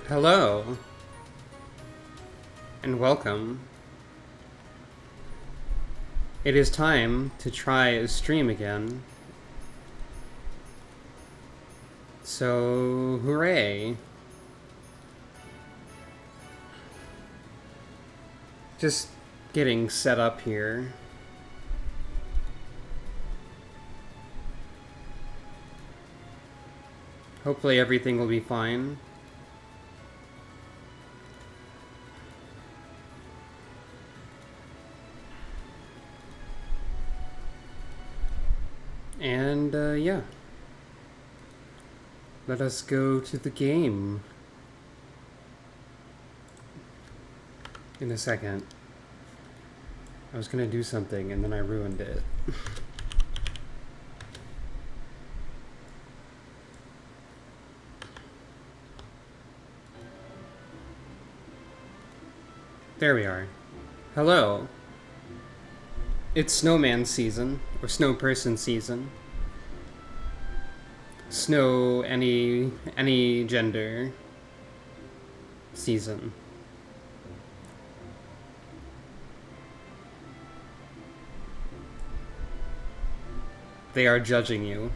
Hello, and welcome. It is time to try a stream again. So, hooray. Just getting set up here. Hopefully everything will be fine. And, yeah. Let us go to the game. In a second. I was gonna do something and then I ruined it. There we are. Hello. It's snowman season, or snow person season. Snow any gender season. They are judging you.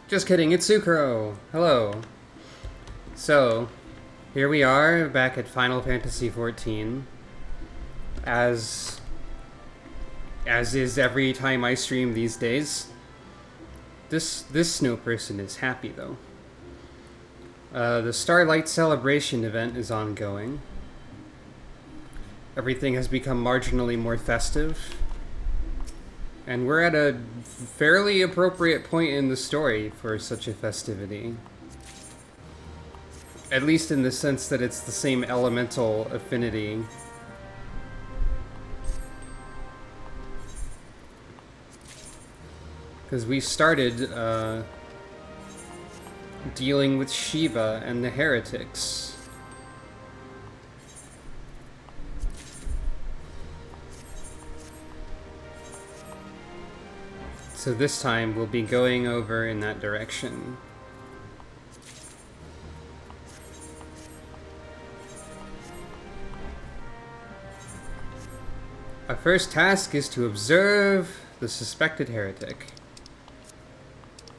Just kidding, it's Sukro! Hello. So, here we are, back at Final Fantasy XIV. As is every time I stream these days. This snow person is happy, though. The Starlight Celebration event is ongoing. Everything has become marginally more festive. And we're at a fairly appropriate point in the story for such a festivity. At least in the sense that it's the same elemental affinity. Because we started dealing with Shiva and the heretics. So this time we'll be going over in that direction. Our first task is to observe the suspected heretic.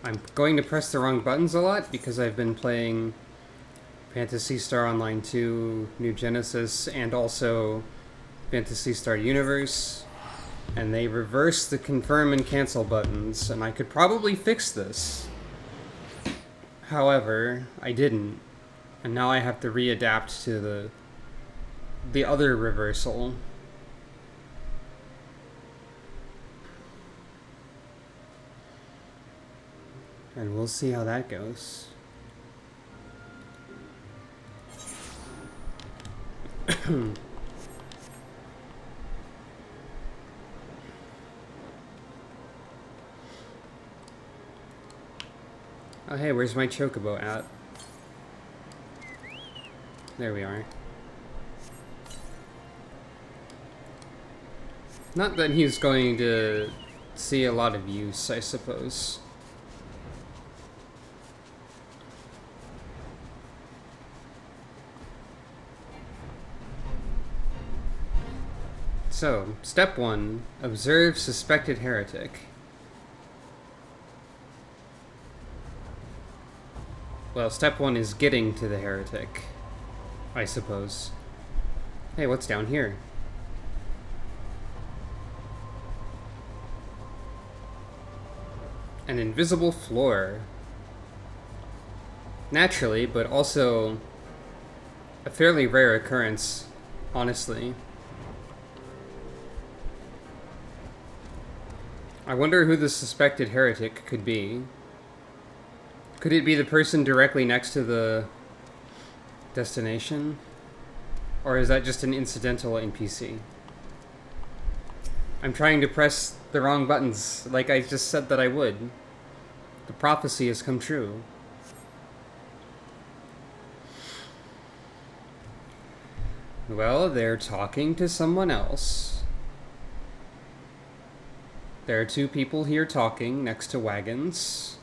I'm going to press the wrong buttons a lot because I've been playing Phantasy Star Online 2, New Genesis, and also Phantasy Star Universe. And they reverse the confirm and cancel buttons, and I could probably fix this. However, I didn't. And now I have to readapt to the other reversal. And we'll see how that goes. Oh hey, where's my chocobo at? There we are. Not that he's going to see a lot of use, I suppose. So, step 1, observe suspected heretic. Well, step 1 is getting to the heretic, I suppose. Hey, what's down here? An invisible floor. Naturally, but also a fairly rare occurrence, honestly. I wonder who the suspected heretic could be. Could it be the person directly next to the destination? Or is that just an incidental NPC? I'm trying to press the wrong buttons, like I just said that I would. The prophecy has come true. Well, they're talking to someone else. There are two people here talking next to wagons.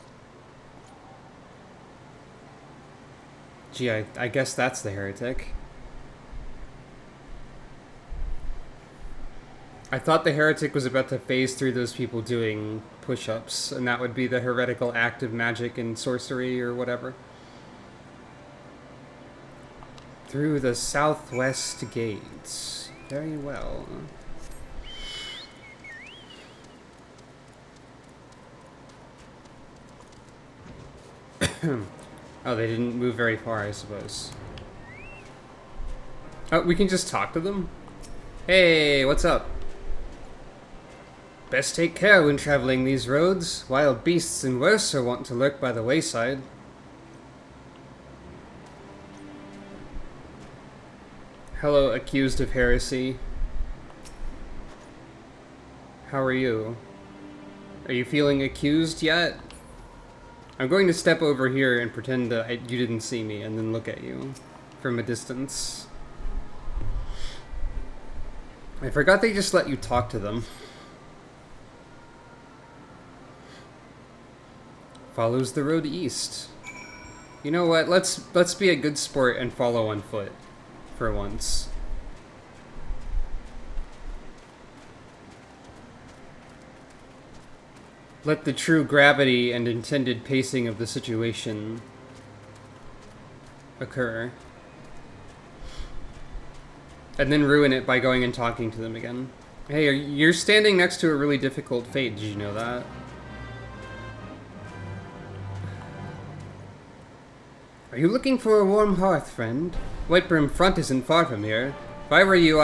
Gee, I guess that's the heretic. I thought the heretic was about to phase through those people doing push-ups, and that would be the heretical act of magic and sorcery or whatever. Through the southwest gates. Very well. Oh, they didn't move very far, I suppose. Oh, we can just talk to them? Hey, what's up? Best take care when traveling these roads. Wild beasts and worse are wont to lurk by the wayside. Hello, accused of heresy. How are you? Are you feeling accused yet? I'm going to step over here and pretend that you didn't see me and then look at you from a distance. I forgot they just let you talk to them. Follows the road east. You know what? Let's be a good sport and follow on foot for once. Let the true gravity and intended pacing of the situation occur. And then ruin it by going and talking to them again. Hey, you're standing next to a really difficult fate, did you know that? Are you looking for a warm hearth, friend? Whitebrim Front isn't far from here. If I were you,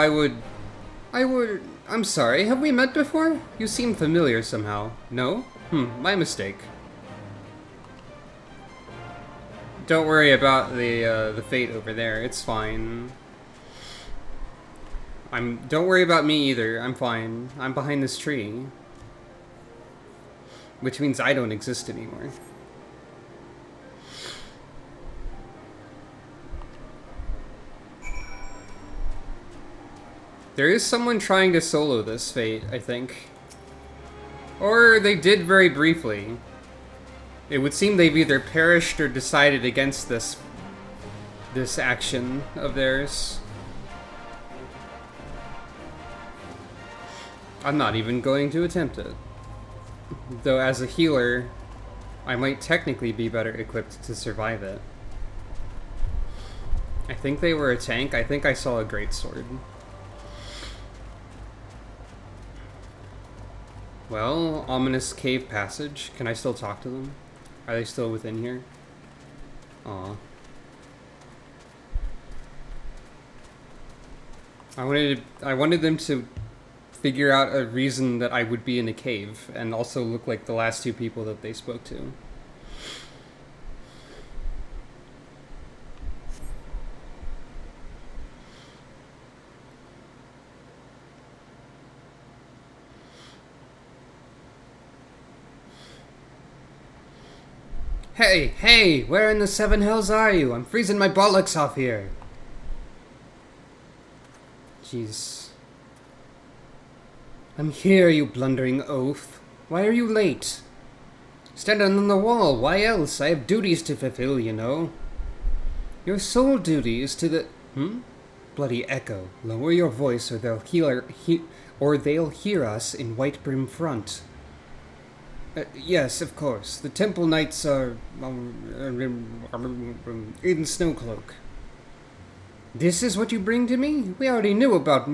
I'm sorry, have we met before? You seem familiar somehow. No? My mistake. Don't worry about the fate over there, it's fine. Don't worry about me either, I'm fine. I'm behind this tree. Which means I don't exist anymore. There is someone trying to solo this fate, I think. Or they did very briefly. It would seem they've either perished or decided against this action of theirs. I'm not even going to attempt it. Though as a healer, I might technically be better equipped to survive it. I think they were a tank. I think I saw a greatsword. Well, ominous cave passage. Can I still talk to them? Are they still within here? Aw. I wanted them to figure out a reason that I would be in a cave, and also look like the last two people that they spoke to. Hey, where in the seven hells are you? I'm freezing my bollocks off here. Jeez. I'm here, you blundering oaf. Why are you late? Standing on the wall, why else? I have duties to fulfill, you know. Your sole duty is to the... Bloody echo. Lower your voice or they'll hear us in Whitebrim Front. Yes, of course. The temple knights are in Snowcloak. This is what you bring to me? We already knew about...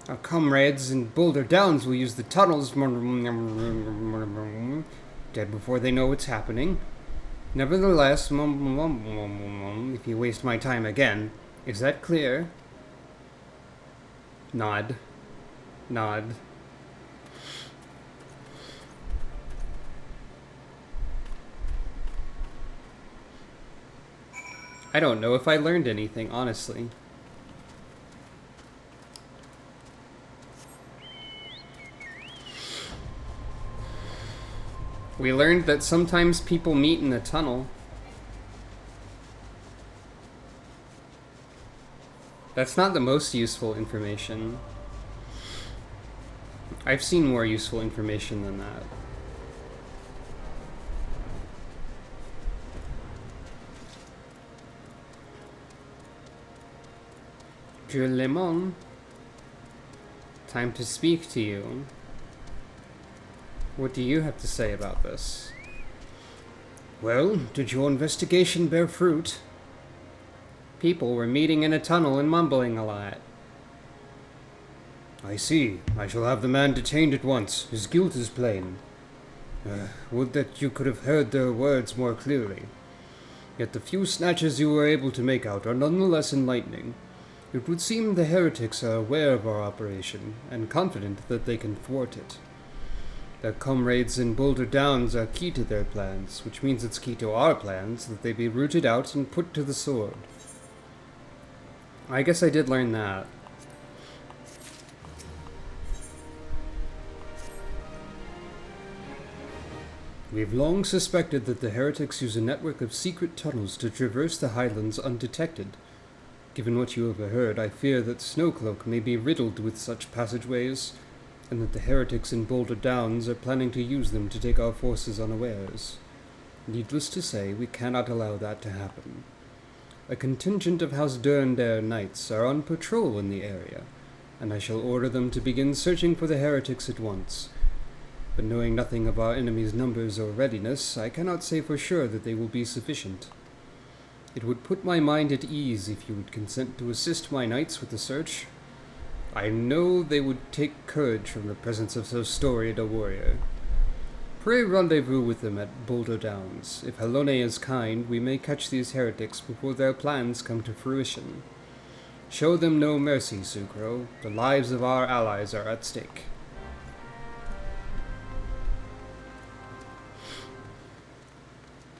Our comrades in Boulder Downs will use the tunnels dead before they know what's happening. Nevertheless, if you waste my time again, is that clear? Nod. I don't know if I learned anything, honestly. We learned that sometimes people meet in a tunnel. That's not the most useful information. I've seen more useful information than that. Je Lemon. Time to speak to you. What do you have to say about this? Well, did your investigation bear fruit? People were meeting in a tunnel and mumbling a lot. I see. I shall have the man detained at once. His guilt is plain. Would that you could have heard their words more clearly. Yet the few snatches you were able to make out are nonetheless enlightening. It would seem the heretics are aware of our operation, and confident that they can thwart it. Their comrades in Boulder Downs are key to their plans, which means it's key to our plans that they be rooted out and put to the sword. I guess I did learn that. We've long suspected that the heretics use a network of secret tunnels to traverse the highlands undetected. Given what you overheard, I fear that Snowcloak may be riddled with such passageways, and that the heretics in Boulder Downs are planning to use them to take our forces unawares. Needless to say, we cannot allow that to happen. A contingent of House Durndare knights are on patrol in the area, and I shall order them to begin searching for the heretics at once. But knowing nothing of our enemy's numbers or readiness, I cannot say for sure that they will be sufficient. It would put my mind at ease if you would consent to assist my knights with the search. I know they would take courage from the presence of so storied a warrior. Pray rendezvous with them at Boulder Downs. If Helone is kind, we may catch these heretics before their plans come to fruition. Show them no mercy, Sucro. The lives of our allies are at stake.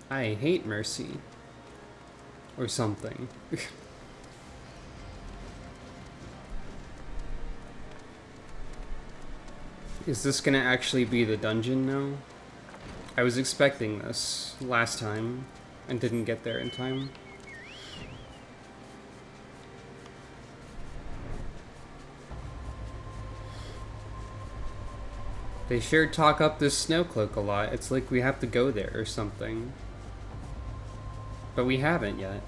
I hate mercy. Or something. Is this gonna actually be the dungeon now? I was expecting this last time and didn't get there in time. They sure talk up this Snowcloak a lot. It's like we have to go there or something. But we haven't yet.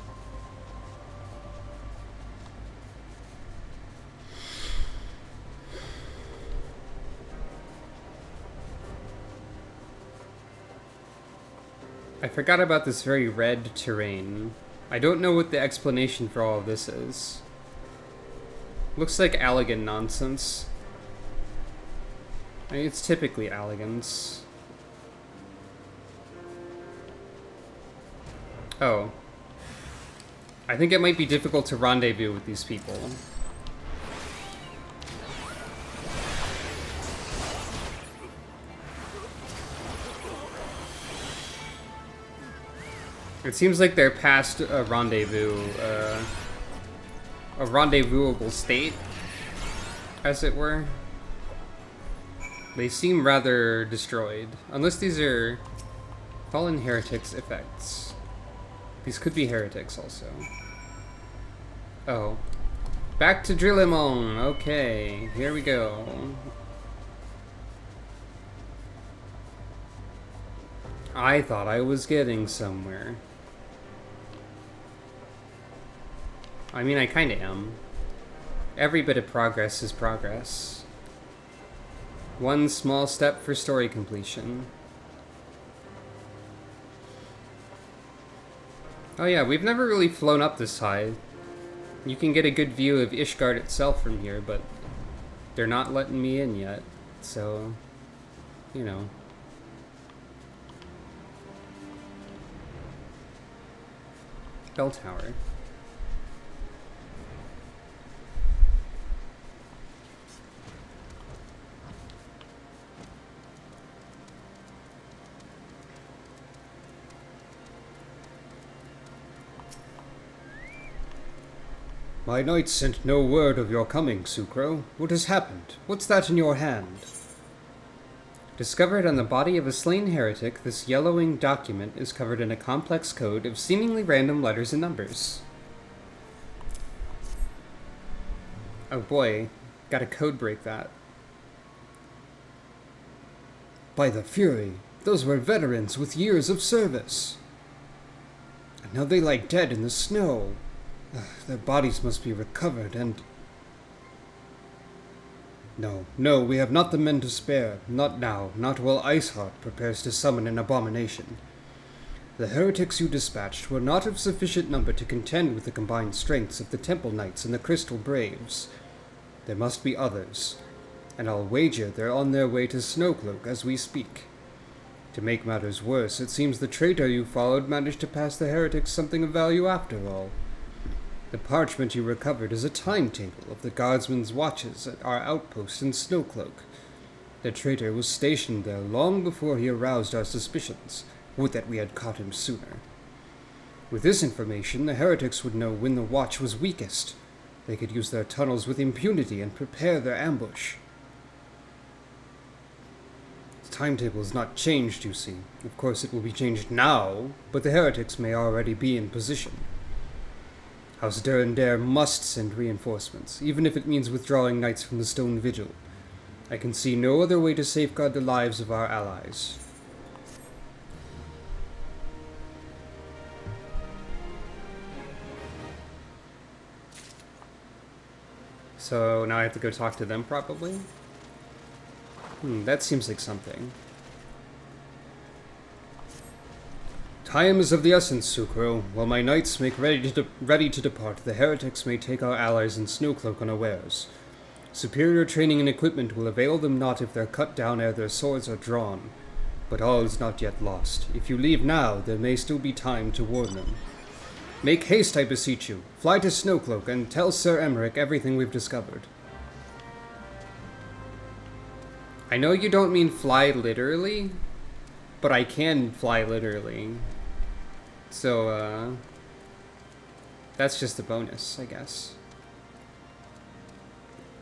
I forgot about this very red terrain. I don't know what the explanation for all of this is. Looks like Allegan nonsense. I mean, it's typically Allegans. Oh. I think it might be difficult to rendezvous with these people. It seems like they're past a rendezvous, a rendezvousable state, as it were. They seem rather destroyed. Unless these are fallen heretics effects. These could be heretics also. Oh. Back to Drillimon! Okay, here we go. I thought I was getting somewhere. I mean, I kinda am. Every bit of progress is progress. One small step for story completion. Oh yeah, we've never really flown up this high. You can get a good view of Ishgard itself from here, but they're not letting me in yet, so, you know. Bell tower. My knights sent no word of your coming, Sucro. What has happened? What's that in your hand? Discovered on the body of a slain heretic, this yellowing document is covered in a complex code of seemingly random letters and numbers. Oh boy, gotta code break that. By the Fury, those were veterans with years of service. And now they lie dead in the snow. Their bodies must be recovered, and No, we have not the men to spare. Not now, not while Iceheart prepares to summon an abomination. The heretics you dispatched were not of sufficient number to contend with the combined strengths of the Temple Knights and the Crystal Braves. There must be others, and I'll wager they're on their way to Snowcloak as we speak. To make matters worse, it seems the traitor you followed managed to pass the heretics something of value after all. The parchment you recovered is a timetable of the guardsmen's watches at our outpost in Snowcloak. The traitor was stationed there long before he aroused our suspicions. Would that we had caught him sooner. With this information, the heretics would know when the watch was weakest. They could use their tunnels with impunity and prepare their ambush. The timetable is not changed, you see. Of course it will be changed now, but the heretics may already be in position. House Durandare must send reinforcements, even if it means withdrawing knights from the Stone Vigil. I can see no other way to safeguard the lives of our allies. So now I have to go talk to them, probably? That seems like something. Time is of the essence, Sucro. While my knights make ready to depart, the heretics may take our allies in Snowcloak unawares. Superior training and equipment will avail them not if they're cut down ere their swords are drawn. But all is not yet lost. If you leave now, there may still be time to warn them. Make haste, I beseech you. Fly to Snowcloak and tell Sir Emmerich everything we've discovered. I know you don't mean fly literally, but I can fly literally. So, that's just a bonus, I guess.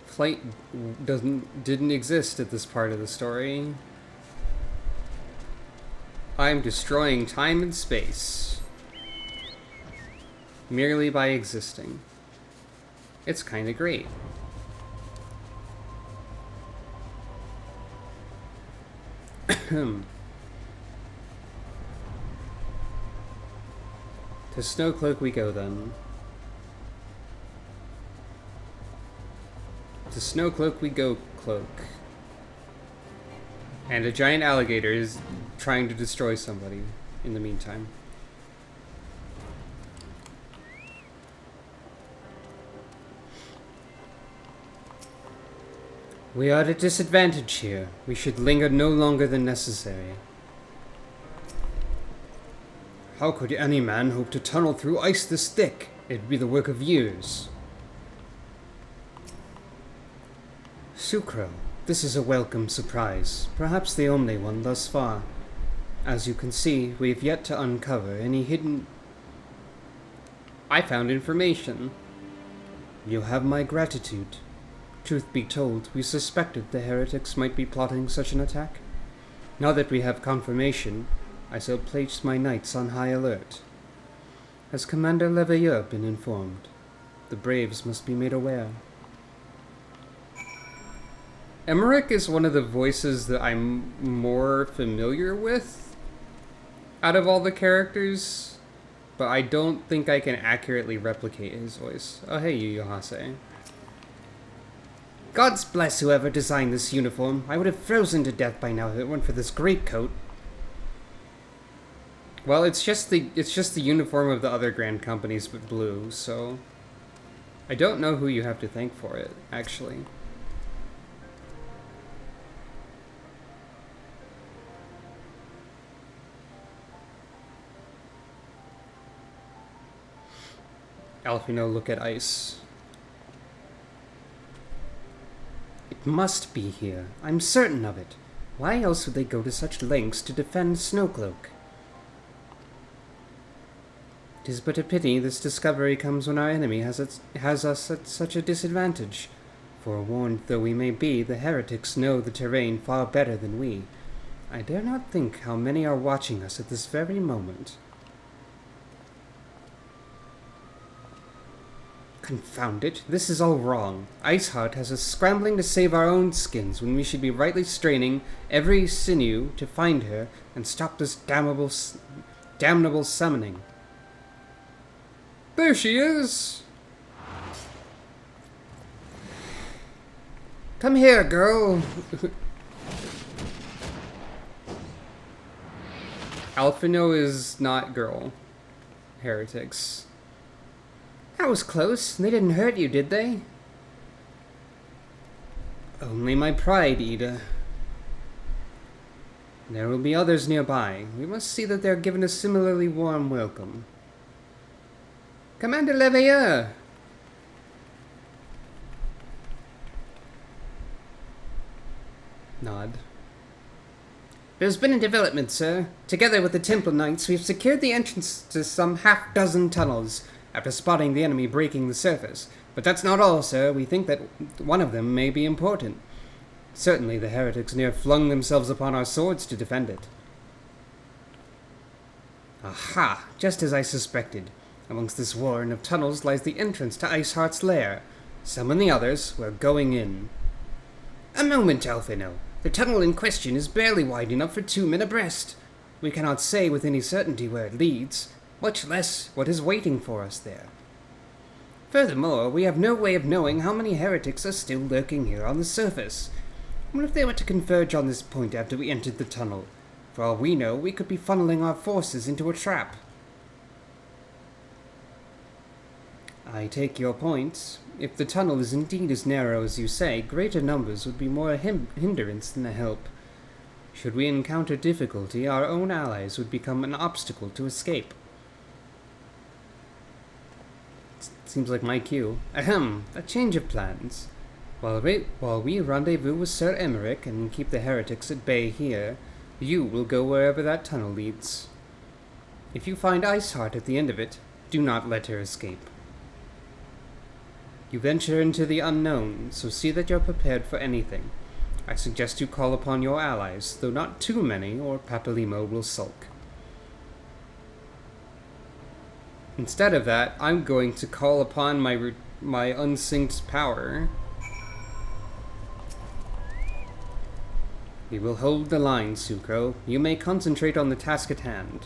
Flight didn't exist at this part of the story. I'm destroying time and space. Merely by existing. It's kinda great. To Snowcloak we go then. To Snowcloak we go, Cloak. And a giant alligator is trying to destroy somebody in the meantime. We are at a disadvantage here. We should linger no longer than necessary. How could any man hope to tunnel through ice this thick? It'd be the work of years. Sucro, this is a welcome surprise, perhaps the only one thus far. As you can see, we've yet to uncover any hidden... I found information. You have my gratitude. Truth be told, we suspected the heretics might be plotting such an attack. Now that we have confirmation, I shall place my knights on high alert. Has Commander Leveilleur been informed? The Braves must be made aware. Emmerich is one of the voices that I'm more familiar with out of all the characters, but I don't think I can accurately replicate his voice. Oh, hey, Yu Hase. Gods bless whoever designed this uniform. I would have frozen to death by now if it weren't for this greatcoat. Well, it's just the uniform of the other Grand Companies but blue, so I don't know who you have to thank for it, actually. Alfino, look at ice. It must be here. I'm certain of it. Why else would they go to such lengths to defend Snowcloak? 'Tis but a pity this discovery comes when our enemy has us at such a disadvantage. Forewarned though we may be, the heretics know the terrain far better than we. I dare not think how many are watching us at this very moment. Confound it, this is all wrong. Iceheart has us scrambling to save our own skins when we should be rightly straining every sinew to find her and stop this damnable summoning. There she is! Come here, girl! Alphino is not girl. Heretics. That was close. They didn't hurt you, did they? Only my pride, Ida. There will be others nearby. We must see that they're given a similarly warm welcome. Commander Leveilleur! Nod. There's been a development, sir. Together with the Temple Knights, we've secured the entrance to some half-dozen tunnels after spotting the enemy breaking the surface. But that's not all, sir. We think that one of them may be important. Certainly the heretics near flung themselves upon our swords to defend it. Aha! Just as I suspected. Amongst this warren of tunnels lies the entrance to Iceheart's lair. Summon the others. We're going in. A moment, Alphino. The tunnel in question is barely wide enough for 2 men abreast. We cannot say with any certainty where it leads, much less what is waiting for us there. Furthermore, we have no way of knowing how many heretics are still lurking here on the surface. What if they were to converge on this point after we entered the tunnel? For all we know, we could be funneling our forces into a trap. I take your point. If the tunnel is indeed as narrow as you say, greater numbers would be more a hindrance than a help. Should we encounter difficulty, our own allies would become an obstacle to escape. Seems like my cue. Ahem, a change of plans. While we rendezvous with Sir Emmerich and keep the heretics at bay here, you will go wherever that tunnel leads. If you find Iceheart at the end of it, do not let her escape. You venture into the unknown, so see that you're prepared for anything. I suggest you call upon your allies, though not too many, or Papalimo will sulk. Instead of that, I'm going to call upon my unsynced power. We will hold the line, Sucro. You may concentrate on the task at hand.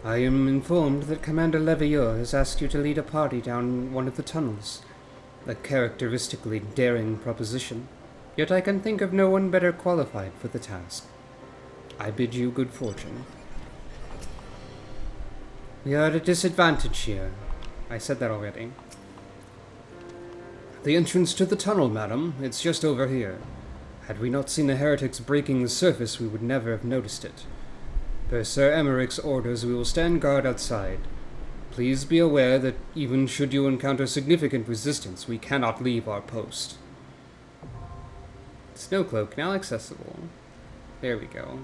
I am informed that Commander Leveilleur has asked you to lead a party down one of the tunnels. A characteristically daring proposition. Yet I can think of no one better qualified for the task. I bid you good fortune. We are at a disadvantage here. I said that already. The entrance to the tunnel, madam. It's just over here. Had we not seen the heretics breaking the surface, we would never have noticed it. Per Sir Emmerich's orders, we will stand guard outside. Please be aware that even should you encounter significant resistance, we cannot leave our post. Snowcloak now accessible. There we go.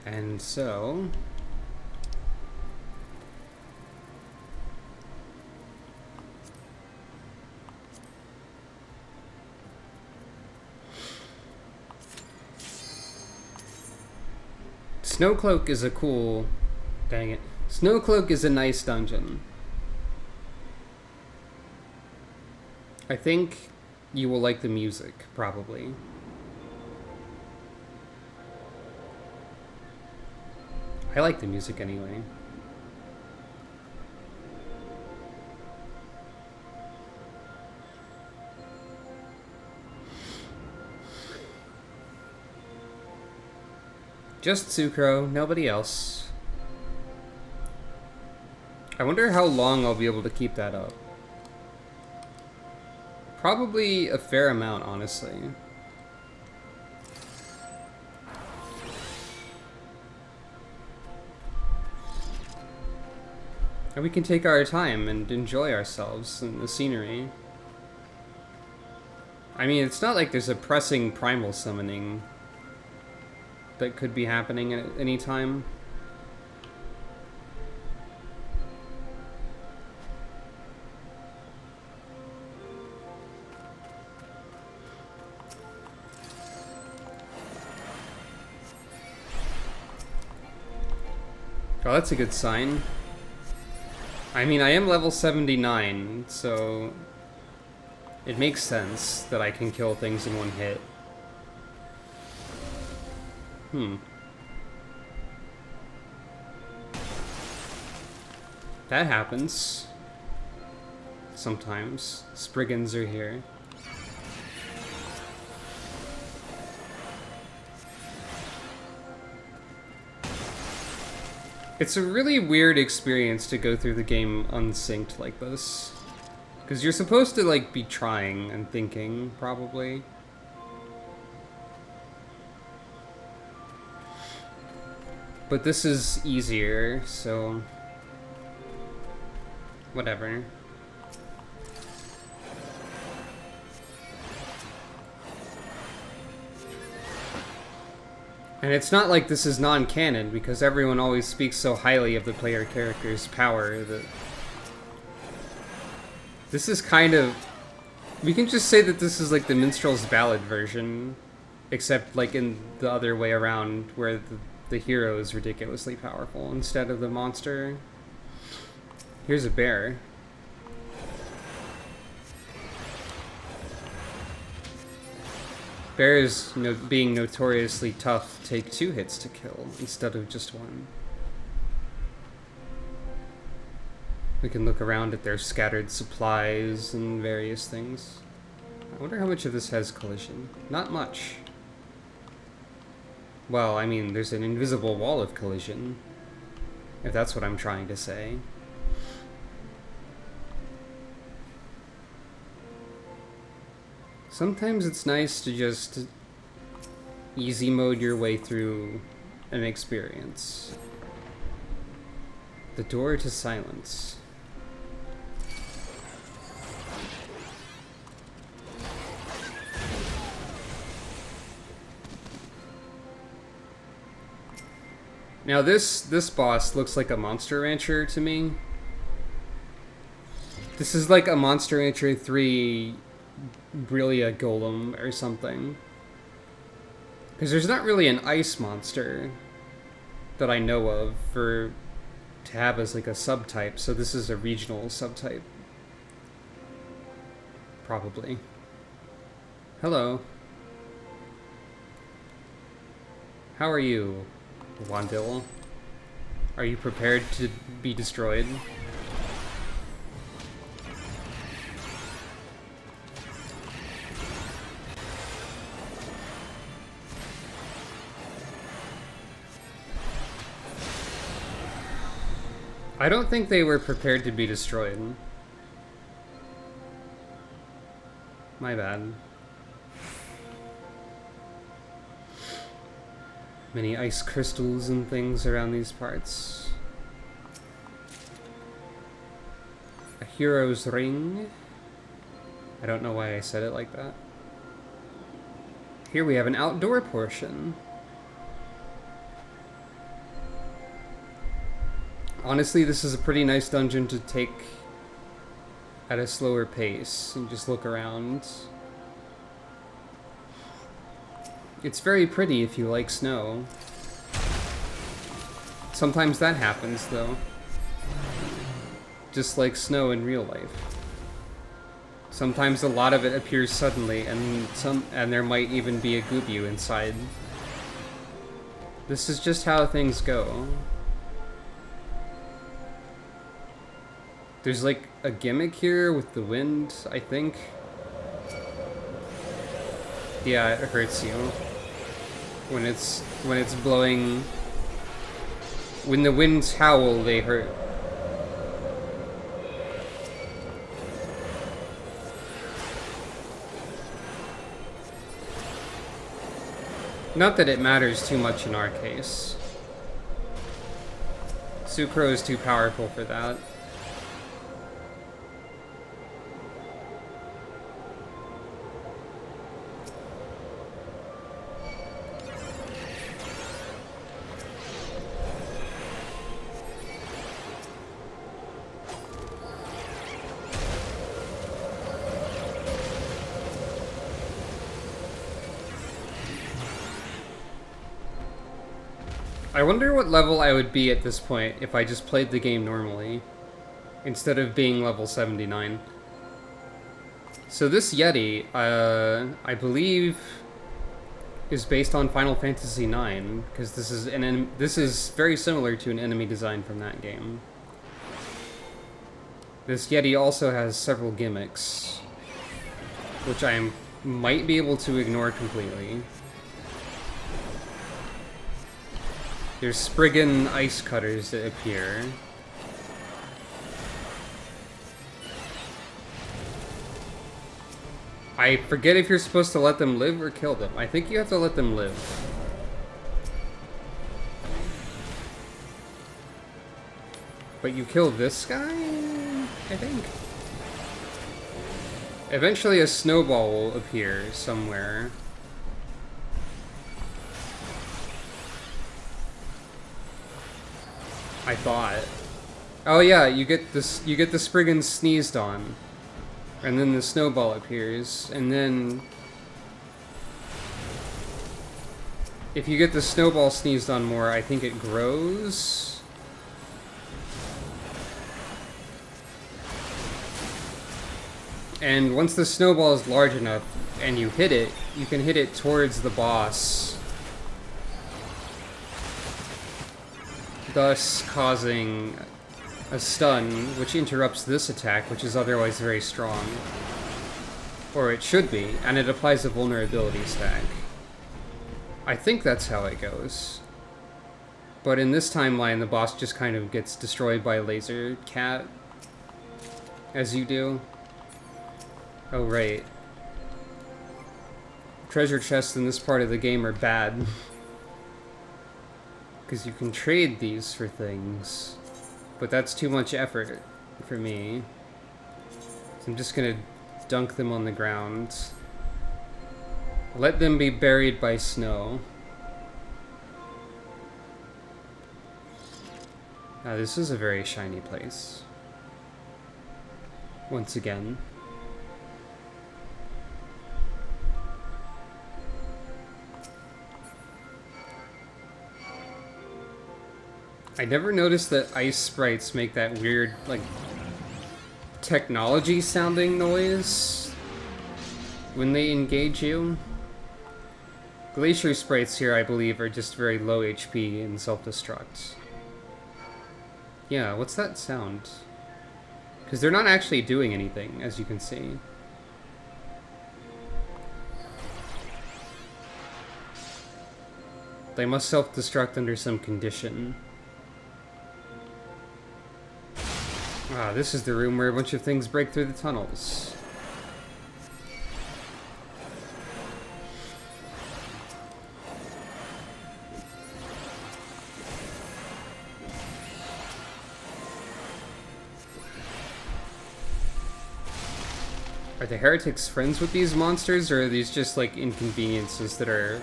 And so... Snowcloak is a cool... Dang it. Snowcloak is a nice dungeon. I think you will like the music, probably. I like the music anyway. Just Sucro, nobody else. I wonder how long I'll be able to keep that up. Probably a fair amount, honestly. And we can take our time and enjoy ourselves and the scenery. I mean, it's not like there's a pressing primal summoning that could be happening at any time. Oh, that's a good sign. I mean, I am level 79, so it makes sense that I can kill things in one hit. That happens. Sometimes. Spriggans are here. It's a really weird experience to go through the game unsynced like this. Because you're supposed to, like, be trying and thinking, probably. But this is easier, so... whatever. And it's not like this is non-canon, because everyone always speaks so highly of the player character's power that... This is kind of... We can just say that this is like the Minstrel's Ballad version, except like in the other way around, where the hero is ridiculously powerful instead of the monster. Here's a bear. Bears, being notoriously tough, take 2 hits to kill instead of just 1. We can look around at their scattered supplies and various things. I wonder how much of this has collision. Not much. Well, I mean, there's an invisible wall of collision, if that's what I'm trying to say. Sometimes it's nice to just easy mode your way through an experience. The door to silence. Now this boss looks like a Monster Rancher to me. This is like a Monster Rancher 3 Brillia Golem or something. Because there's not really an ice monster that I know of to have as like a subtype, so this is a regional subtype. Probably. Hello. How are you, Wandil? Are you prepared to be destroyed? I don't think they were prepared to be destroyed. My bad. Many ice crystals and things around these parts. A hero's ring. I don't know why I said it like that. Here we have an outdoor portion. Honestly, this is a pretty nice dungeon to take at a slower pace and just look around. It's very pretty if you like snow. Sometimes that happens, though. Just like snow in real life. Sometimes a lot of it appears suddenly, and there might even be a Goobu inside. This is just how things go. There's like a gimmick here with the wind, I think. Yeah, it hurts you. When it's blowing... When the winds howl, they hurt. Not that it matters too much in our case. Sucro is too powerful for that. I wonder what level I would be at this point if I just played the game normally. instead of being level 79. So this Yeti, I believe, is based on Final Fantasy IX, because this is very similar to an enemy design from that game. This Yeti also has several gimmicks, which I might be able to ignore completely. There's Spriggan ice cutters that appear. I forget if you're supposed to let them live or kill them. I think you have to let them live. But you kill this guy, I think? Eventually a snowball will appear somewhere. I thought. Oh yeah, you get the Spriggan sneezed on. And then the snowball appears, and then if you get the snowball sneezed on more, I think it grows. And once the snowball is large enough and you hit it, you can hit it towards the boss, thus causing a stun, which interrupts this attack, which is otherwise very strong. Or it should be, and it applies a vulnerability stack. I think that's how it goes. But in this timeline, the boss just kind of gets destroyed by a laser cat, as you do. Oh, right. Treasure chests in this part of the game are bad. Because you can trade these for things. But that's too much effort for me. So I'm just gonna dunk them on the ground. Let them be buried by snow. Now this is a very shiny place. Once again. I never noticed that ice sprites make that weird, like, technology-sounding noise when they engage you. Glacier sprites here, I believe, are just very low HP and self-destruct. Yeah, what's that sound? Because they're not actually doing anything, as you can see. They must self-destruct under some condition. Ah, this is the room where a bunch of things break through the tunnels. Are the heretics friends with these monsters, or are these just like inconveniences that are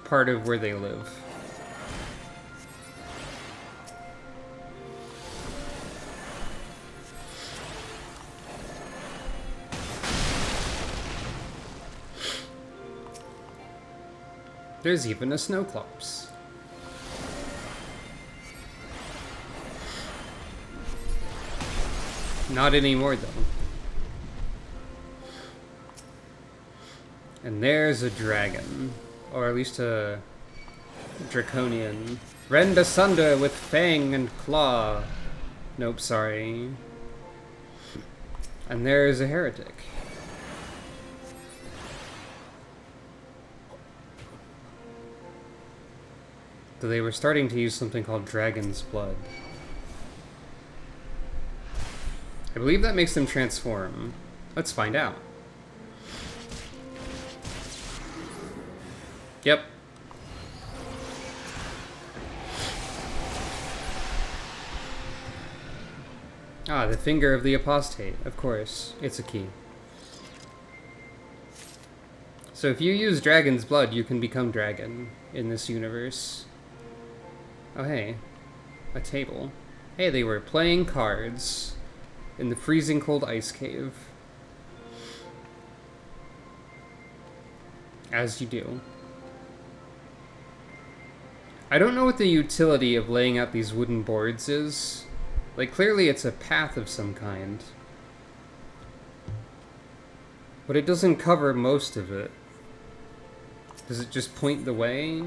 part of where they live? There's even a Snowclops. Not anymore, though. And there's a dragon. Or at least a draconian. Rend asunder with fang and claw. Nope, sorry. And there's a heretic. So they were starting to use something called Dragon's Blood. I believe that makes them transform. Let's find out. Yep. Ah, the finger of the apostate. Of course, it's a key. So if you use Dragon's Blood, you can become dragon in this universe. Oh hey, a table. Hey, they were playing cards in the freezing cold ice cave. As you do. I don't know what the utility of laying out these wooden boards is, Like, clearly it's a path of some kind. But it doesn't cover most of it. Does it just point the way?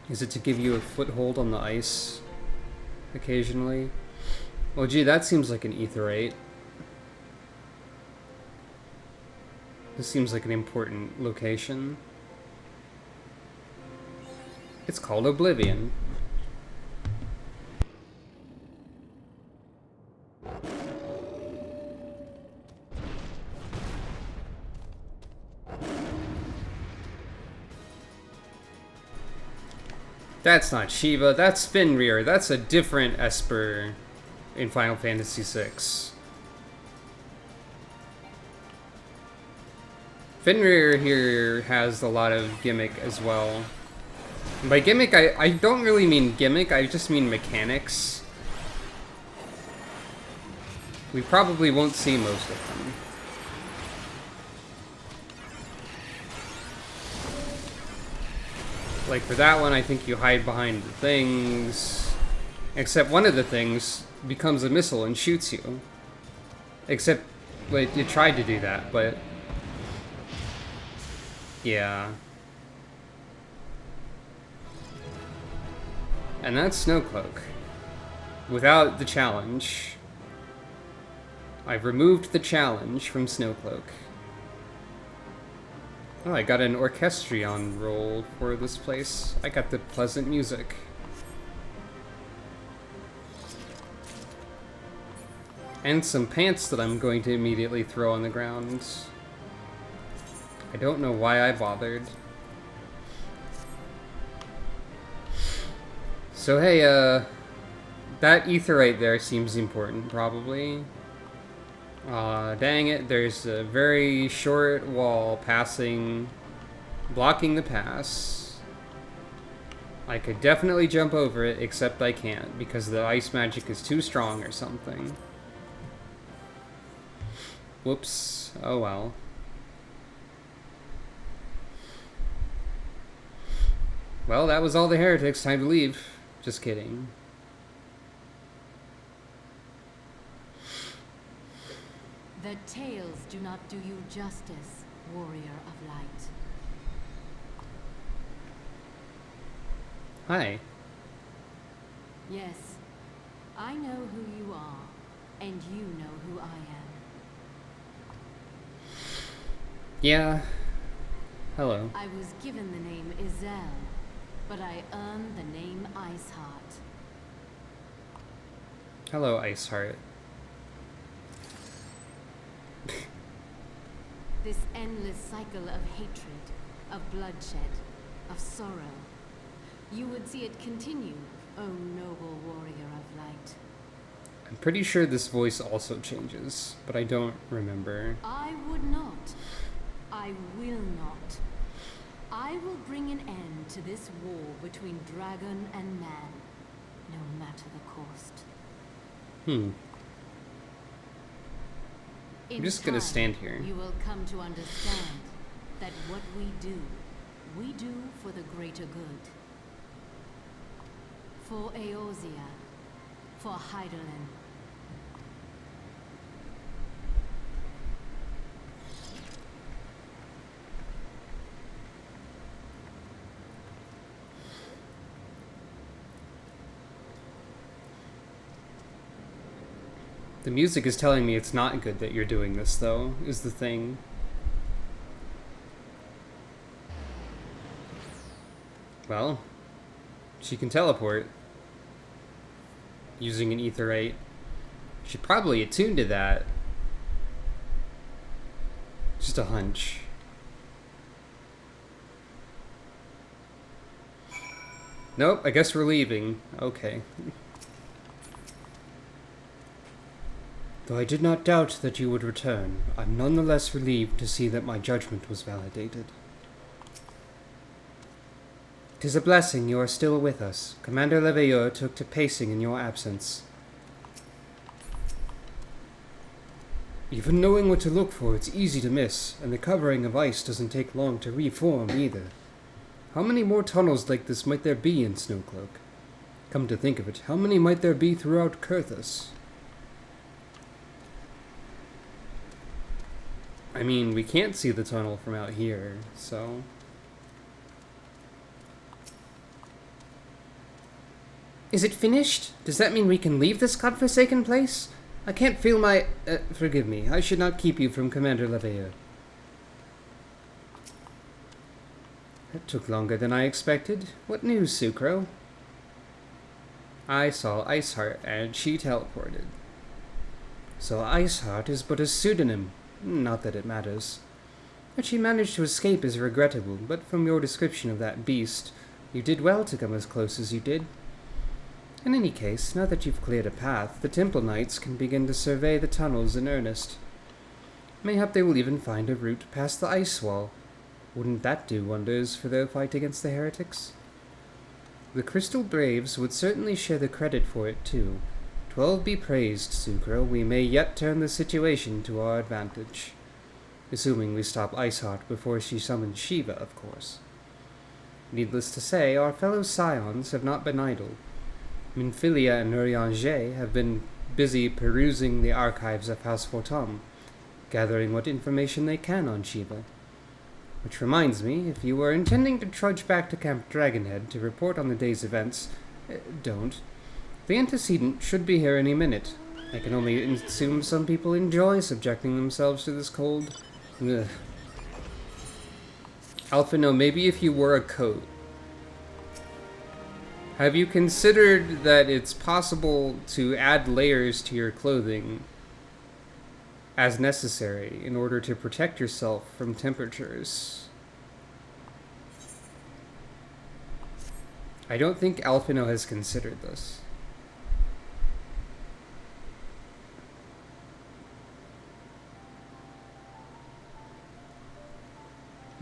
Is it to give you a foothold on the ice occasionally? Well, gee, that seems like an etherite. This seems like an important location. It's called Oblivion. That's not Shiva, that's Fenrir. That's a different Esper in Final Fantasy VI. Fenrir here has a lot of gimmick as well. And by gimmick, I don't really mean gimmick, I just mean mechanics. We probably won't see most of them. Like for that one, I think you hide behind the things. Except one of the things becomes a missile and shoots you. Except, wait, it tried to do that, but... yeah. And that's Snowcloak. Without the challenge. I've removed the challenge from Snowcloak. Oh, I got an orchestrion roll for this place. I got the pleasant music. And some pants that I'm going to immediately throw on the ground. I don't know why I bothered. So hey, that etherite there seems important, probably. Dang it, there's a very short wall blocking the pass. I could definitely jump over it, except I can't, because the ice magic is too strong or something. Whoops, oh well. Well, that was all the heretics, time to leave. Just kidding. The tales do not do you justice, warrior of light. Hi. Yes, I know who you are, and you know who I am. Yeah. Hello. I was given the name Izel, but I earned the name Iceheart. Hello, Iceheart. This endless cycle of hatred, of bloodshed, of sorrow. You would see it continue, O noble warrior of light. I'm pretty sure this voice also changes, but I don't remember. I would not. I will not. I will bring an end to this war between dragon and man, no matter the cost. I'm just gonna stand here. You will come to understand that what we do for the greater good. For Eorzea, for Hydaelyn. The music is telling me it's not good that you're doing this, though, is the thing. Well, she can teleport using an etherite. She's probably attuned to that. Just a hunch. Nope, I guess we're leaving. Okay. Though I did not doubt that you would return, I'm nonetheless relieved to see that my judgment was validated. 'Tis a blessing you are still with us. Commander Leveilleur took to pacing in your absence. Even knowing what to look for, it's easy to miss, and the covering of ice doesn't take long to reform either. How many more tunnels like this might there be in Snowcloak? Come to think of it, how many might there be throughout Kurthus? I mean, we can't see the tunnel from out here, so... Is it finished? Does that mean we can leave this godforsaken place? I can't feel my... forgive me, I should not keep you from Commander Leveilleur. That took longer than I expected. What news, Sucro? I saw Iceheart, and she teleported. So Iceheart is but a pseudonym. Not that it matters. That she managed to escape is regrettable, but from your description of that beast, you did well to come as close as you did. In any case, now that you've cleared a path, the Temple Knights can begin to survey the tunnels in earnest. Mayhap they will even find a route past the ice wall. Wouldn't that do wonders for their fight against the heretics? The Crystal Braves would certainly share the credit for it, too. 12 be praised, Sucro. We may yet turn the situation to our advantage. Assuming we stop Iceheart before she summons Shiva, of course. Needless to say, our fellow Scions have not been idle. Minfilia and Urianger have been busy perusing the archives of House Fortom, gathering what information they can on Shiva. Which reminds me, if you were intending to trudge back to Camp Dragonhead to report on the day's events, don't. The antecedent should be here any minute. I can only assume some people enjoy subjecting themselves to this cold. Ugh. Alphino, maybe if you wore a coat. Have you considered that it's possible to add layers to your clothing as necessary in order to protect yourself from temperatures? I don't think Alphino has considered this.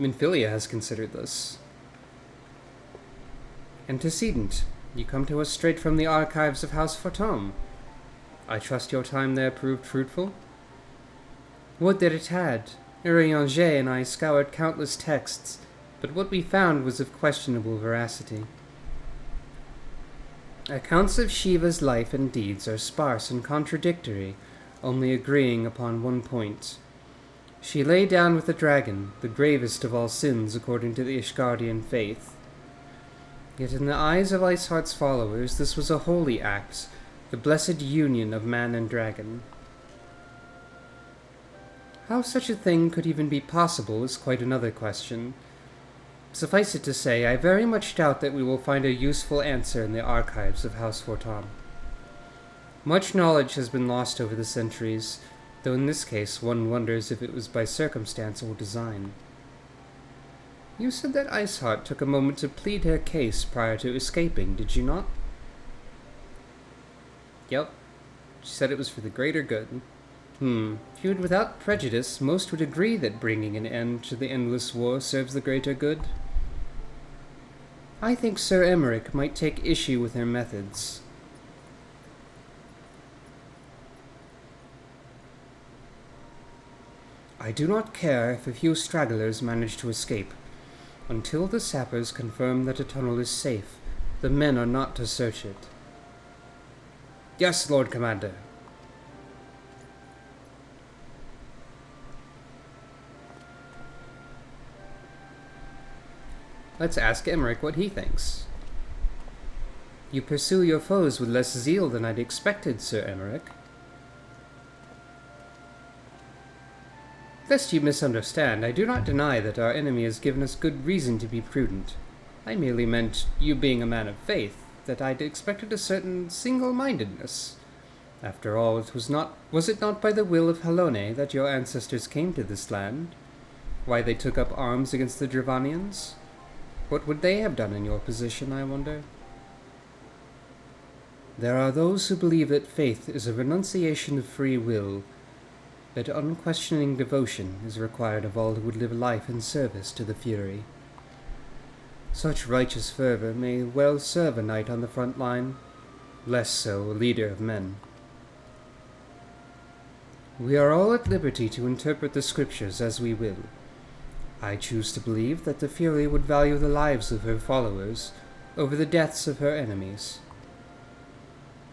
Minfilia has considered this. Antecedent, you come to us straight from the archives of House Fortom. I trust your time there proved fruitful? Would that it had. Urianger and I scoured countless texts, but what we found was of questionable veracity. Accounts of Shiva's life and deeds are sparse and contradictory, only agreeing upon one point. She lay down with the dragon, the gravest of all sins according to the Ishgardian faith. Yet in the eyes of Iceheart's followers, this was a holy act, the blessed union of man and dragon. How such a thing could even be possible is quite another question. Suffice it to say, I very much doubt that we will find a useful answer in the archives of House Fortom. Much knowledge has been lost over the centuries, though in this case one wonders if it was by circumstance or design. You said that Iceheart took a moment to plead her case prior to escaping, did you not? Yep. She said it was for the greater good. Viewed without prejudice, most would agree that bringing an end to the endless war serves the greater good. I think Sir Emmerich might take issue with her methods. I do not care if a few stragglers manage to escape. Until the sappers confirm that a tunnel is safe, the men are not to search it. Yes, Lord Commander. Let's ask Emmerich what he thinks. You pursue your foes with less zeal than I'd expected, Sir Emmerich. Lest you misunderstand, I do not deny that our enemy has given us good reason to be prudent. I merely meant, you being a man of faith, that I'd expected a certain single-mindedness. After all, was it not by the will of Halone that your ancestors came to this land? Why they took up arms against the Dravanians? What would they have done in your position, I wonder? There are those who believe that faith is a renunciation of free will, that unquestioning devotion is required of all who would live life in service to the Fury. Such righteous fervor may well serve a knight on the front line, less so a leader of men. We are all at liberty to interpret the scriptures as we will. I choose to believe that the Fury would value the lives of her followers over the deaths of her enemies.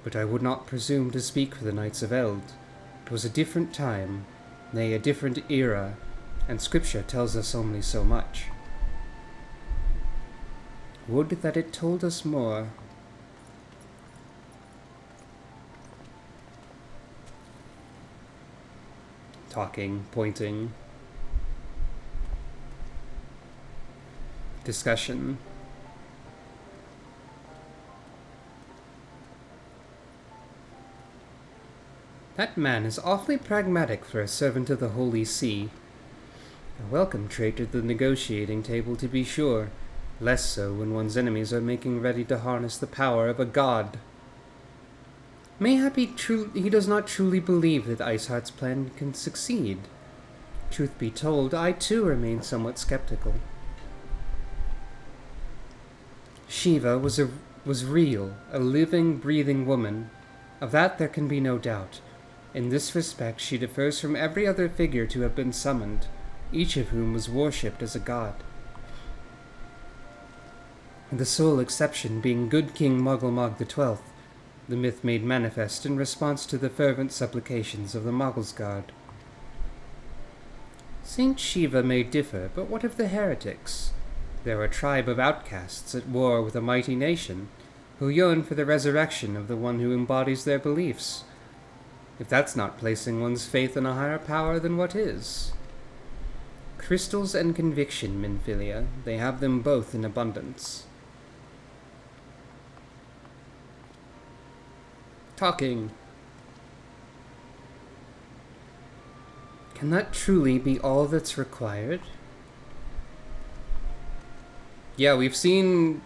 but I would not presume to speak for the Knights of Eld. It was a different time, nay, a different era, and Scripture tells us only so much. Would that it told us more. Talking, pointing. Discussion. That man is awfully pragmatic for a servant of the Holy See. A welcome trait at the negotiating table, to be sure. Less so when one's enemies are making ready to harness the power of a god. Mayhap he does not truly believe that Iceheart's plan can succeed. Truth be told, I too remain somewhat skeptical. Shiva was real, a living, breathing woman. Of that there can be no doubt. In this respect she differs from every other figure to have been summoned, each of whom was worshipped as a god. The sole exception being good King Mugglemog XII, the myth made manifest in response to the fervent supplications of the Mogglesguard. Saint Shiva may differ, but what of the heretics? They're a tribe of outcasts at war with a mighty nation, who yearn for the resurrection of the one who embodies their beliefs. If that's not placing one's faith in a higher power, then what is? Crystals and conviction, Minfilia, they have them both in abundance. Talking. Can that truly be all that's required? Yeah, we've seen...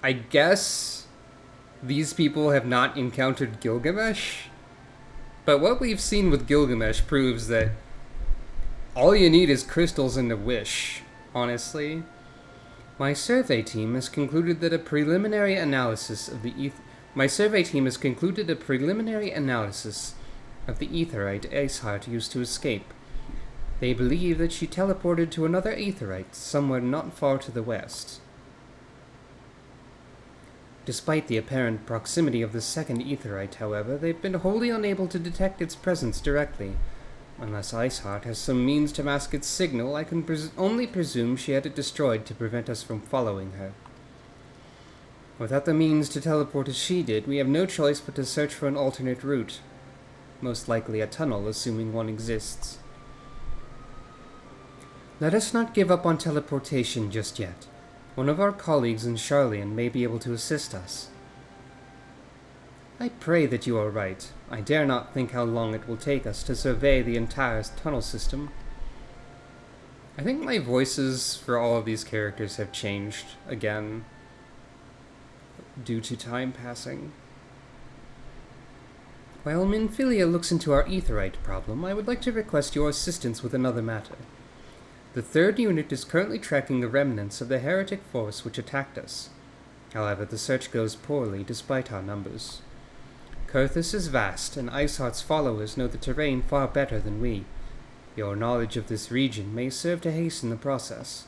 I guess these people have not encountered Gilgamesh, but what we've seen with Gilgamesh proves that all you need is crystals and a wish, honestly. My survey team has concluded that a preliminary analysis of the aetheryte Iceheart used to escape. They believe that she teleported to another aetheryte somewhere not far to the west. Despite the apparent proximity of the second aetheryte, however, they've been wholly unable to detect its presence directly. Unless Iceheart has some means to mask its signal, I can only presume she had it destroyed to prevent us from following her. Without the means to teleport as she did, we have no choice but to search for an alternate route. Most likely a tunnel, assuming one exists. Let us not give up on teleportation just yet. One of our colleagues in Charlian may be able to assist us. I pray that you are right. I dare not think how long it will take us to survey the entire tunnel system. I think my voices for all of these characters have changed again, due to time passing. While Minfilia looks into our aetheryte problem, I would like to request your assistance with another matter. The third unit is currently tracking the remnants of the heretic force which attacked us. However, the search goes poorly despite our numbers. Kurthus is vast, and Iceheart's followers know the terrain far better than we. Your knowledge of this region may serve to hasten the process.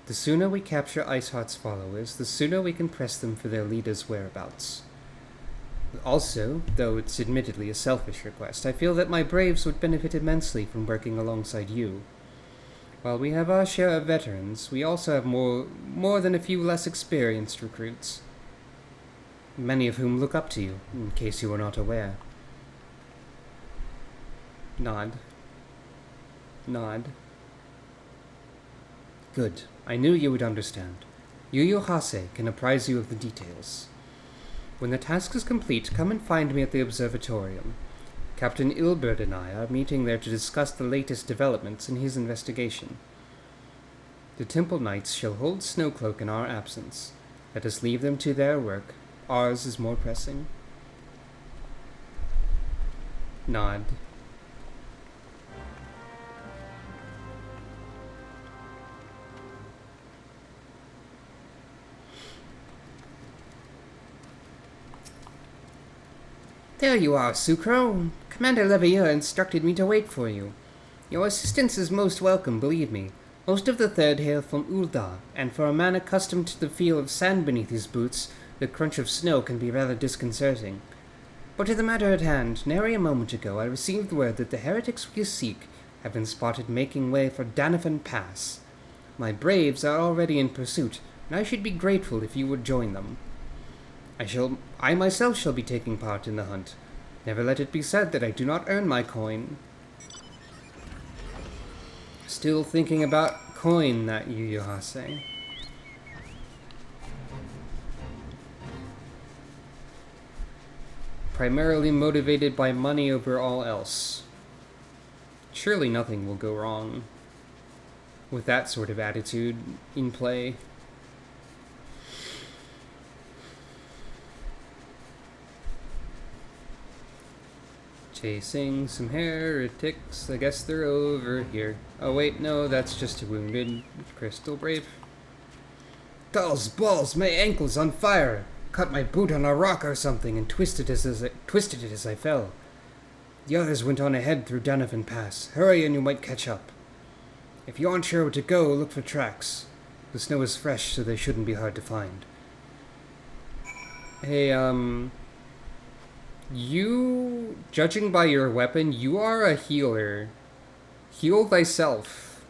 The sooner we capture Iceheart's followers, the sooner we can press them for their leader's whereabouts. Also, though it's admittedly a selfish request, I feel that my braves would benefit immensely from working alongside you. While we have our share of veterans, we also have more than a few less experienced recruits, many of whom look up to you, in case you are not aware. Nod. Nod. Good. I knew you would understand. Yu Hase can apprise you of the details. When the task is complete, come and find me at the observatorium. Captain Ilbert and I are meeting there to discuss the latest developments in his investigation. The Temple Knights shall hold Snowcloak in our absence. Let us leave them to their work. Ours is more pressing. Nod. There you are, Sucro. Commander Leveilleur instructed me to wait for you. Your assistance is most welcome, believe me. Most of the third hail from Uldar, and for a man accustomed to the feel of sand beneath his boots, the crunch of snow can be rather disconcerting. But to the matter at hand, nary a moment ago I received word that the heretics we seek have been spotted making way for Danafan Pass. My braves are already in pursuit, and I should be grateful if you would join them. I myself shall be taking part in the hunt. Never let it be said that I do not earn my coin. Still thinking about coin, that Yu Hase. Primarily motivated by money over all else. Surely nothing will go wrong with that sort of attitude in play. Chasing some heretics, I guess they're over here. Oh wait, no, that's just a wounded crystal brave. Dolls, balls, my ankle's on fire! Caught my boot on a rock or something and twisted it as I fell. The others went on ahead through Danafan Pass. Hurry and you might catch up. If you aren't sure where to go, look for tracks. The snow is fresh, so they shouldn't be hard to find. Hey, you, judging by your weapon, you are a healer. Heal thyself.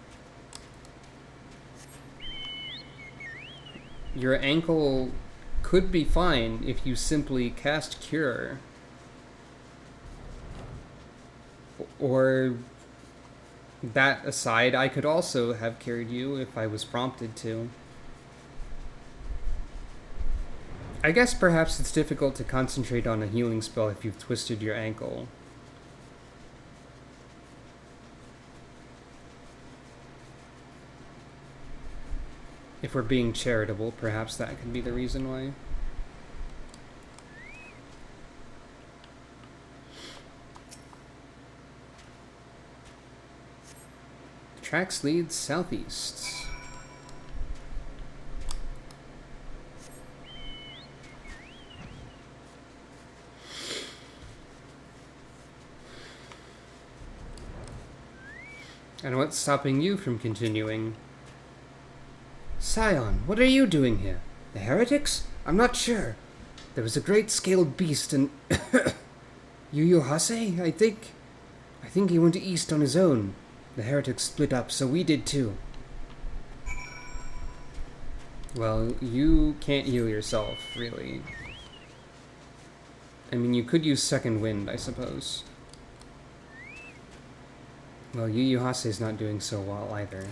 Your ankle could be fine if you simply cast Cure. Or, that aside, I could also have cured you if I was prompted to. I guess perhaps it's difficult to concentrate on a healing spell if you've twisted your ankle. If we're being charitable, perhaps that could be the reason why. Tracks lead southeast. And what's stopping you from continuing? Scion, what are you doing here? The heretics? I'm not sure. There was a great scaled beast and... Yu Hase, I think he went east on his own. The heretics split up, so we did too. Well, you can't heal yourself, really. I mean, you could use Second Wind, I suppose. Well, Yu Hase's not doing so well either.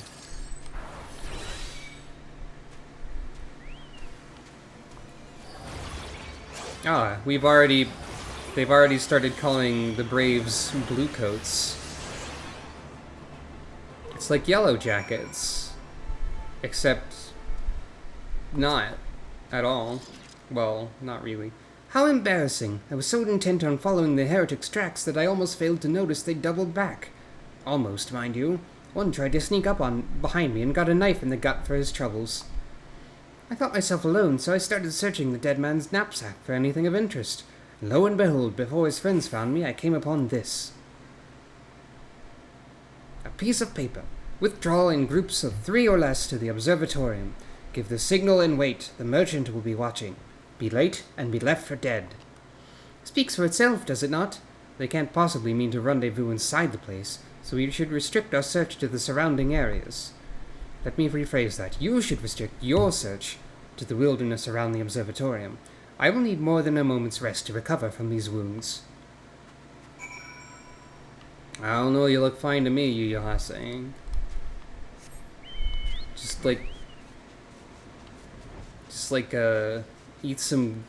Ah, they've already started calling the Braves Bluecoats. It's like Yellow Jackets. Except not at all. Well, not really. How embarrassing. I was so intent on following the heretics' tracks that I almost failed to notice they doubled back. Almost, mind you. One tried to sneak up behind me and got a knife in the gut for his troubles. I thought myself alone, so I started searching the dead man's knapsack for anything of interest. And lo and behold, before his friends found me, I came upon this. A piece of paper. Withdraw in groups of 3 or less to the observatorium. Give the signal and wait. The merchant will be watching. Be late and be left for dead. Speaks for itself, does it not? They can't possibly mean to rendezvous inside the place, so we should restrict our search to the surrounding areas. Let me rephrase that. You should restrict your search to the wilderness around the observatorium. I will need more than a moment's rest to recover from these wounds. I don't know, you look fine to me, Yu Hase. Just eat some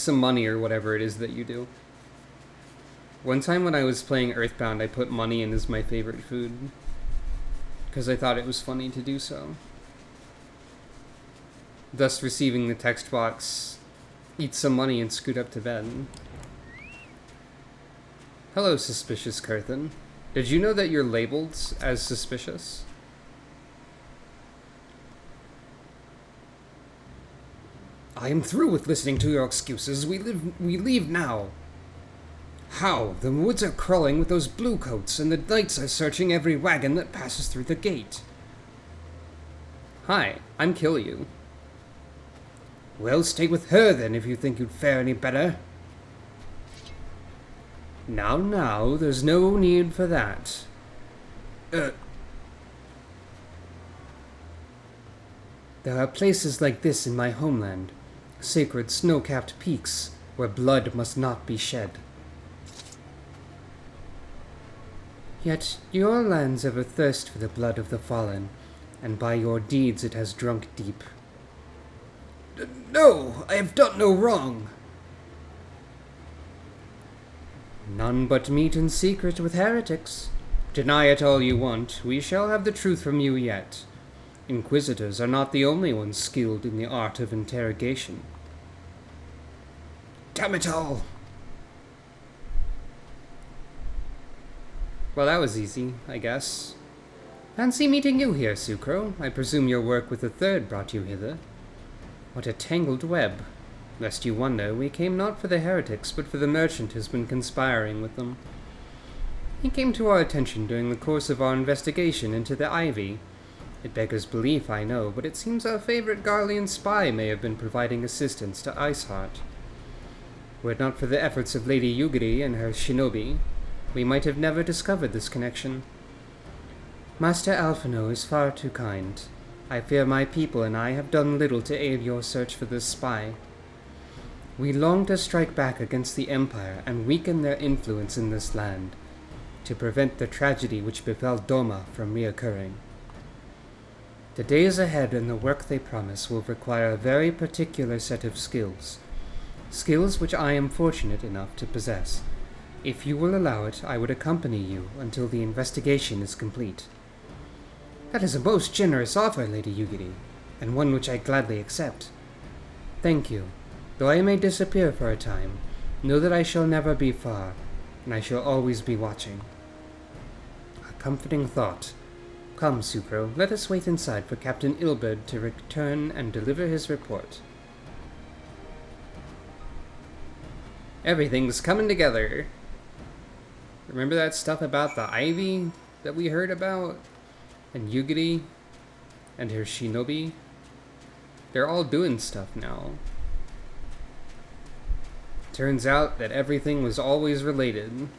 money or whatever it is that you do. One time when I was playing Earthbound, I put money in as my favorite food. Because I thought it was funny to do so. Thus receiving the text box, eat some money and scoot up to bed. Hello, suspicious Kurthan. Did you know that you're labeled as suspicious? I am through with listening to your excuses. We leave now. How? The woods are crawling with those bluecoats, and the knights are searching every wagon that passes through the gate. Hi, I'm Killiu. Well, stay with her then if you think you'd fare any better. Now, there's no need for that. There are places like this in my homeland, sacred snow-capped peaks, where blood must not be shed. Yet your lands have a thirst for the blood of the fallen, and by your deeds it has drunk deep. No, I have done no wrong. None but meet in secret with heretics. Deny it all you want, we shall have the truth from you yet. Inquisitors are not the only ones skilled in the art of interrogation. Damn it all! Well, that was easy, I guess. Fancy meeting you here, Sucro. I presume your work with the Third brought you hither. What a tangled web. Lest you wonder, we came not for the heretics, but for the merchant who's been conspiring with them. He came to our attention during the course of our investigation into the Ivy. It beggars belief, I know, but it seems our favorite Garlean spy may have been providing assistance to Iceheart. Were it not for the efforts of Lady Yugiri and her shinobi, we might have never discovered this connection. Master Alphino is far too kind. I fear my people and I have done little to aid your search for this spy. We long to strike back against the Empire and weaken their influence in this land, to prevent the tragedy which befell Doma from reoccurring. The days ahead and the work they promise will require a very particular set of skills which I am fortunate enough to possess. If you will allow it, I would accompany you until the investigation is complete. That is a most generous offer, Lady Yugiri, and one which I gladly accept. Thank you. Though I may disappear for a time, know that I shall never be far, and I shall always be watching. A comforting thought. Come, Sucro, let us wait inside for Captain Ilberd to return and deliver his report. Everything's coming together. Remember that stuff about the Ivy that we heard about? And Yugiri? And her shinobi? They're all doing stuff now. Turns out that everything was always related.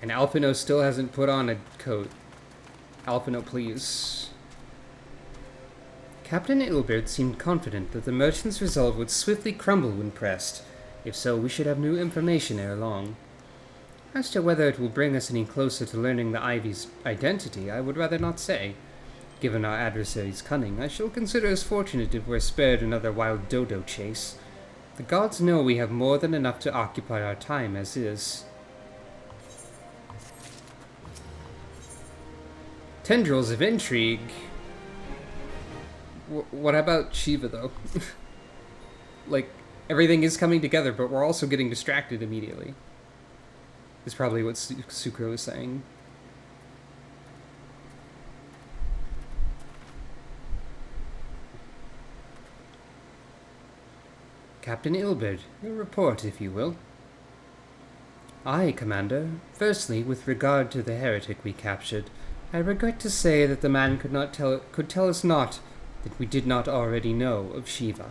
And Alphino still hasn't put on a coat. Alphino, please. Captain Ilbert seemed confident that the merchant's resolve would swiftly crumble when pressed. If so, we should have new information ere long. As to whether it will bring us any closer to learning the Ivy's identity, I would rather not say. Given our adversary's cunning, I shall consider us fortunate if we're spared another wild dodo chase. The gods know we have more than enough to occupy our time as is. Tendrils of intrigue. What about Shiva, though? Like, everything is coming together, but we're also getting distracted immediately. Is probably what Sucro is saying. Captain Ilberd, your report, if you will. Aye, Commander. Firstly, with regard to the heretic we captured, I regret to say that the man could tell us naught that we did not already know of Shiva.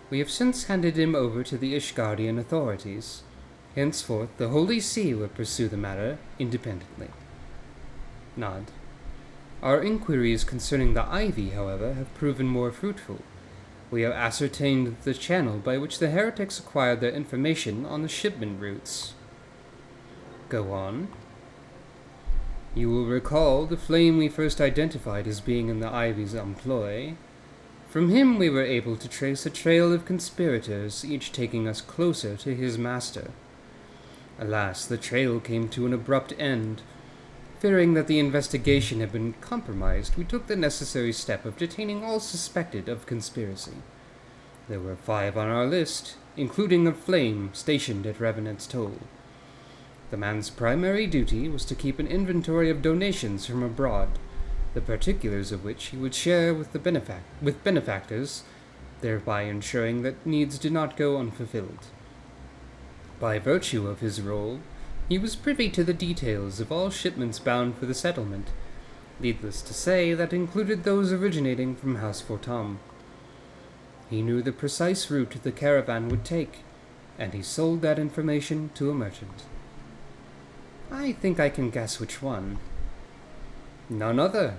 We have since handed him over to the Ishgardian authorities. Henceforth, the Holy See will pursue the matter independently. Nod. Our inquiries concerning the Ivy, however, have proven more fruitful. We have ascertained the channel by which the heretics acquired their information on the shipment routes. Go on. You will recall the flame we first identified as being in the Ivy's employ. From him we were able to trace a trail of conspirators, each taking us closer to his master. Alas, the trail came to an abrupt end. Fearing that the investigation had been compromised, we took the necessary step of detaining all suspected of conspiracy. There were 5 on our list, including a flame stationed at Revenant's Toll. The man's primary duty was to keep an inventory of donations from abroad, the particulars of which he would share with benefactors thereby ensuring that needs did not go unfulfilled. By virtue of his role, he was privy to the details of all shipments bound for the settlement, needless to say that included those originating from House Fortam. He knew the precise route the caravan would take, and he sold that information to a merchant. I think I can guess which one. None other.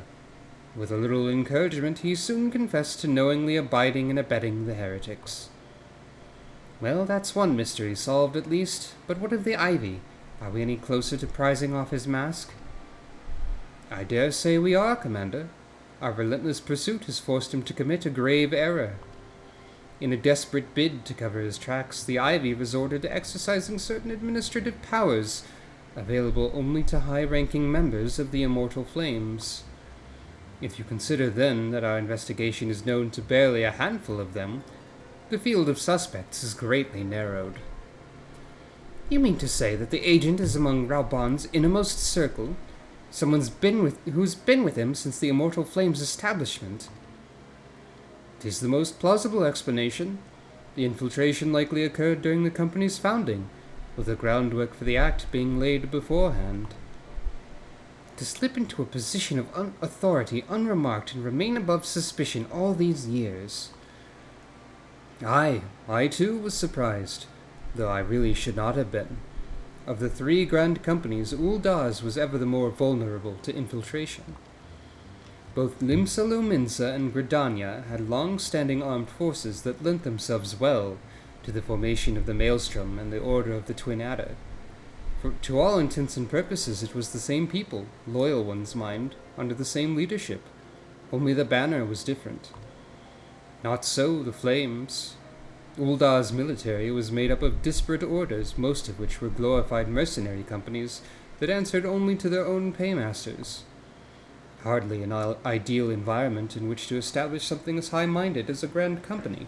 With a little encouragement, he soon confessed to knowingly abiding and abetting the heretics. Well, that's one mystery solved at least, but what of the Ivy? Are we any closer to prizing off his mask? I dare say we are, Commander. Our relentless pursuit has forced him to commit a grave error. In a desperate bid to cover his tracks, the Ivy resorted to exercising certain administrative powers, available only to high-ranking members of the Immortal Flames. If you consider, then, that our investigation is known to barely a handful of them, the field of suspects is greatly narrowed. You mean to say that the agent is among Raubon's innermost circle? Who's been with him since the Immortal Flames' establishment? 'Tis the most plausible explanation. The infiltration likely occurred during the company's founding, with the groundwork for the act being laid beforehand. To slip into a position of authority unremarked and remain above suspicion all these years. Aye, I too was surprised, though I really should not have been. Of the three grand companies, Uldaz was ever the more vulnerable to infiltration. Both Limsa Luminsa and Gridania had long-standing armed forces that lent themselves well to the formation of the Maelstrom and the Order of the Twin Adder. For to all intents and purposes it was the same people, loyal ones mind, under the same leadership, only the banner was different. Not so the Flames. Uldaz's military was made up of disparate orders, most of which were glorified mercenary companies that answered only to their own paymasters. Hardly an ideal environment in which to establish something as high-minded as a grand company.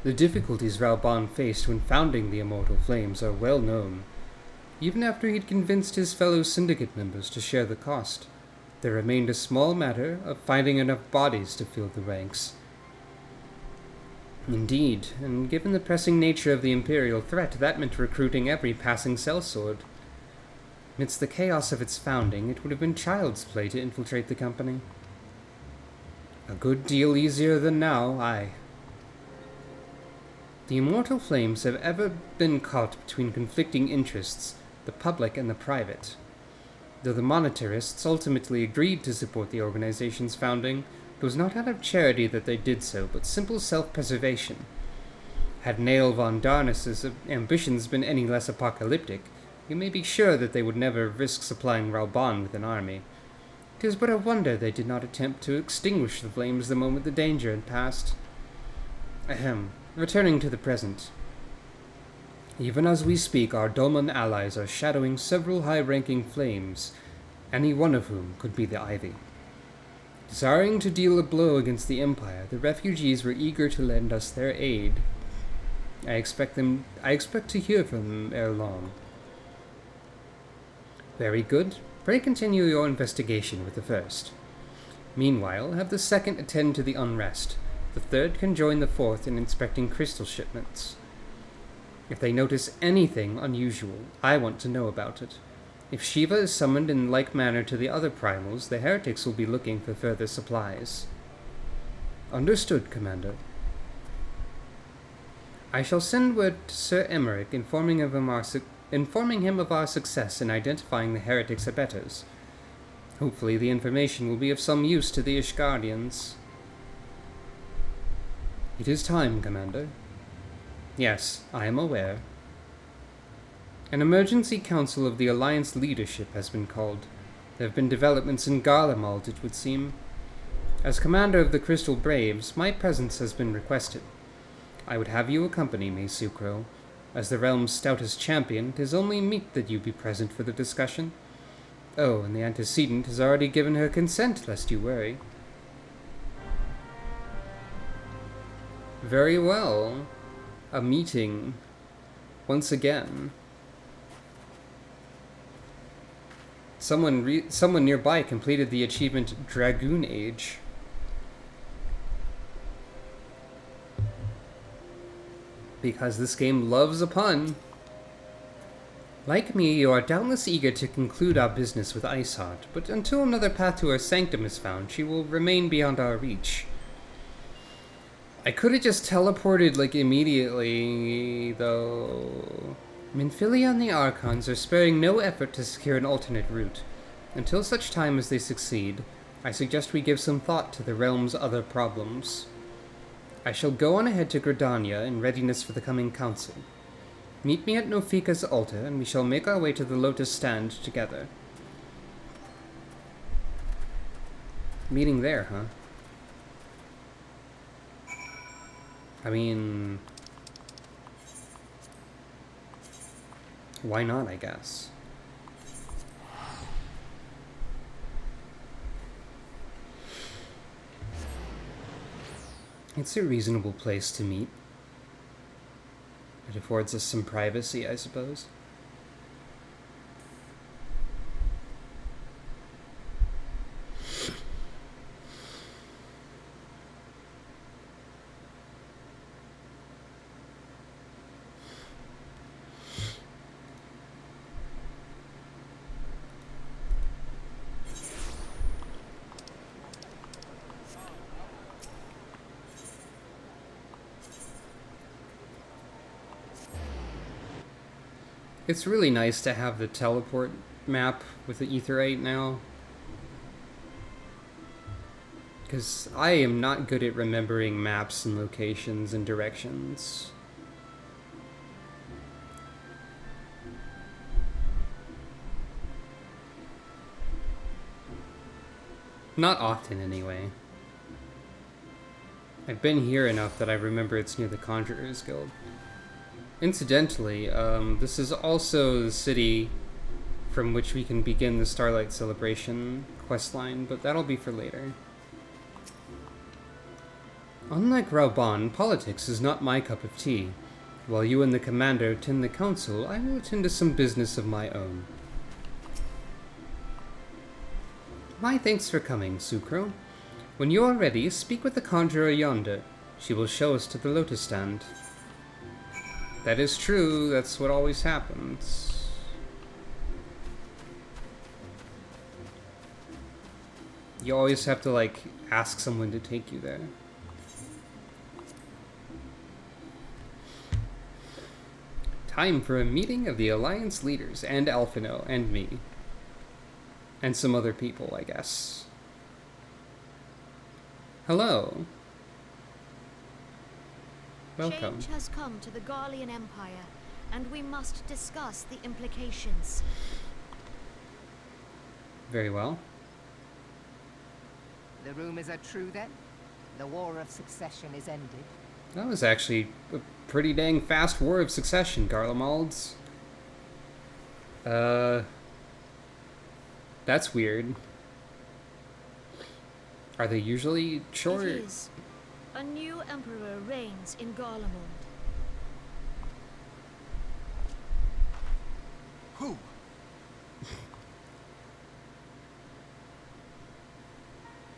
The difficulties Raubon faced when founding the Immortal Flames are well known. Even after he'd convinced his fellow syndicate members to share the cost, there remained a small matter of finding enough bodies to fill the ranks. Indeed, and given the pressing nature of the Imperial threat, that meant recruiting every passing sellsword. Amidst the chaos of its founding, it would have been child's play to infiltrate the company. A good deal easier than now, aye. The Immortal Flames have ever been caught between conflicting interests, the public and the private. Though the monetarists ultimately agreed to support the organization's founding, it was not out of charity that they did so, but simple self-preservation. Had Nail von Darnus's ambitions been any less apocalyptic, you may be sure that they would never risk supplying Raubon with an army. It is but a wonder they did not attempt to extinguish the flames the moment the danger had passed. Returning to the present. Even as we speak, our Dolman allies are shadowing several high-ranking flames, any one of whom could be the Ivy. Desiring to deal a blow against the Empire, the refugees were eager to lend us their aid. I expect to hear from them ere long. Very good. Pray continue your investigation with the first. Meanwhile, have the second attend to the unrest. The third can join the fourth in inspecting crystal shipments. If they notice anything unusual, I want to know about it. If Shiva is summoned in like manner to the other primals, the heretics will be looking for further supplies. Understood, Commander. I shall send word to Sir Emmerich informing him of our success in identifying the heretics' abettors. Hopefully the information will be of some use to the Ishgardians. It is time, Commander. Yes, I am aware. An emergency council of the Alliance leadership has been called. There have been developments in Garlemald, it would seem. As commander of the Crystal Braves, my presence has been requested. I would have you accompany me, Sucro. As the realm's stoutest champion, 'tis only meet that you be present for the discussion. Oh, and the antecedent has already given her consent, lest you worry. Very well. A meeting. Once again. Someone nearby completed the achievement Dragoon Age. because this game loves a pun. Like me, you are doubtless eager to conclude our business with Iceheart, but until another path to her sanctum is found, she will remain beyond our reach. I could have just teleported, like, immediately, though. Minfilia and the Archons are sparing no effort to secure an alternate route. Until such time as they succeed, I suggest we give some thought to the realm's other problems. I shall go on ahead to Gridania in readiness for the coming council. Meet me at Nofika's altar, and we shall make our way to the Lotus Stand together. Meeting there, huh? I mean... why not, I guess? It's a reasonable place to meet. It affords us some privacy, I suppose. It's really nice to have the teleport map with the Aetheryte now. Because I am not good at remembering maps and locations and directions. Not often, anyway. I've been here enough that I remember it's near the Conjurer's Guild. Incidentally, this is also the city from which we can begin the Starlight Celebration questline, but that'll be for later. Unlike Reborn, politics is not my cup of tea. While you and the commander attend the council, I will attend to some business of my own. My thanks for coming, Sucro. When you are ready, speak with the conjurer yonder. She will show us to the Lotus Stand. That is true, that's what always happens. You always have to, like, ask someone to take you there. Time for a meeting of the Alliance leaders, and Alphino, and me. And some other people, I guess. Hello. Welcome. Change has come to the Garlean Empire, and we must discuss the implications. Very well. The rumors are true then? The War of Succession is ended? That was actually a pretty dang fast War of Succession, Garlemalds. That's weird. Are they usually short? It is. A new emperor reigns in Garlemald. Who?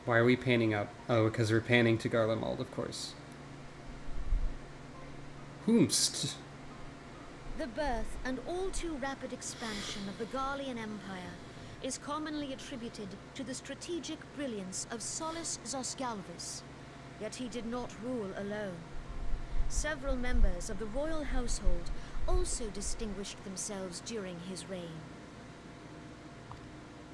Why are we panning up? Oh, because we're panning to Garlemald, of course. Whomst? The birth and all too rapid expansion of the Garlean Empire is commonly attributed to the strategic brilliance of Solus Zosgalvis. Yet he did not rule alone. Several members of the royal household also distinguished themselves during his reign.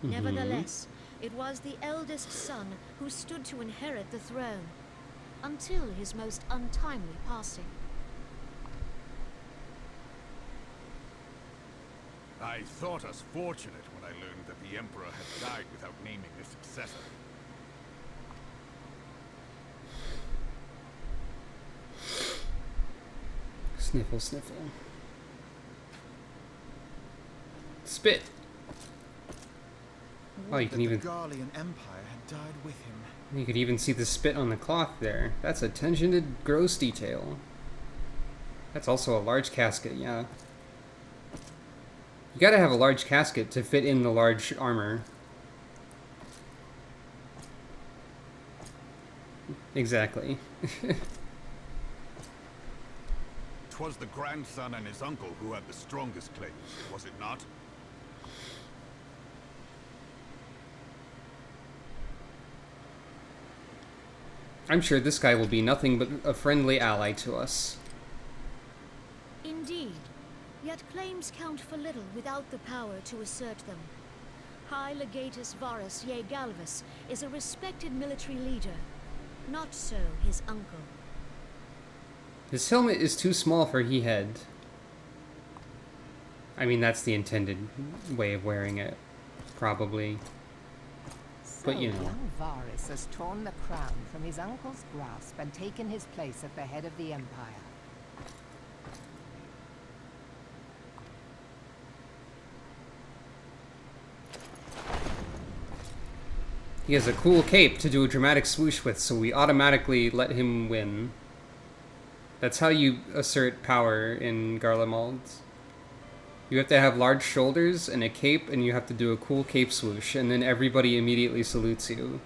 Nevertheless, it was the eldest son who stood to inherit the throne, until his most untimely passing. I thought us fortunate when I learned that the Emperor had died without naming a successor. Sniffle, sniffle. Spit! Oh, you can even... The Garlean Empire had died with him. You could even see the spit on the cloth there. That's attention to gross detail. That's also a large casket, yeah. You gotta have a large casket to fit in the large armor. Exactly. 'Twas the grandson and his uncle who had the strongest claims, was it not? I'm sure this guy will be nothing but a friendly ally to us. Indeed. Yet claims count for little without the power to assert them. High Legatus Varus Ye Galvus is a respected military leader. Not so his uncle. His helmet is too small for he head. I mean, that's the intended way of wearing it, probably. But you know. Young Varus has torn the crown from his uncle's grasp and taken his place at the head of the Empire. He has a cool cape to do a dramatic swoosh with, so we automatically let him win. That's how you assert power in Garlemald. You have to have large shoulders and a cape, and you have to do a cool cape swoosh, and then everybody immediately salutes you.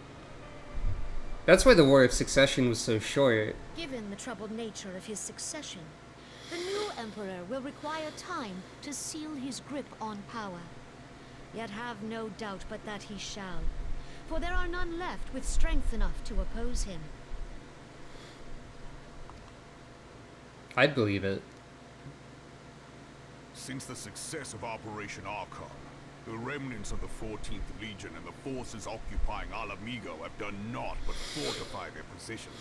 That's why the War of Succession was so short. Given the troubled nature of his succession, the new emperor will require time to seal his grip on power. Yet have no doubt but that he shall, for there are none left with strength enough to oppose him. I'd believe it. Since the success of Operation Archon, the remnants of the 14th Legion and the forces occupying Alamigo have done naught but fortify their positions.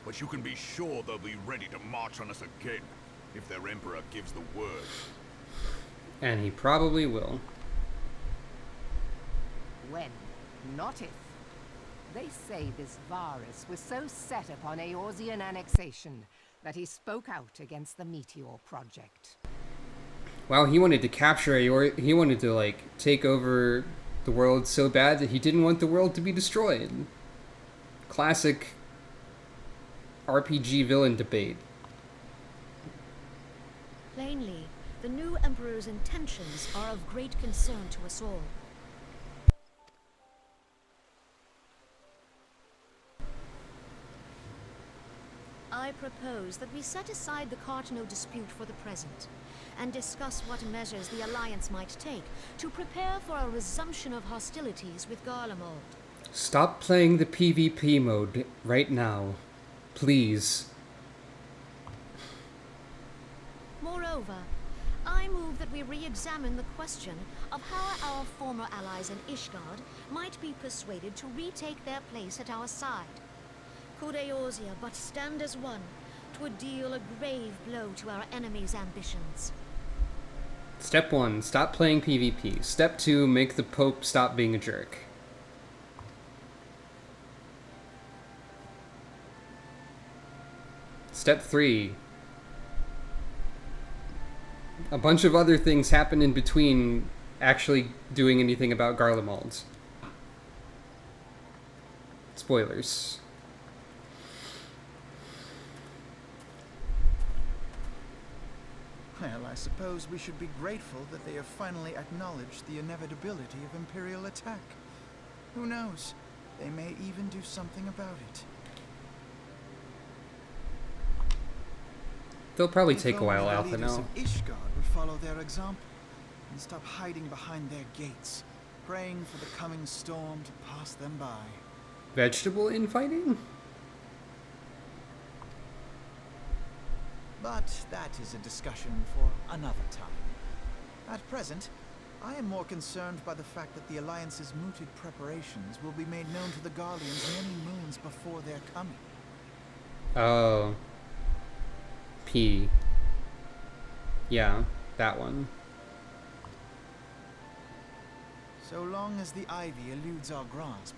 But you can be sure they'll be ready to march on us again, if their Emperor gives the word. And he probably will. When, not if. They say this Varus was so set upon Eorzean annexation that he spoke out against the Meteor Project. Wow, he wanted to capture he wanted to, like, take over the world so bad that he didn't want the world to be destroyed. Classic RPG villain debate. Plainly, the new emperor's intentions are of great concern to us all. I propose that we set aside the Cartno dispute for the present, and discuss what measures the Alliance might take to prepare for a resumption of hostilities with Garlemald. Stop playing the PvP mode right now. Please. Moreover, I move that we re-examine the question of how our former allies in Ishgard might be persuaded to retake their place at our side. Could Eorzea but stand as one, 'twould deal a grave blow to our enemy's ambitions. Step 1, stop playing PvP. Step 2, make the Pope stop being a jerk. Step 3, a bunch of other things happen in between actually doing anything about Garlemald. Spoilers. Well, I suppose we should be grateful that they have finally acknowledged the inevitability of Imperial attack. Who knows? They may even do something about it. They'll probably If take a only while, the Alpha, leaders now. of Ishgard would follow their example and stop hiding behind their gates, praying for the coming storm to pass them by. Vegetable infighting? But that is a discussion for another time. At present, I am more concerned by the fact that the Alliance's mooted preparations will be made known to the Garleans many moons before their coming. Oh. P. Yeah, that one. So long as the ivy eludes our grasp,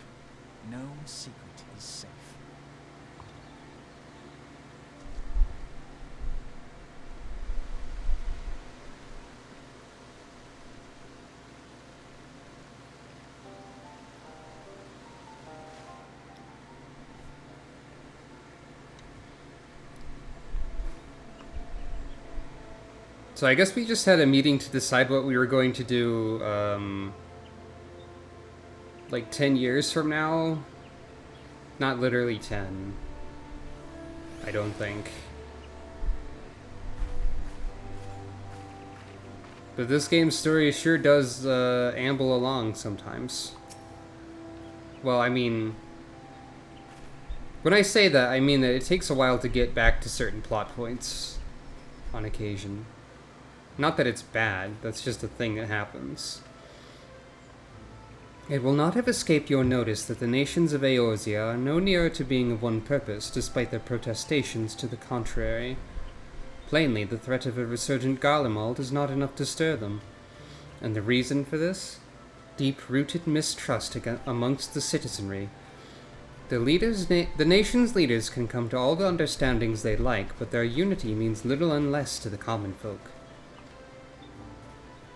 no secret is safe. So I guess we just had a meeting to decide what we were going to do, like 10 years from now. Not literally 10. I don't think. But this game's story sure does amble along sometimes. Well, I mean... When I say that, I mean that it takes a while to get back to certain plot points on occasion. Not that it's bad, that's just a thing that happens. It will not have escaped your notice that the nations of Eorzea are no nearer to being of one purpose, despite their protestations to the contrary. Plainly, the threat of a resurgent Garlemald is not enough to stir them. And the reason for this? Deep-rooted mistrust amongst the citizenry. The nation's leaders can come to all the understandings they like, but their unity means little unless to the common folk.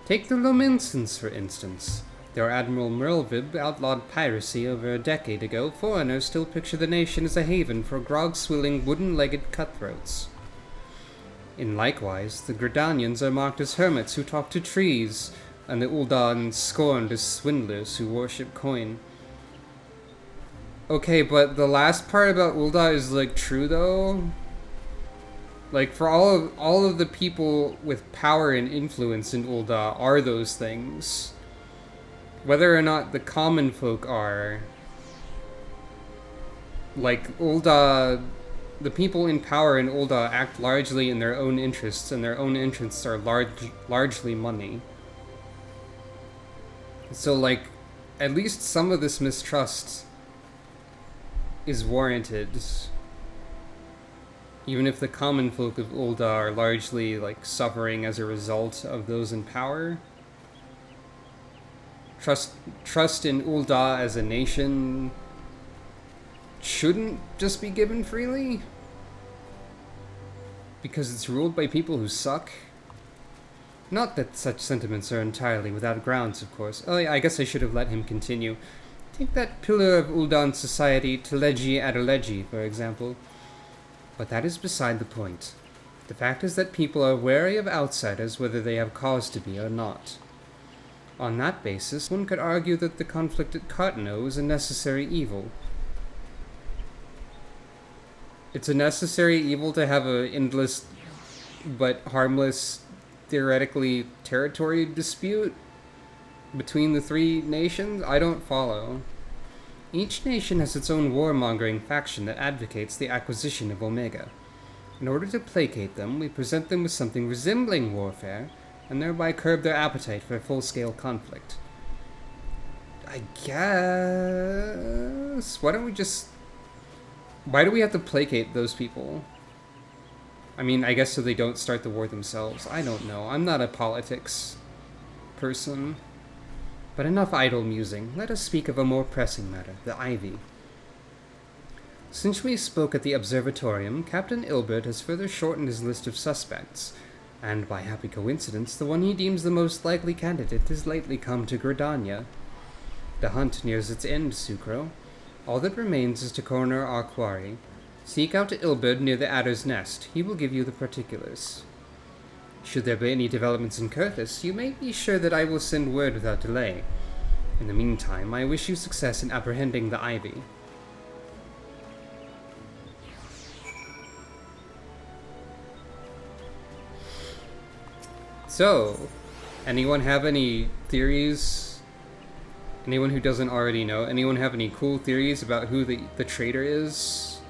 Take the Lominsons, for instance. Though Admiral Merlvib outlawed piracy over a decade ago, foreigners still picture the nation as a haven for grog-swilling, wooden-legged cutthroats. In likewise, the Gridanians are marked as hermits who talk to trees, and the Uldan scorned as swindlers who worship coin. Okay, but the last part about Ulda is, like, true, though? Like, for all of the people with power and influence in Ulda are those things. Whether or not the common folk are... Like, Ulda... The people in power in Ulda act largely in their own interests, and their own interests are largely money. So, like, at least some of this mistrust is warranted. Even if the common folk of Ulda are largely, like, suffering as a result of those in power. Trust in Ulda as a nation shouldn't just be given freely, because it's ruled by people who suck. Not that such sentiments are entirely without grounds, of course. Oh, yeah, I guess I should have let him continue. Take that pillar of Uldan society, Teleji Adeleji, for example. But that is beside the point. The fact is that people are wary of outsiders, whether they have cause to be or not. On that basis, one could argue that the conflict at Cartano is a necessary evil. It's a necessary evil to have an endless but harmless, theoretically, territory dispute between the three nations? I don't follow. Each nation has its own warmongering faction that advocates the acquisition of Omega. In order to placate them, we present them with something resembling warfare, and thereby curb their appetite for full-scale conflict. I guess... Why don't we just... Why do we have to placate those people? I mean, I guess so they don't start the war themselves. I don't know. I'm not a politics person. But enough idle musing. Let us speak of a more pressing matter, the Ivy. Since we spoke at the observatorium, Captain Ilbert has further shortened his list of suspects, and by happy coincidence, the one he deems the most likely candidate has lately come to Gridania. The hunt nears its end, Sucro. All that remains is to corner our quarry. Seek out Ilbert near the Adder's Nest. He will give you the particulars. Should there be any developments in Kurthus, you may be sure that I will send word without delay. In the meantime, I wish you success in apprehending the Ivy. So, anyone have any theories? Anyone who doesn't already know? Anyone have any cool theories about who the traitor is?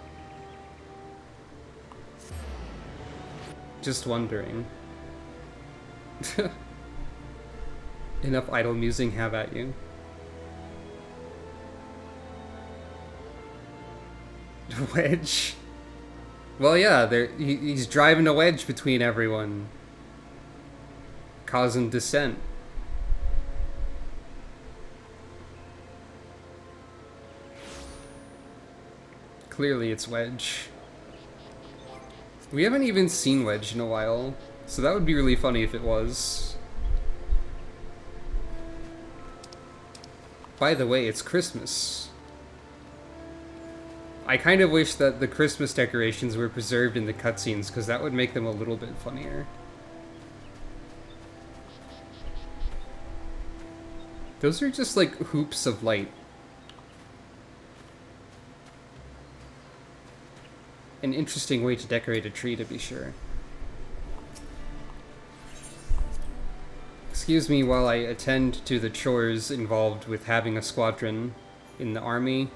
Just wondering. Enough idle musing, have at you. Wedge? Well, yeah, he's driving a wedge between everyone. Causing dissent. Clearly it's Wedge. We haven't even seen Wedge in a while, so that would be really funny if it was. By the way, it's Christmas. I kind of wish that the Christmas decorations were preserved in the cutscenes, because that would make them a little bit funnier. Those are just like hoops of light. An interesting way to decorate a tree, to be sure. Excuse me while I attend to the chores involved with having a squadron in the army.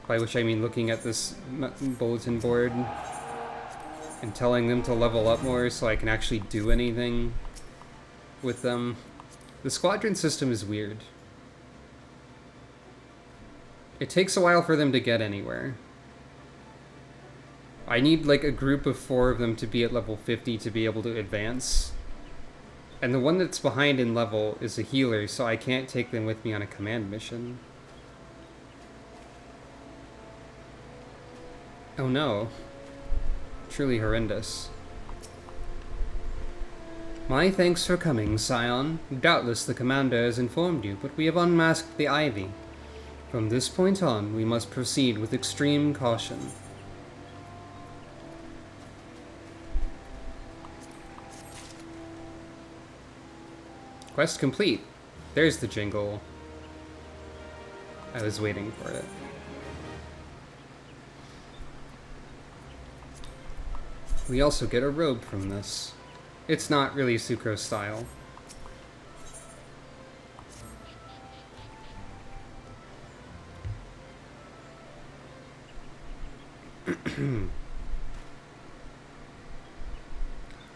By which I mean looking at this bulletin board and telling them to level up more so I can actually do anything with them. The squadron system is weird. It takes a while for them to get anywhere. I need like a group of 4 of them to be at level 50 to be able to advance. And the one that's behind in level is a healer, so I can't take them with me on a command mission. Oh no. Truly horrendous. My thanks for coming, Scion. Doubtless the commander has informed you, but we have unmasked the Ivy. From this point on, we must proceed with extreme caution. Quest complete. There's the jingle. I was waiting for it. We also get a robe from this. It's not really Sucrose style.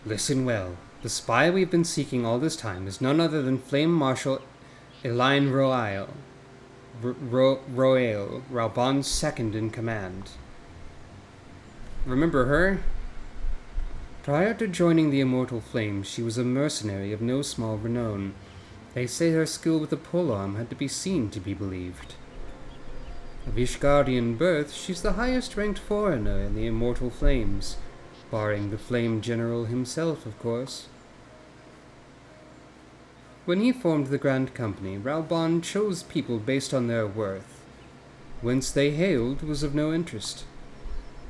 Listen well. The spy we've been seeking all this time is none other than Flame Marshal Elaine Royale. Royale, Raubon's second in command. Remember her? Prior to joining the Immortal Flames, she was a mercenary of no small renown. They say her skill with the polearm had to be seen to be believed. Of Ishgardian birth, she's the highest-ranked foreigner in the Immortal Flames, barring the Flame General himself, of course. When he formed the Grand Company, Raubon chose people based on their worth. Whence they hailed was of no interest.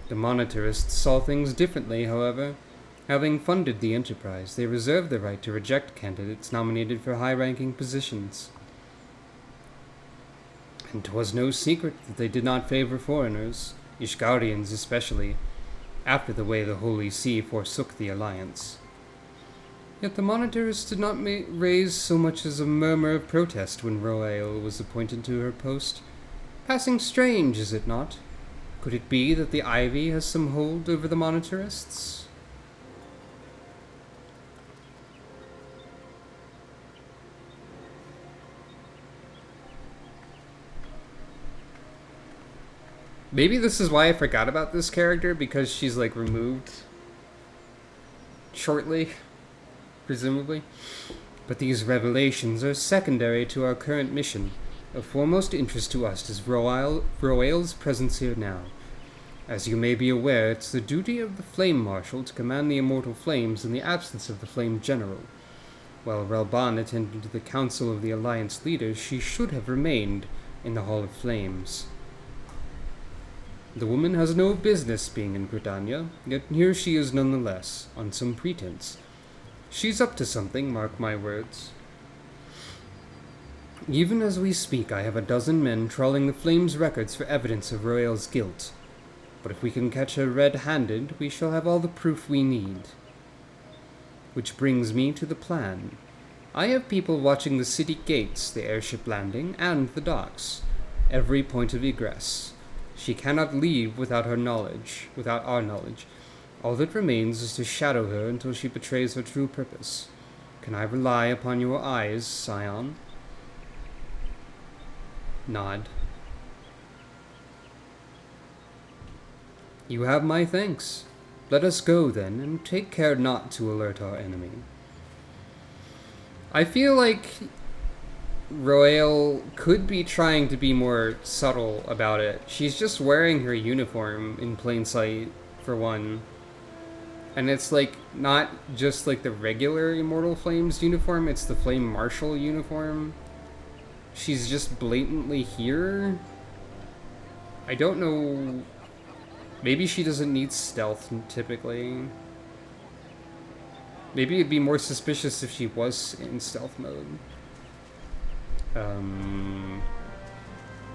The Monetarists saw things differently, however. Having funded the enterprise, they reserved the right to reject candidates nominated for high-ranking positions. And 'twas no secret that they did not favor foreigners, Ishgardians especially, after the way the Holy See forsook the alliance. Yet the Monetarists did not raise so much as a murmur of protest when Royale was appointed to her post. Passing strange, is it not? Could it be that the Ivy has some hold over the Monetarists? Maybe this is why I forgot about this character, because she's like removed shortly, presumably. But these revelations are secondary to our current mission. Of foremost interest to us is Royale's presence here now. As you may be aware, it's the duty of the Flame Marshal to command the Immortal Flames in the absence of the Flame General. While Raubon attended to the Council of the Alliance leaders, she should have remained in the Hall of Flames. The woman has no business being in Gridania, yet here she is nonetheless, on some pretense. She's up to something, mark my words. Even as we speak, I have a dozen men trawling the Flames' records for evidence of Royale's guilt. But if we can catch her red-handed, we shall have all the proof we need. Which brings me to the plan. I have people watching the city gates, the airship landing, and the docks. Every point of egress. She cannot leave without our knowledge. All that remains is to shadow her until she betrays her true purpose. Can I rely upon your eyes, Scion? Nod. You have my thanks. Let us go, then, and take care not to alert our enemy. I feel like Royale could be trying to be more subtle about it. She's just wearing her uniform in plain sight, for one. And it's like, not just like the regular Immortal Flames uniform, it's the Flame Marshal uniform. She's just blatantly here. I don't know. Maybe she doesn't need stealth typically. Maybe it'd be more suspicious if she was in stealth mode.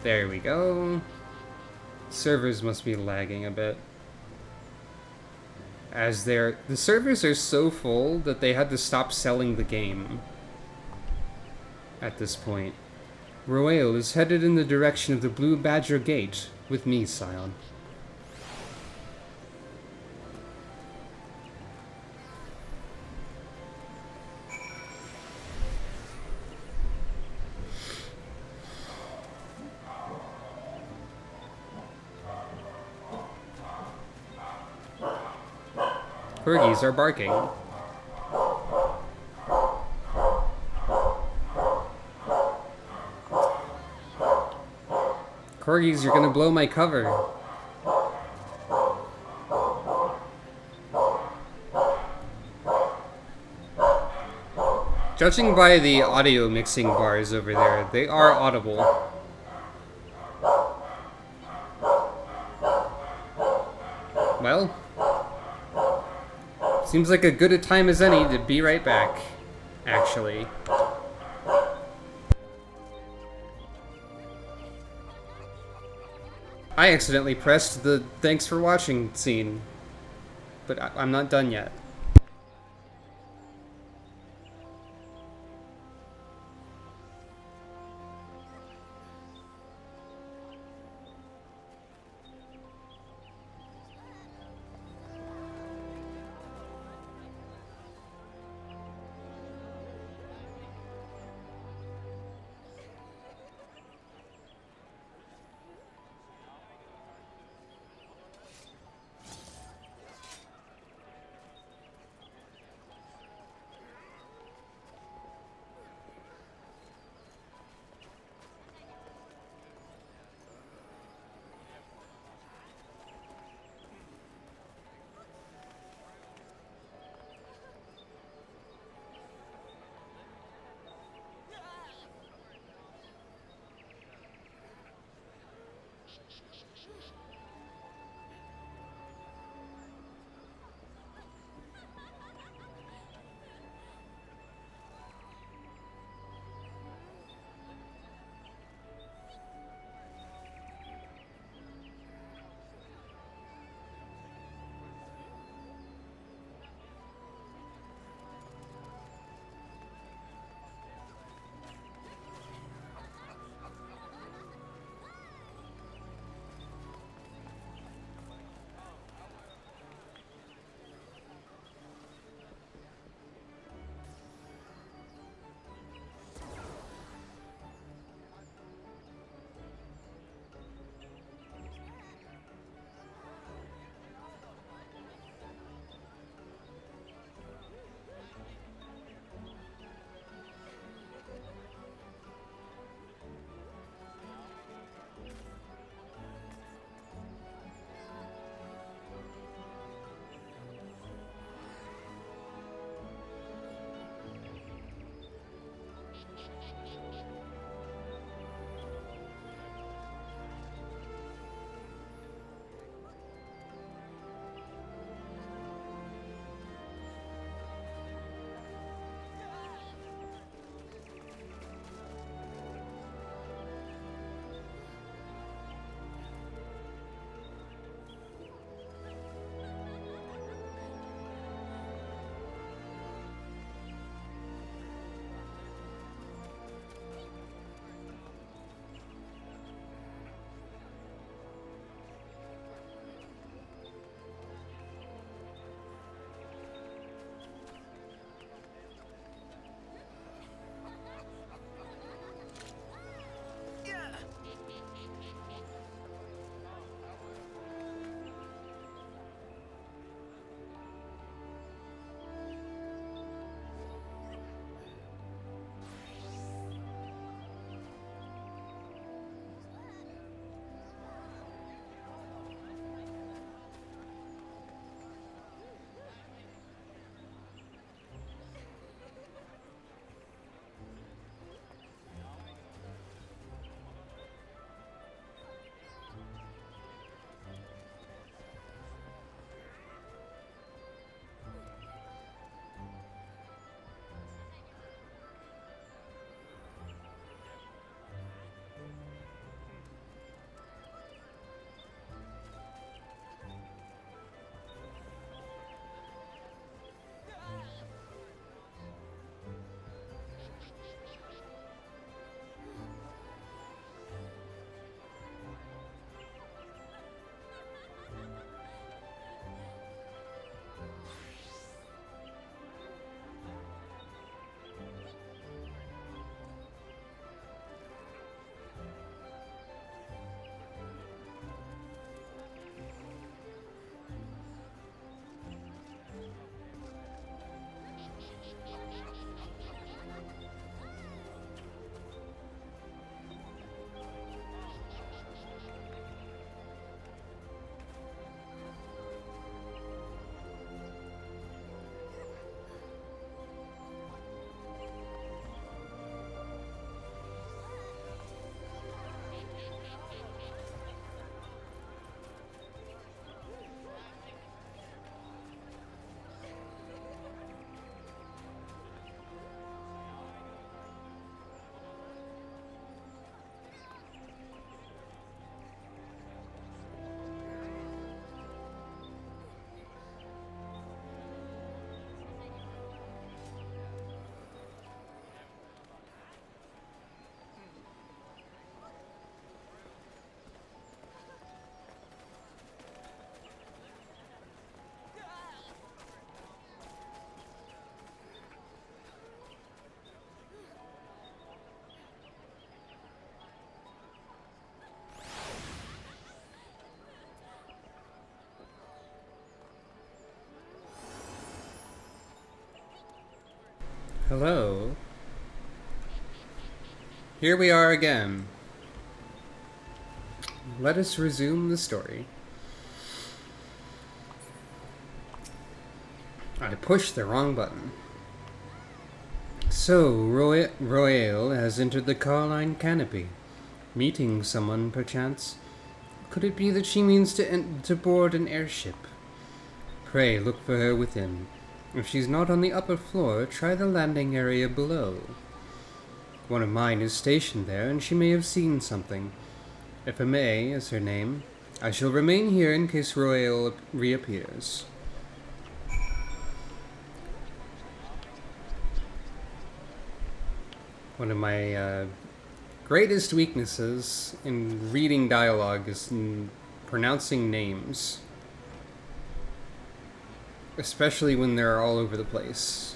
There we go. Servers must be lagging a bit. as the servers are so full that they had to stop selling the game at this point. Roel is headed in the direction of the Blue Badger Gate with me, Scion. Corgis are barking. Corgis, you're gonna blow my cover. Judging by the audio mixing bars over there, they are audible. Well, seems like a good a time as any to be right back, actually. I accidentally pressed the thanks for watching scene, but I'm not done yet. Hello. Here we are again. Let us resume the story. I pushed the wrong button. So, Royale has entered the Carline Canopy. Meeting someone, perchance? Could it be that she means to board an airship? Pray look for her within. If she's not on the upper floor, try the landing area below. One of mine is stationed there, and she may have seen something. FMA is her name. I shall remain here in case Royale reappears. One of my greatest weaknesses in reading dialogue is in pronouncing names. Especially when they're all over the place.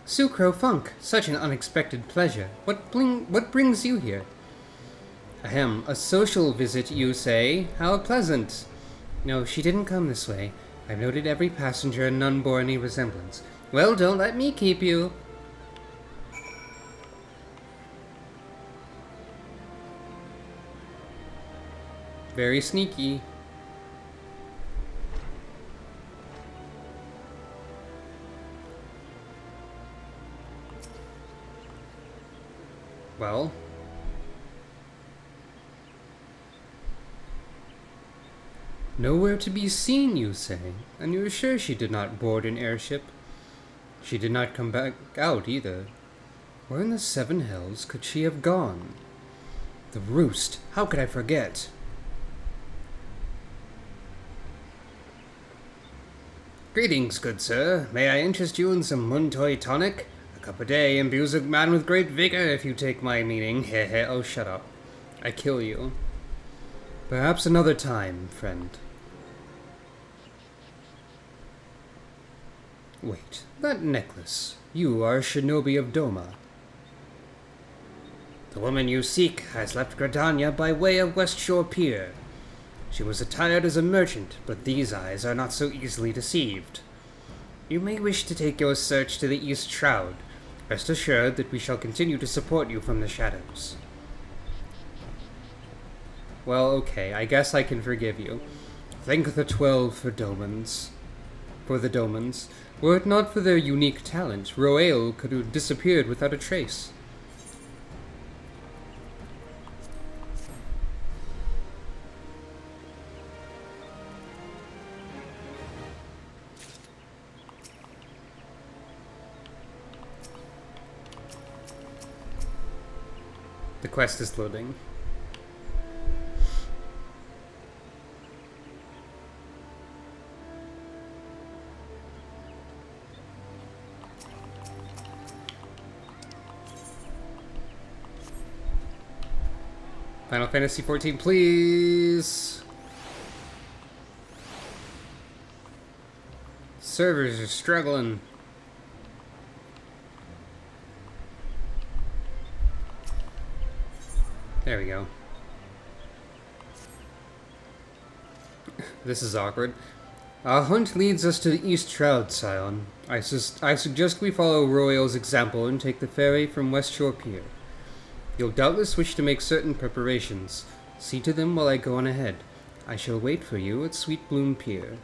Sucro Funk, such an unexpected pleasure. What brings you here? Ahem, a social visit, you say? How pleasant. No, she didn't come this way. I've noted every passenger and none bore any resemblance. Well, don't let me keep you. Very sneaky. Well. Nowhere to be seen, you say? And you're sure she did not board an airship? She did not come back out, either. Where in the seven hells could she have gone? The Roost. How could I forget? Greetings, good sir. May I interest you in some Muntoy tonic? A cup a day imbues a man with great vigor, if you take my meaning. Heh. Oh, shut up. I kill you. Perhaps another time, friend. Wait, that necklace. You are a shinobi of Doma. The woman you seek has left Gradania by way of West Shore Pier. She was attired as a merchant, but these eyes are not so easily deceived. You may wish to take your search to the East Shroud. Rest assured that we shall continue to support you from the shadows. Well, okay, I guess I can forgive you. Thank the 12 for Domans. For the Domans. Were it not for their unique talent, Royale could have disappeared without a trace. The quest is loading. Final Fantasy XIV, please! Servers are struggling. There we go. This is awkward. Our hunt leads us to the East Shroud, Scion. I suggest we follow Royale's example and take the ferry from West Shore Pier. You'll doubtless wish to make certain preparations. See to them while I go on ahead. I shall wait for you at Sweet Bloom Pier.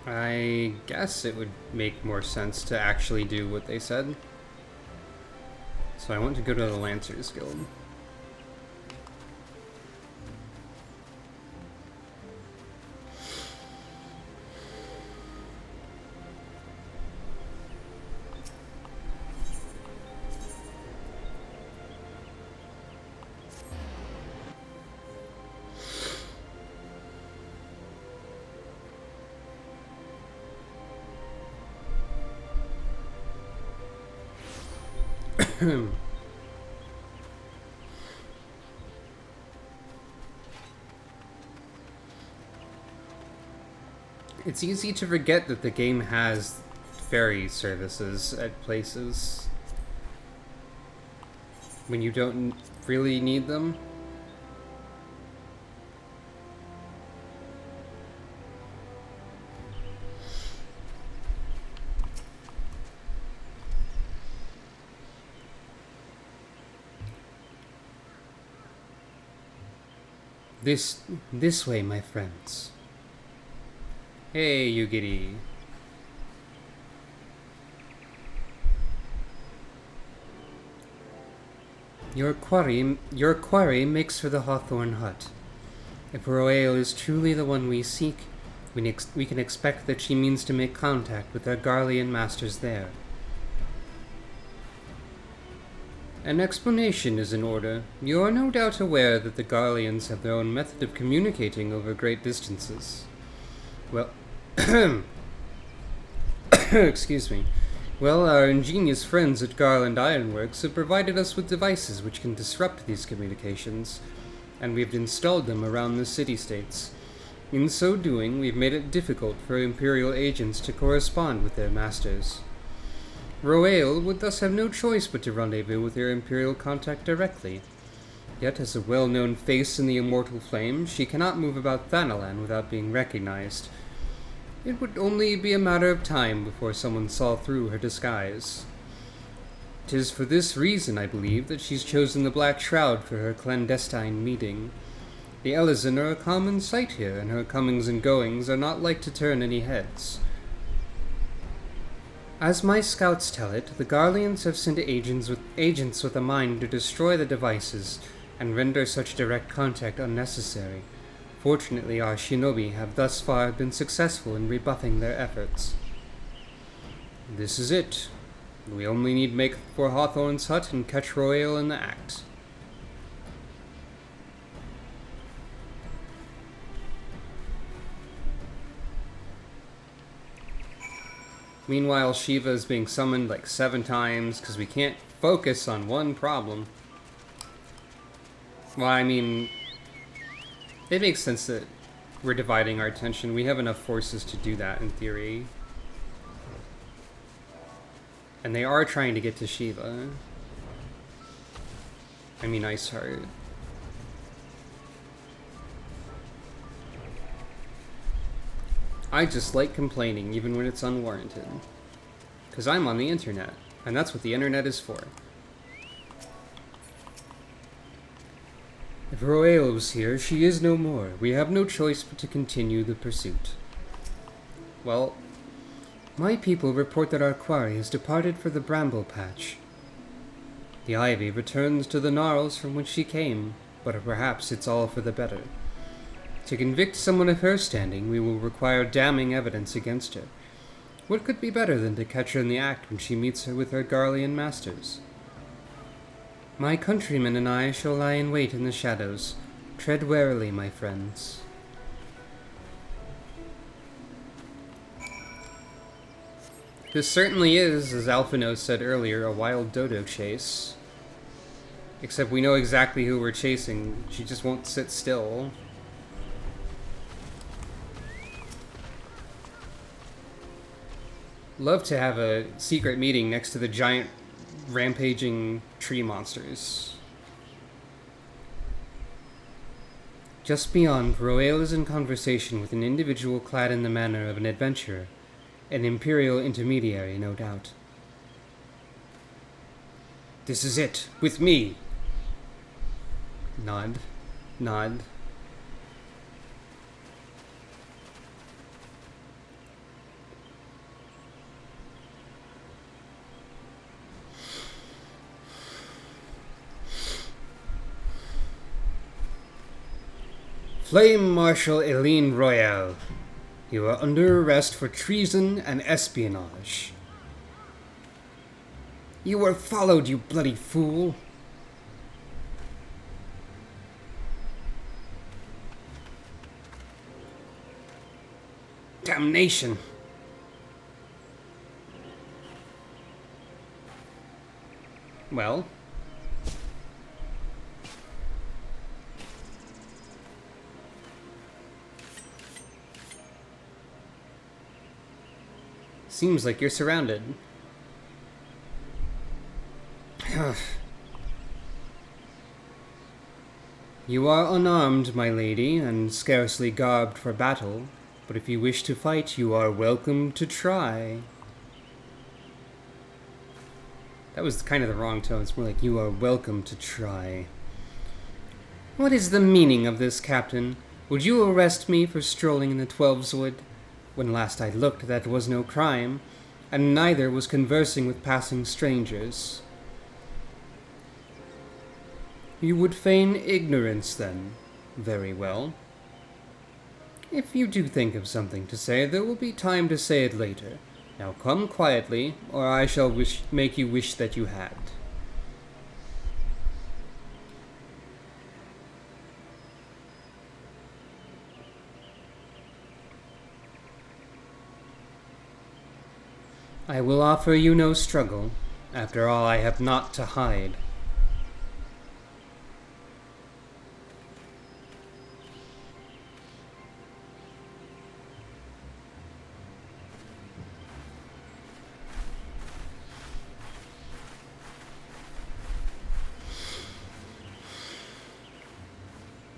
I guess it would make more sense to actually do what they said. So I want to go to the Lancers Guild. It's easy to forget that the game has ferry services at places when you don't really need them. This way, my friends. Hey, Yugiri. Your quarry makes for the Hawthorn Hut. If Royale is truly the one we seek, we can expect that she means to make contact with our Garlean masters there. An explanation is in order. You are no doubt aware that the Garleans have their own method of communicating over great distances. Well, excuse me. Well, our ingenious friends at Garland Ironworks have provided us with devices which can disrupt these communications, and we've installed them around the city-states. In so doing, we've made it difficult for Imperial agents to correspond with their masters. Royale would thus have no choice but to rendezvous with her Imperial contact directly. Yet, as a well-known face in the Immortal Flame, she cannot move about Thanalan without being recognized. It would only be a matter of time before someone saw through her disguise. 'Tis for this reason, I believe, that she's chosen the Black Shroud for her clandestine meeting. The Elysian are a common sight here, and her comings and goings are not like to turn any heads. As my scouts tell it, the Garleans have sent agents with a mind to destroy the devices and render such direct contact unnecessary. Fortunately, our shinobi have thus far been successful in rebuffing their efforts. This is it. We only need make for Hawthorne's hut and catch Royale in the act. Meanwhile, Shiva is being summoned like 7 times because we can't focus on one problem. Well, I mean, it makes sense that we're dividing our attention. We have enough forces to do that in theory. And they are trying to get to Shiva. I mean, Iceheart. I just like complaining, even when it's unwarranted. Because I'm on the internet, and that's what the internet is for. If Royale was here, she is no more. We have no choice but to continue the pursuit. Well, my people report that our quarry has departed for the Bramble Patch. The ivy returns to the gnarls from which she came, but perhaps it's all for the better. To convict someone of her standing, we will require damning evidence against her. What could be better than to catch her in the act when she meets her with her Garlean masters? My countrymen and I shall lie in wait in the shadows. Tread warily, my friends. This certainly is, as Alphino said earlier, a wild dodo chase. Except we know exactly who we're chasing. She just won't sit still. Love to have a secret meeting next to the giant rampaging tree monsters. Just beyond, Royale is in conversation with an individual clad in the manner of an adventurer. An Imperial intermediary, no doubt. This is it, with me! Nod. Nod. Flame Marshal Eileen Royale, you are under arrest for treason and espionage. You were followed, you bloody fool. Damnation. Well, Seems like you're surrounded. You are unarmed, my lady, and scarcely garbed for battle, but if you wish to fight, you are welcome to try. That was kind of the wrong tone. It's more like, you are welcome to try. What is the meaning of this, Captain? Would you arrest me for strolling in the Twelveswood? When last I looked, that was no crime, and neither was conversing with passing strangers. You would feign ignorance, then? Very well. If you do think of something to say, there will be time to say it later. Now come quietly, or I shall make you wish that you had. I will offer you no struggle. After all, I have naught to hide.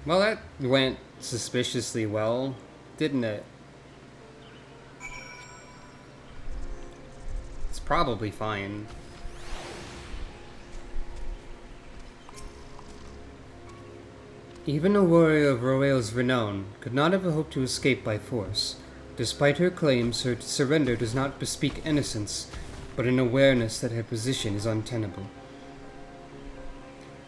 Well, that went suspiciously well, didn't it? It's probably fine. Even a warrior of Royale's renown could not have hoped to escape by force. Despite her claims, her surrender does not bespeak innocence, but an awareness that her position is untenable.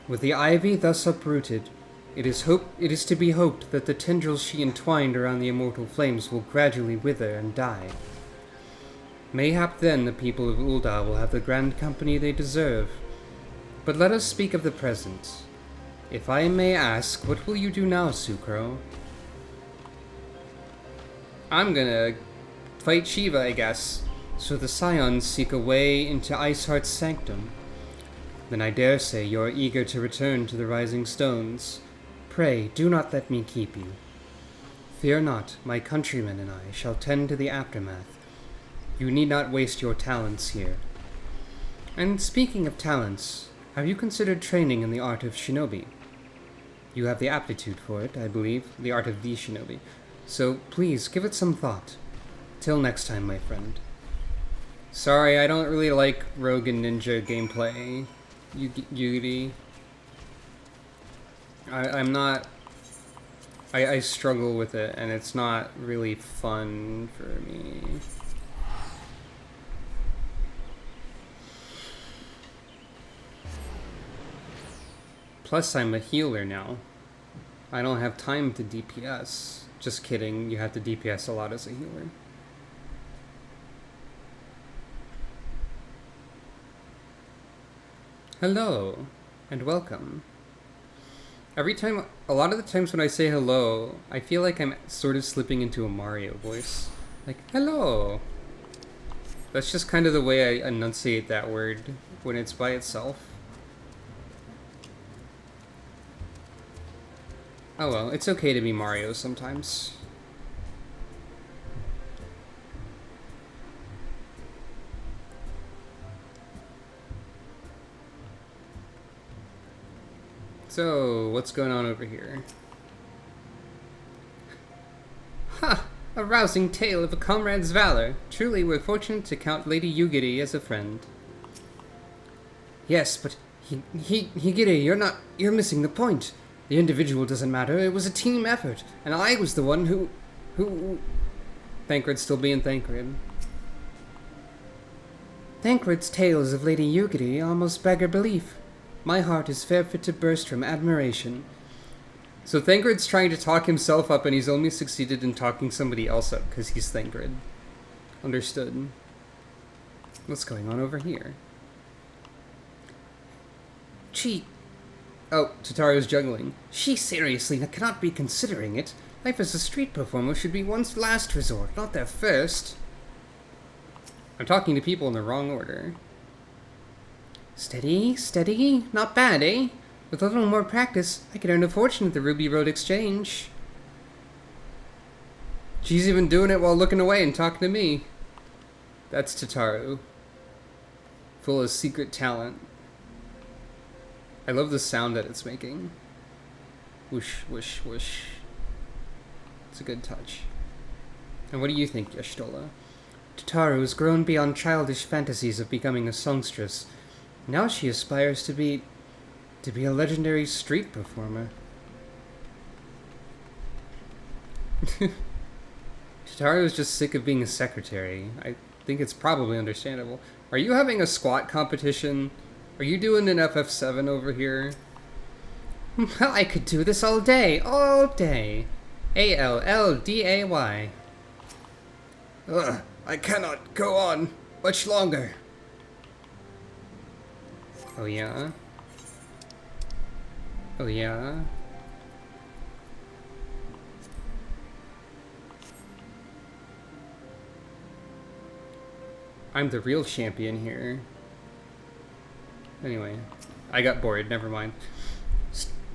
With the ivy thus uprooted, it is to be hoped that the tendrils she entwined around the immortal flames will gradually wither and die. Mayhap then the people of Ul'dah will have the grand company they deserve. But let us speak of the present. If I may ask, what will you do now, Sucro? I'm gonna fight Shiva, I guess. So the Scions seek a way into Iceheart's sanctum. Then I dare say you're eager to return to the Rising Stones. Pray, do not let me keep you. Fear not, my countrymen and I shall tend to the aftermath. You need not waste your talents here. And speaking of talents, have you considered training in the art of shinobi? You have the aptitude for it, I believe, the art of the shinobi. So please, give it some thought. Till next time, my friend. Sorry, I don't really like Rogue and Ninja gameplay, Yuri. I'm not... I struggle with it, and it's not really fun for me. Plus, I'm a healer now. I don't have time to DPS. Just kidding, you have to DPS a lot as a healer. Hello, and welcome. A lot of the times when I say hello, I feel like I'm sort of slipping into a Mario voice. Like, hello! That's just kind of the way I enunciate that word when it's by itself. Oh well, it's okay to be Mario sometimes. So, what's going on over here? Ha! A rousing tale of a comrade's valor. Truly, we're fortunate to count Lady Yugiri as a friend. Yes, but Higiri, you're missing the point. The individual doesn't matter, it was a team effort, and I was the one who... Thancred's still being Thancred. Thancred's tales of Lady Yugiri almost beggar belief. My heart is fair fit to burst from admiration. So Thancred's trying to talk himself up, and he's only succeeded in talking somebody else up, because he's Thancred. Understood. What's going on over here? Cheat. Oh, Tatario's juggling. She seriously cannot be considering it. Life as a street performer should be one's last resort, not their first. I'm talking to people in the wrong order. Steady, steady. Not bad, eh? With a little more practice, I could earn a fortune at the Ruby Road Exchange. She's even doing it while looking away and talking to me. That's Tataru. Full of secret talent. I love the sound that it's making. Whoosh, whoosh, whoosh. It's a good touch. And what do you think, Y'shtola? Tataru has grown beyond childish fantasies of becoming a songstress. Now she aspires to be a legendary street performer. Tataru is just sick of being a secretary. I think it's probably understandable. Are you having a squat competition? Are you doing an FF7 over here? I could do this all day, all day. ALLDAY. Ugh, I cannot go on much longer. Oh yeah? Oh yeah? I'm the real champion here. Anyway, I got bored, never mind.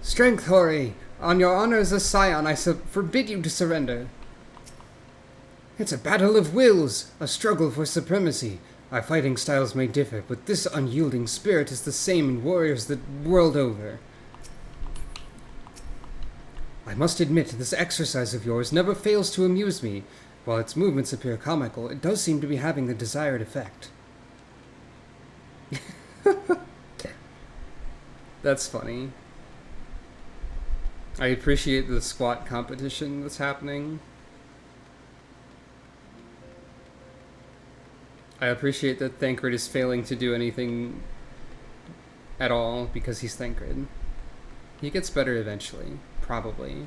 Strength, Hori! On your honor as a scion, I forbid you to surrender. It's a battle of wills, a struggle for supremacy. Our fighting styles may differ, but this unyielding spirit is the same in warriors the world over. I must admit, this exercise of yours never fails to amuse me. While its movements appear comical, it does seem to be having the desired effect. That's funny. I appreciate the squat competition that's happening. I appreciate that Thancred is failing to do anything at all because he's Thancred. He gets better eventually, probably.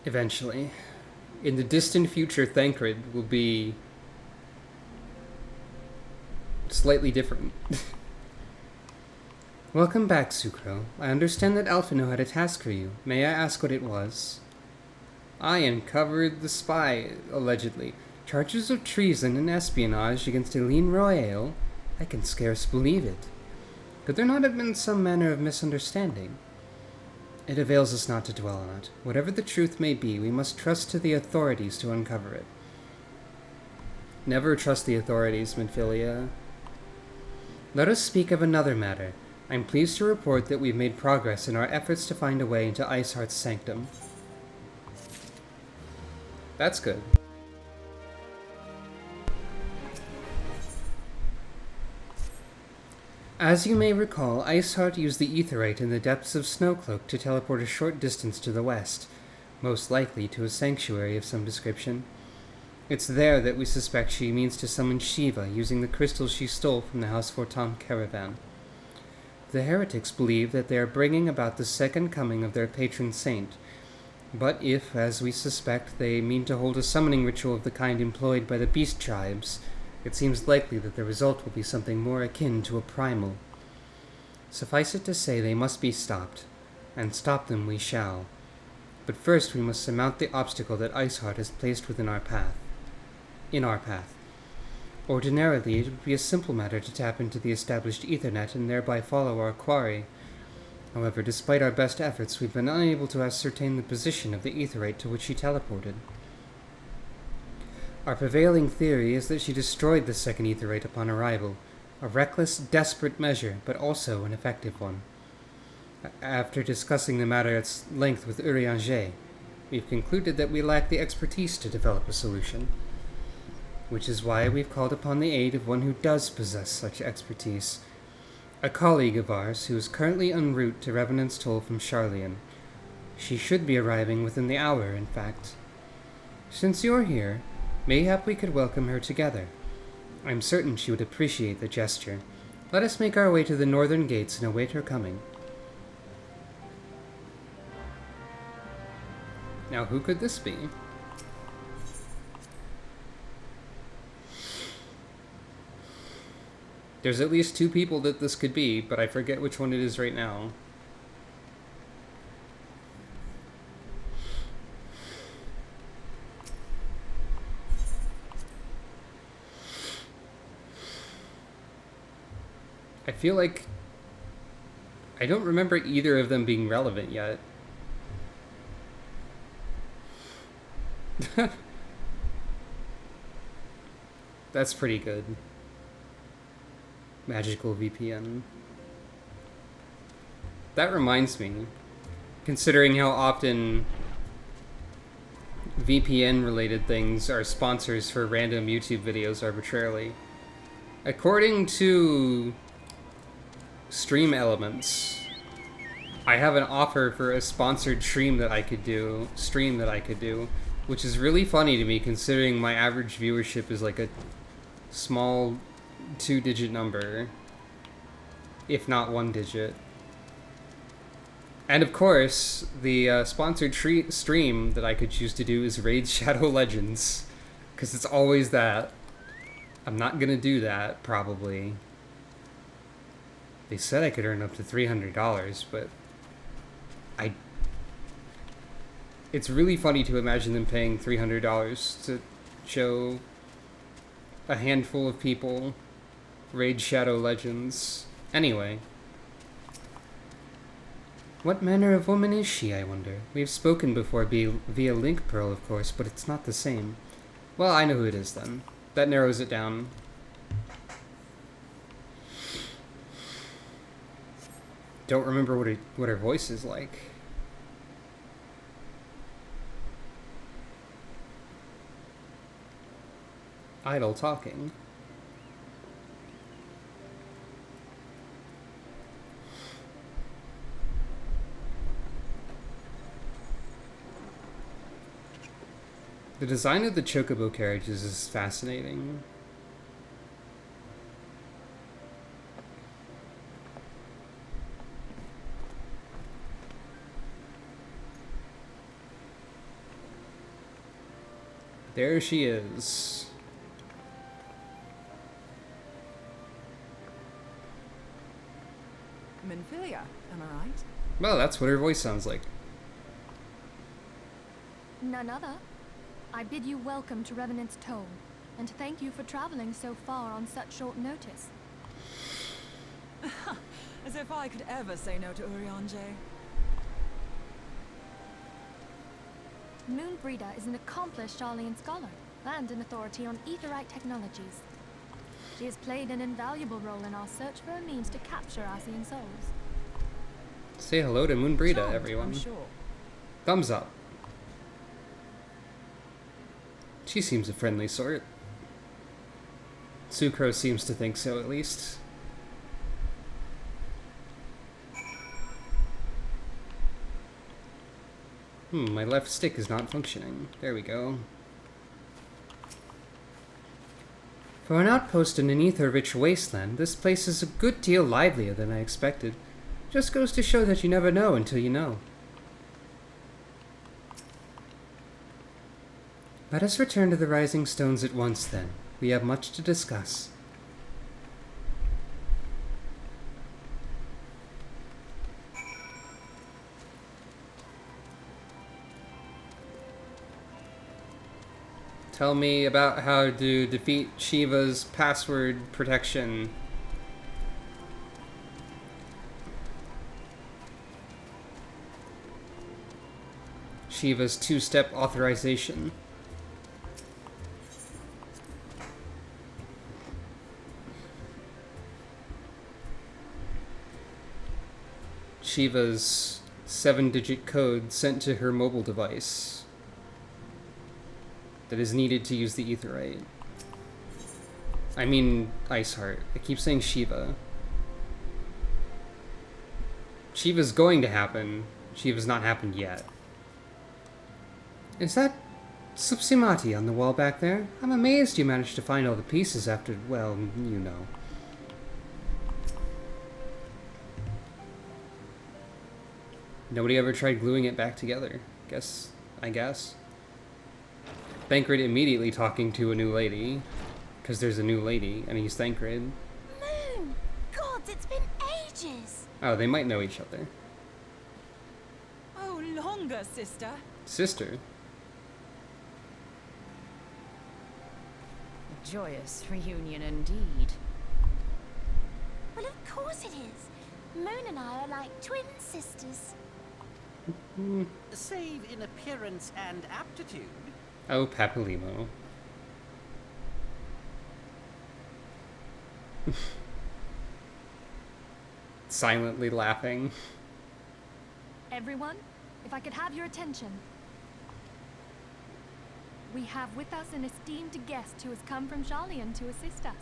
Eventually. In the distant future, Thancred will be slightly different. Welcome back, Sucro. I understand that Alphino had a task for you. May I ask what it was? I uncovered the spy, allegedly. Charges of treason and espionage against Eileen Royale? I can scarce believe it. Could there not have been some manner of misunderstanding? It avails us not to dwell on it. Whatever the truth may be, we must trust to the authorities to uncover it. Never trust the authorities, Minfilia. Let us speak of another matter. I'm pleased to report that we've made progress in our efforts to find a way into Iceheart's sanctum. That's good. As you may recall, Iceheart used the Aetheryte in the depths of Snowcloak to teleport a short distance to the west, most likely to a sanctuary of some description. It's there that we suspect she means to summon Shiva using the crystals she stole from the House Fortam caravan. The heretics believe that they are bringing about the second coming of their patron saint, but if, as we suspect, they mean to hold a summoning ritual of the kind employed by the beast tribes, it seems likely that the result will be something more akin to a primal. Suffice it to say they must be stopped, and stop them we shall. But first we must surmount the obstacle that Iceheart has placed within our path. In our path. Ordinarily, it would be a simple matter to tap into the established Ethernet and thereby follow our quarry. However, despite our best efforts, we've been unable to ascertain the position of the Aetheryte to which she teleported. Our prevailing theory is that she destroyed the second Aetheryte upon arrival, a reckless, desperate measure, but also an effective one. After discussing the matter at length with Urianger, we've concluded that we lack the expertise to develop a solution, which is why we've called upon the aid of one who does possess such expertise, a colleague of ours who is currently en route to Revenant's Toll from Charlian. She should be arriving within the hour, in fact. Since you're here, mayhap we could welcome her together. I'm certain she would appreciate the gesture. Let us make our way to the northern gates and await her coming. Now, who could this be? There's at least two people that this could be, but I forget which one it is right now. I feel like I don't remember either of them being relevant yet. That's pretty good. Magical VPN. That reminds me, considering how often VPN related things are sponsors for random YouTube videos arbitrarily. According to Stream Elements, I have an offer for a sponsored stream that I could do, which is really funny to me considering my average viewership is like a small 2-digit number, if not 1 digit. And of course, the sponsored stream that I could choose to do is Raid Shadow Legends, because it's always that. I'm not gonna do that, probably. They said I could earn up to $300, but it's really funny to imagine them paying $300 to show a handful of people Raid Shadow Legends. Anyway. What manner of woman is she, I wonder? We've spoken before via Link Pearl, of course, but it's not the same. Well, I know who it is then. That narrows it down. Don't remember what her voice is like. Idle talking. The design of the chocobo carriages is fascinating. There she is. Minfilia, am I right? Well, that's what her voice sounds like. None other. I bid you welcome to Revenant's Toll, and thank you for traveling so far on such short notice. As if I could ever say no to Urianger. Moonbreeder is an accomplished Charlian scholar, and an authority on aetherite technologies. She has played an invaluable role in our search for a means to capture Ascian souls. Say hello to Moonbreeda, Charmed, everyone. I'm sure. Thumbs up. She seems a friendly sort. Sucrose seems to think so, at least. My left stick is not functioning. There we go. For an outpost in an ether-rich wasteland, this place is a good deal livelier than I expected. Just goes to show that you never know until you know. Let us return to the Rising Stones at once, then. We have much to discuss. Tell me about how to defeat Shiva's password protection. Shiva's two-step authorization. Shiva's 7-digit code sent to her mobile device that is needed to use the Aetherite. I mean, Iceheart. I keep saying Shiva. Shiva's going to happen. Shiva's not happened yet. Is that Supsimati on the wall back there? I'm amazed you managed to find all the pieces after, well, you know. Nobody ever tried gluing it back together. I guess. Thancred immediately talking to a new lady. Because there's a new lady, and he's Thancred. Moon! Gods, it's been ages! Oh, they might know each other. Oh, longer, sister. Sister? A joyous reunion indeed. Well, of course it is. Moon and I are like twin sisters. Save in appearance and aptitude. Oh, Papalimo. Silently laughing. Everyone, if I could have your attention. We have with us an esteemed guest who has come from Sharlayan to assist us.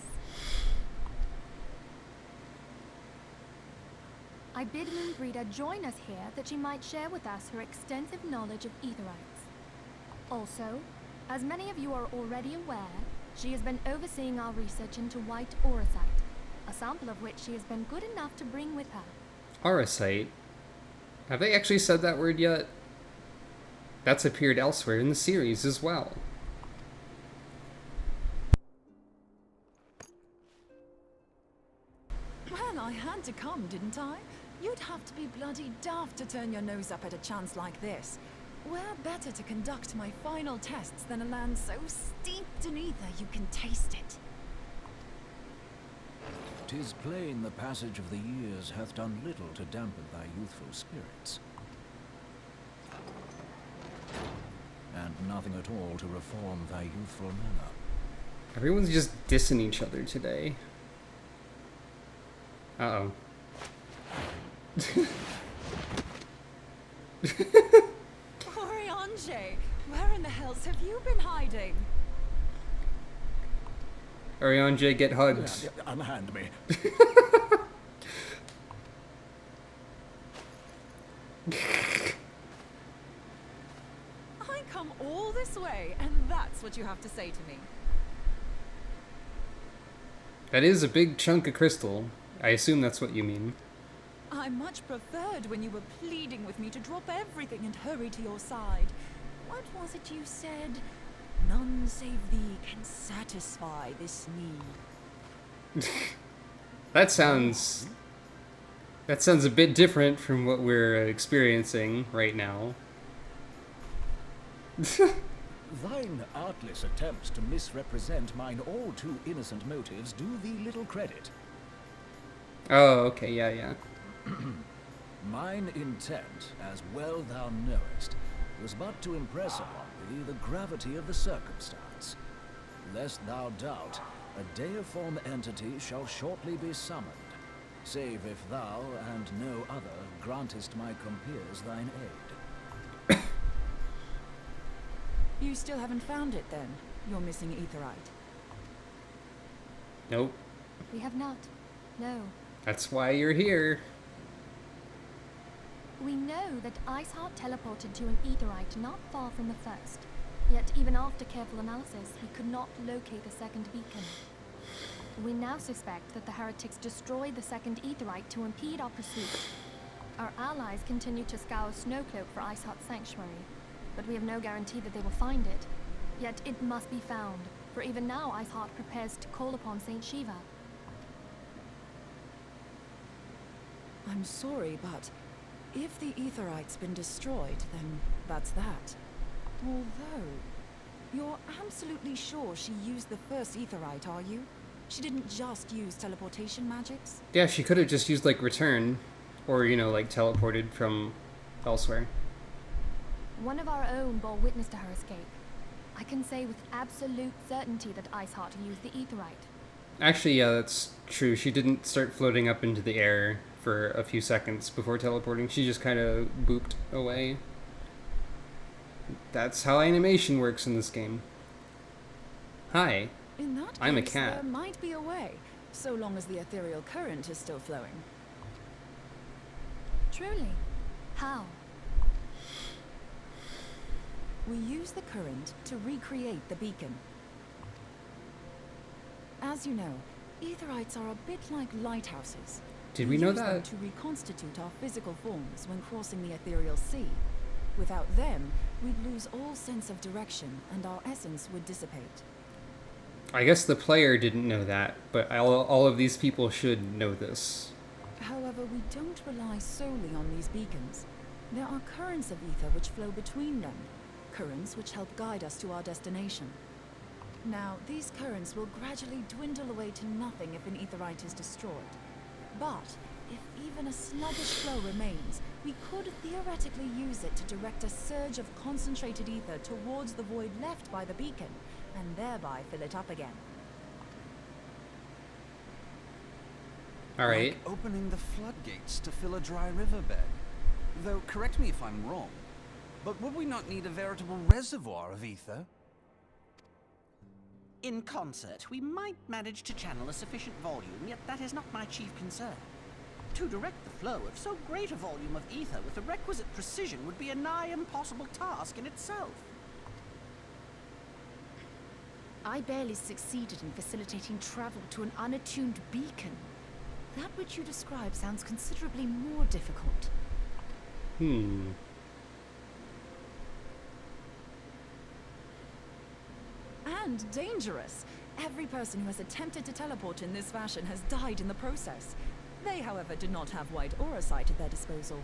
I bid Moonbreeder join us here that she might share with us her extensive knowledge of Aetherites. Also, as many of you are already aware, she has been overseeing our research into white auracite, a sample of which she has been good enough to bring with her. Auracite? Have they actually said that word yet? That's appeared elsewhere in the series as well. Well, I had to come, didn't I? You'd have to be bloody daft to turn your nose up at a chance like this. Where better to conduct my final tests than a land so steeped in ether you can taste it? 'Tis plain the passage of the years hath done little to dampen thy youthful spirits, and nothing at all to reform thy youthful manner. Everyone's just dissing each other today. Uh-oh. Oriange, where in the hells have you been hiding? Oriange, get hugged. Unhand me. I come all this way, and that's what you have to say to me. That is a big chunk of crystal. I assume that's what you mean. I much preferred when you were pleading with me to drop everything and hurry to your side. What was it you said? None save thee can satisfy this need. That sounds a bit different from what we're experiencing right now. Thine artless attempts to misrepresent mine all too innocent motives do thee little credit. Oh, okay, yeah. Mine intent, as well thou knowest, was but to impress upon thee the gravity of the circumstance. Lest thou doubt, a deiform entity shall shortly be summoned, save if thou and no other grantest my compeers thine aid. You still haven't found it then? You're missing Aetherite. Nope. We have not. No. That's why you're here. We know that Iceheart teleported to an Aetherite not far from the first. Yet even after careful analysis, we could not locate the second beacon. We now suspect that the heretics destroyed the second Aetherite to impede our pursuit. Our allies continue to scour Snowcloak for Iceheart's sanctuary, but we have no guarantee that they will find it. Yet it must be found, for even now Iceheart prepares to call upon Saint Shiva. I'm sorry, but if the Aetherite's been destroyed, then that's that. Although, you're absolutely sure she used the first Aetherite, are you? She didn't just use teleportation magics? Yeah, she could have just used, like, return. Or, like, teleported from elsewhere. One of our own bore witness to her escape. I can say with absolute certainty that Iceheart used the Aetherite. Actually, yeah, that's true. She didn't start floating up into the air for a few seconds before teleporting. She just kind of booped away. That's how animation works in this game. Hi. In that case, I'm a cat. There might be a way, so long as the ethereal current is still flowing. Truly? How? We use the current to recreate the beacon. As you know, Aetherites are a bit like lighthouses. Did we know use them that? to reconstitute our physical forms when crossing the ethereal sea. Without them, we'd lose all sense of direction, and our essence would dissipate. I guess the player didn't know that, but all of these people should know this. However, we don't rely solely on these beacons. There are currents of ether which flow between them, currents which help guide us to our destination. Now, these currents will gradually dwindle away to nothing if an Aetherite is destroyed. But if even a sluggish flow remains, we could theoretically use it to direct a surge of concentrated ether towards the void left by the beacon, and thereby fill it up again. Alright. Like opening the floodgates to fill a dry riverbed. Though, correct me if I'm wrong, but would we not need a veritable reservoir of ether? In concert, we might manage to channel a sufficient volume, yet that is not my chief concern. To direct the flow of so great a volume of ether with the requisite precision would be a nigh impossible task in itself. I barely succeeded in facilitating travel to an unattuned beacon. That which you describe sounds considerably more difficult. And dangerous. Every person who has attempted to teleport in this fashion has died in the process. They, however, did not have white aura sight at their disposal.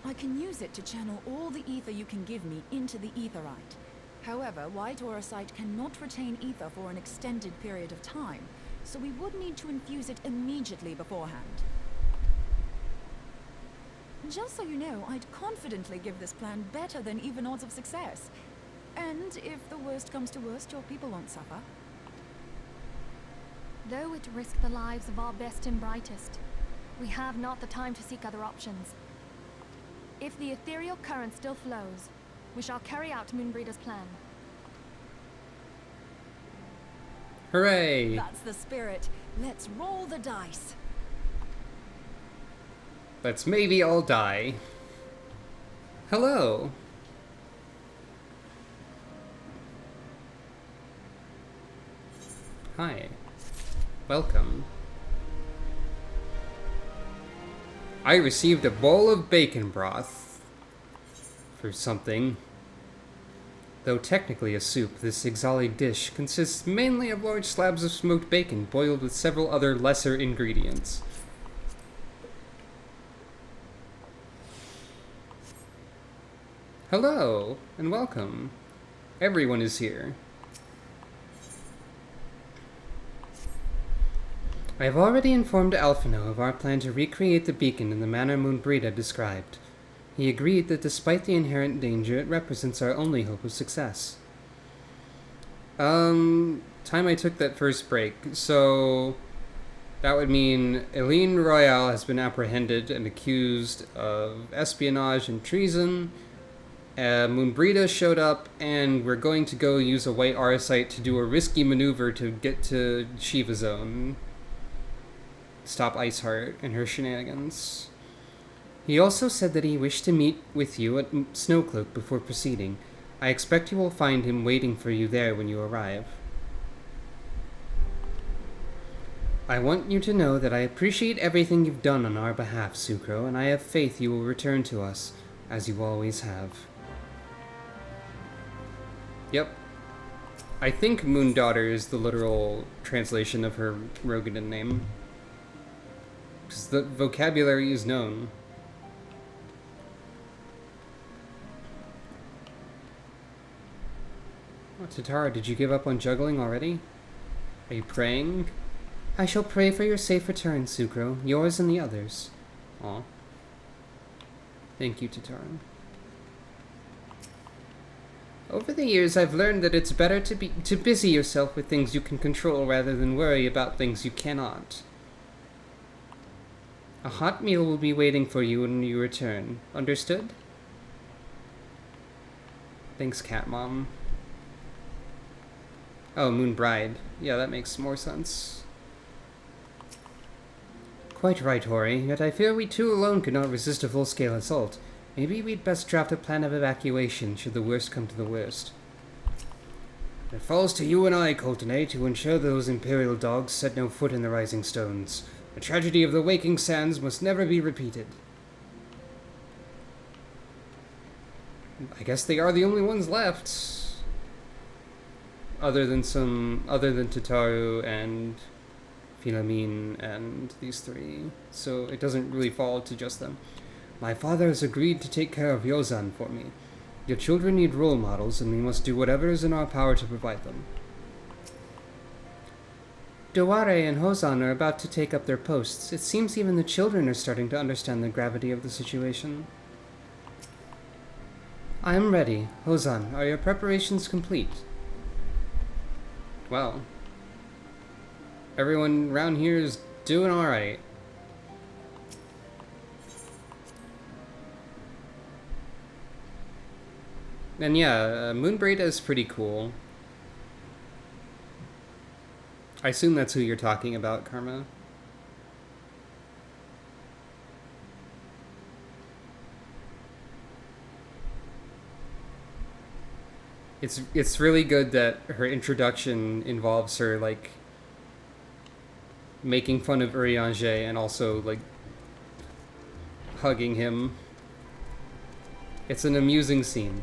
I can use it to channel all the ether you can give me into the aetherite. However, white aura sight cannot retain ether for an extended period of time, so we would need to infuse it immediately beforehand. Just so you know, I'd confidently give this plan better than even odds of success. And if the worst comes to worst, your people won't suffer. Though it risk the lives of our best and brightest, we have not the time to seek other options. If the ethereal current still flows, we shall carry out Moonbreeder's plan. Hooray! That's the spirit. Let's roll the dice. Let's maybe all die. Hello. Hi. Welcome. I received a bowl of bacon broth for something. Though technically a soup, this Ixali dish consists mainly of large slabs of smoked bacon boiled with several other lesser ingredients. Hello, and welcome. Everyone is here. I have already informed Alphino of our plan to recreate the beacon in the manner Moonbreda described. He agreed that despite the inherent danger, it represents our only hope of success. Time I took that first break, so that would mean Eileen Royale has been apprehended and accused of espionage and treason. Moonbreda showed up, and we're going to go use a white aura site to do a risky maneuver to get to Shiva Zone. Stop Iceheart and her shenanigans. He also said that he wished to meet with you at Snowcloak before proceeding. I expect you will find him waiting for you there when you arrive. I want you to know that I appreciate everything you've done on our behalf, Sucro, and I have faith you will return to us, as you always have. Yep. I think Moondaughter is the literal translation of her Rogadan name. Because the vocabulary is known. Oh, Tatara, did you give up on juggling already? Are you praying? I shall pray for your safe return, Sucro. Yours and the others. Aw. Thank you, Tatara. Over the years, I've learned that it's better to busy yourself with things you can control rather than worry about things you cannot. A hot meal will be waiting for you when you return. Understood? Thanks, Cat Mom. Oh, Moon Bride. Yeah, that makes more sense. Quite right, Hori, yet I fear we two alone could not resist a full-scale assault. Maybe we'd best draft a plan of evacuation should the worst come to the worst. It falls to you and I, Coltonay, to ensure those Imperial dogs set no foot in the Rising Stones. The tragedy of the Waking Sands must never be repeated. I guess they are the only ones left. Other than Tataru and Philomene and these three. So it doesn't really fall to just them. My father has agreed to take care of Yozan for me. Your children need role models, and we must do whatever is in our power to provide them. Deware and Hozan are about to take up their posts. It seems even the children are starting to understand the gravity of the situation. I am ready. Hozan, are your preparations complete? Well, everyone around here is doing alright. And yeah, Moonbraid is pretty cool. I assume that's who you're talking about, Karma. It's really good that her introduction involves her, like, making fun of Urianger and also, like, hugging him. It's an amusing scene.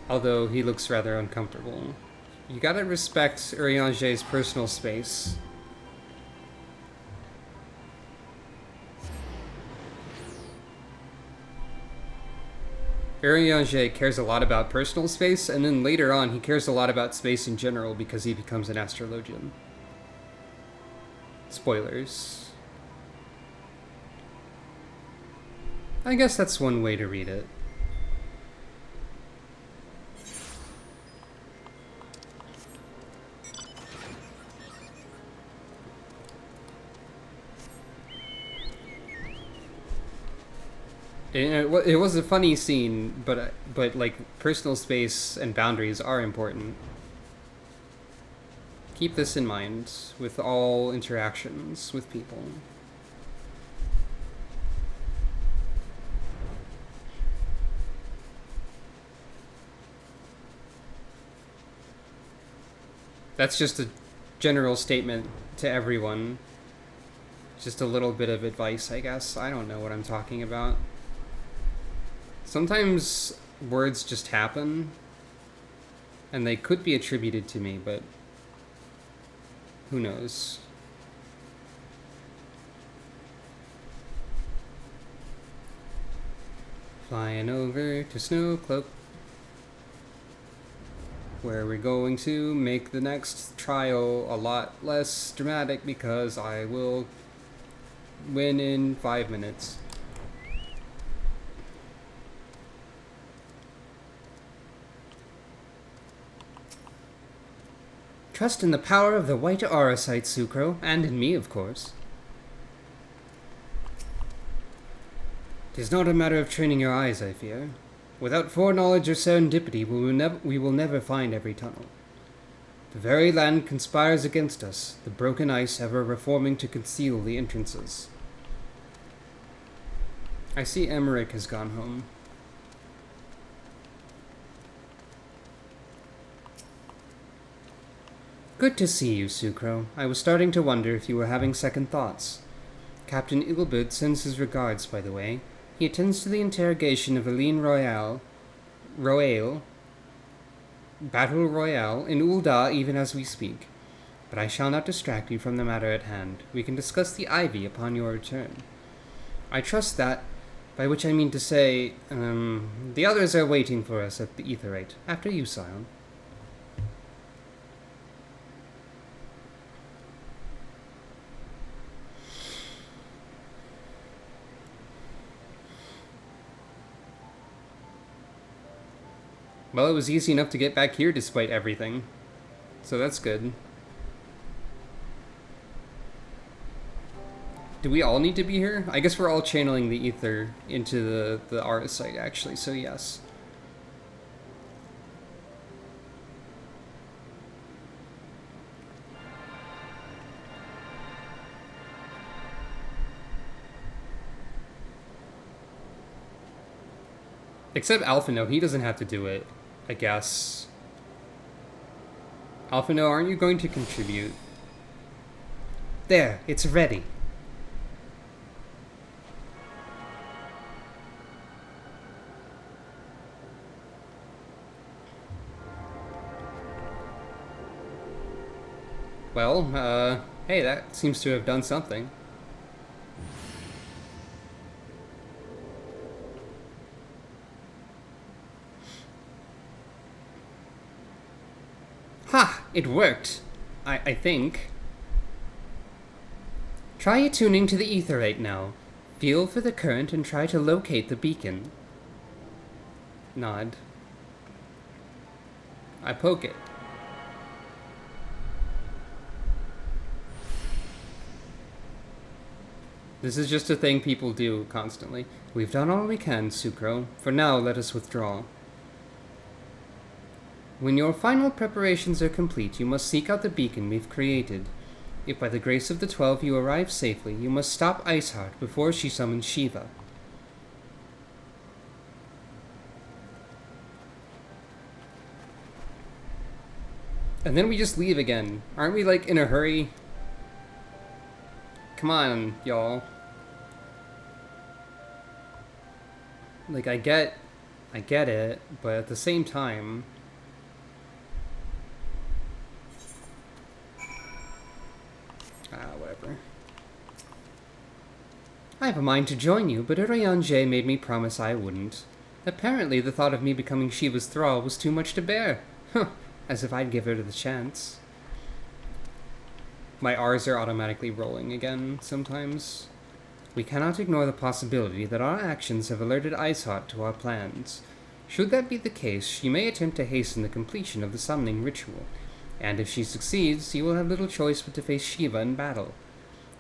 Although he looks rather uncomfortable. You gotta respect Urianger's personal space. Urianger cares a lot about personal space, and then later on he cares a lot about space in general because he becomes an astrologian. Spoilers. I guess that's one way to read it. It was a funny scene, but like, personal space and boundaries are important. Keep this in mind with all interactions with people. That's just a general statement to everyone. Just a little bit of advice, I guess. I don't know what I'm talking about. Sometimes words just happen, and they could be attributed to me, but who knows? Flying over to Snowcloak, where we're going to make the next trial a lot less dramatic because I will win in 5 minutes. Trust in the power of the white auracite, Sucro, and in me, of course. Tis not a matter of training your eyes, I fear. Without foreknowledge or serendipity, we will never find every tunnel. The very land conspires against us, the broken ice ever reforming to conceal the entrances. I see Emmerich has gone home. Good to see you, Sucro. I was starting to wonder if you were having second thoughts. Captain Ilbert sends his regards, by the way. He attends to the interrogation of Aline Battle Royale, in Ul'dah even as we speak. But I shall not distract you from the matter at hand. We can discuss the Ivy upon your return. I trust that, by which I mean to say, the others are waiting for us at the Aetheryte. After you, Scion. Well, it was easy enough to get back here despite everything. So that's good. Do we all need to be here? I guess we're all channeling the ether into the artist site, actually, so yes. Except Alphino, he doesn't have to do it, I guess. Alphino, aren't you going to contribute? There, it's ready. Well, hey, that seems to have done something. Ha! It worked! I think. Try attuning to the aetheryte now. Feel for the current and try to locate the beacon. Nod. I poke it. This is just a thing people do constantly. We've done all we can, Sucro. For now, let us withdraw. When your final preparations are complete, you must seek out the beacon we've created. If by the grace of the 12 you arrive safely, you must stop Iceheart before she summons Shiva. And then we just leave again. Aren't we, like, in a hurry? Come on, y'all. Like, I get it, but at the same time... whatever. I have a mind to join you, but Urianger made me promise I wouldn't. Apparently, the thought of me becoming Shiva's thrall was too much to bear. Huh, as if I'd give her the chance. My R's are automatically rolling again, sometimes. We cannot ignore the possibility that our actions have alerted Iceheart to our plans. Should that be the case, she may attempt to hasten the completion of the summoning ritual, and if she succeeds, you will have little choice but to face Shiva in battle.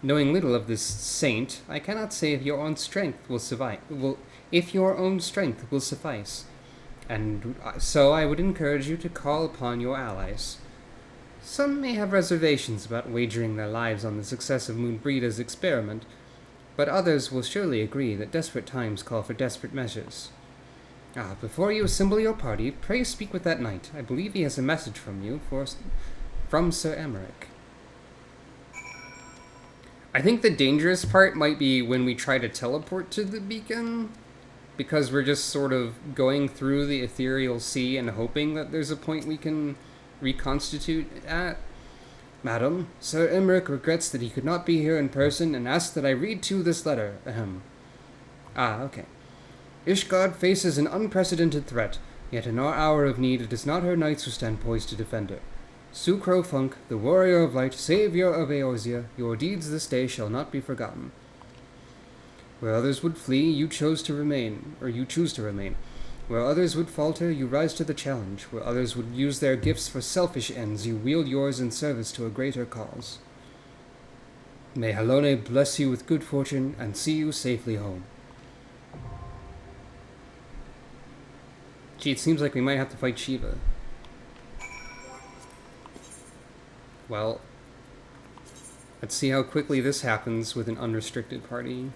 Knowing little of this saint, I cannot say if your own strength will suffice. And so I would encourage you to call upon your allies. Some may have reservations about wagering their lives on the success of Moonbreeda's experiment, but others will surely agree that desperate times call for desperate measures. Before you assemble your party, pray speak with that knight. I believe he has a message from you, from Sir Emmerich. I think the dangerous part might be when we try to teleport to the beacon, because we're just sort of going through the ethereal sea and hoping that there's a point we can reconstitute at. Madam, Sir Emmerich regrets that he could not be here in person and asks that I read to this letter. Okay. Ishgard faces an unprecedented threat, yet in our hour of need it is not her knights who stand poised to defend her. Sucro Funk, the warrior of light, savior of Eorzea, your deeds this day shall not be forgotten. Where others would flee, you choose to remain. Where others would falter, you rise to the challenge. Where others would use their gifts for selfish ends, you wield yours in service to a greater cause. May Halone bless you with good fortune and see you safely home. Gee, it seems like we might have to fight Shiva. Well, let's see how quickly this happens with an unrestricted party.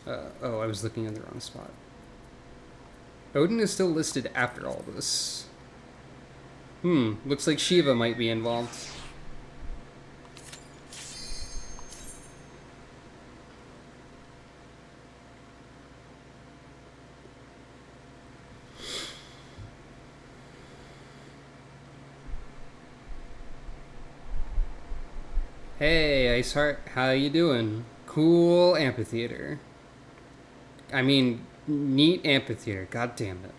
I was looking in the wrong spot. Odin is still listed after all this. Looks like Shiva might be involved. Hey, Iceheart, how you doing? Cool amphitheater. I mean, neat amphitheater, god damn it.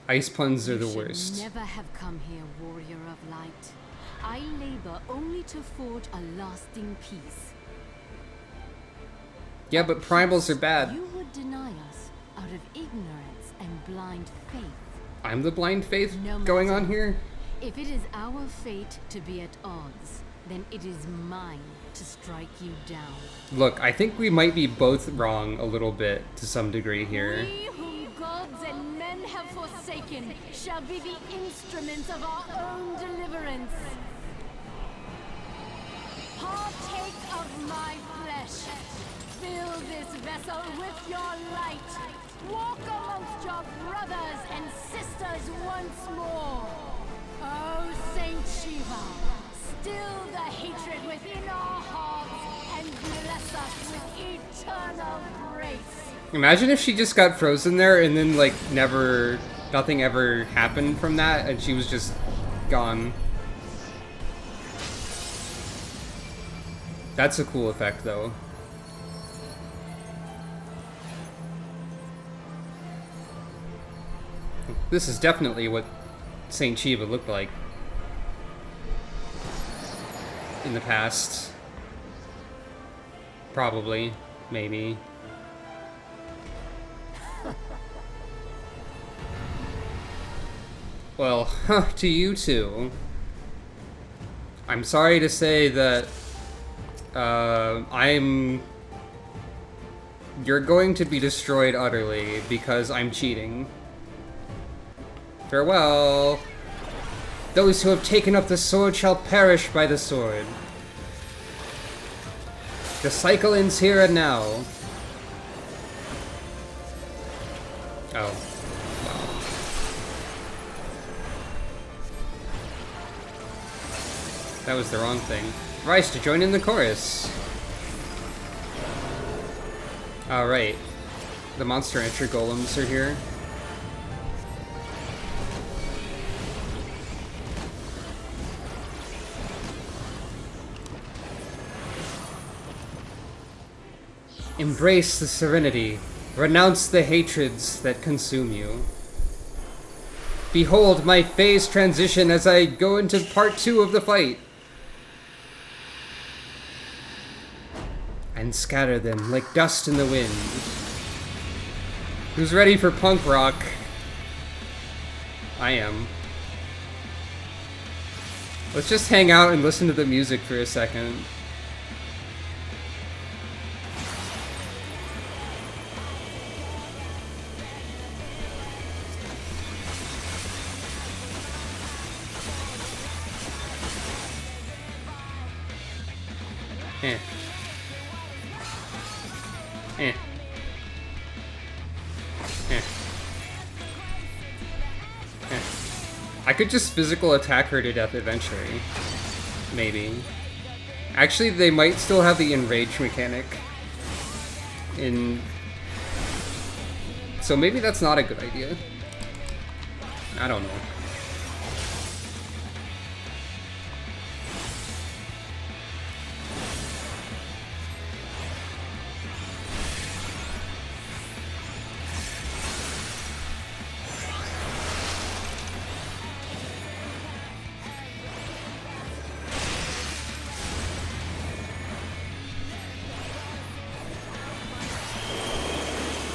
Ice puns are the worst. You should never have come here, warrior of light. I labor only to forge a lasting peace. Yeah, but primals are bad. You would deny us out of ignorance and blind faith. I'm the blind faith No going matter. on here? If it is our fate to be at odds, then it is mine to strike you down. Look, I think we might be both wrong a little bit to some degree here. We whom gods and men have forsaken shall be the instruments of our own deliverance. Partake of my flesh. Fill this vessel with your light. Walk amongst your brothers and sisters once more. Oh, Saint Shiva, still the hatred within our hearts and bless us with eternal grace. Imagine if she just got frozen there and then, like, nothing ever happened from that and she was just gone. That's a cool effect, though. This is definitely what Saint Shiva looked like in the past. Probably. Maybe. Well, to you too. I'm sorry to say that you're going to be destroyed utterly because I'm cheating. Farewell. Those who have taken up the sword shall perish by the sword. The cycle ends here and now. Oh. Wow. That was the wrong thing. Rise to join in the chorus. Alright. The monster entry golems are here. Embrace the serenity. Renounce the hatreds that consume you. Behold my phase transition as I go into part 2 of the fight. And scatter them like dust in the wind. Who's ready for punk rock? I am. Let's just hang out and listen to the music for a second. Eh. Eh. Eh. Eh. I could just physical attack her to death eventually. Maybe. Actually, they might still have the enrage mechanic. So maybe that's not a good idea. I don't know.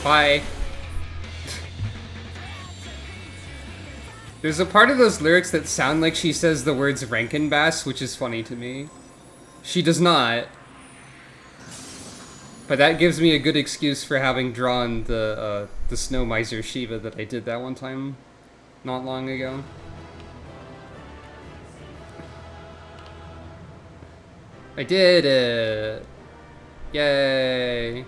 Bye. There's a part of those lyrics that sound like she says the words Rankin-Bass, which is funny to me. She does not. But that gives me a good excuse for having drawn the Snow Miser Shiva that I did that one time not long ago. I did it! Yay!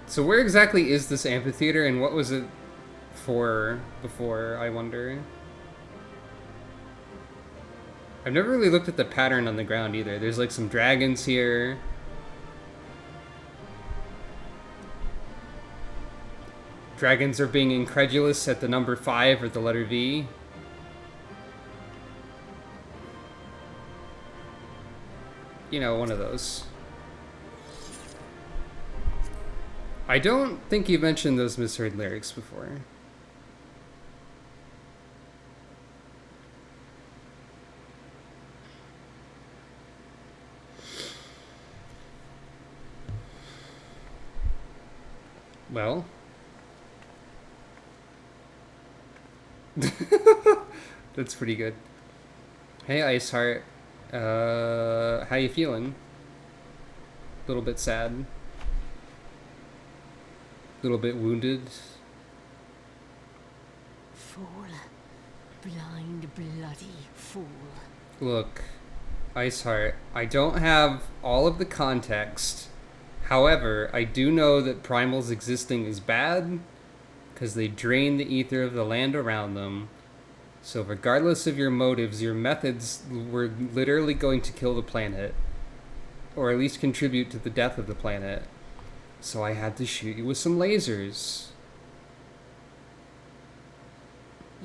So where exactly is this amphitheater, and what was it for before, I wonder? I've never really looked at the pattern on the ground either. There's like some dragons here. Dragons are being incredulous at the number 5 or the letter V. You know, one of those. I don't think you mentioned those misheard lyrics before. Well. That's pretty good. Hey, Iceheart. How you feeling? A little bit sad. Little bit wounded. Fool. Blind, bloody fool. Look, Iceheart, I don't have all of the context. However, I do know that primals existing is bad, because they drain the ether of the land around them. So regardless of your motives, your methods were literally going to kill the planet. Or at least contribute to the death of the planet. So I had to shoot you with some lasers.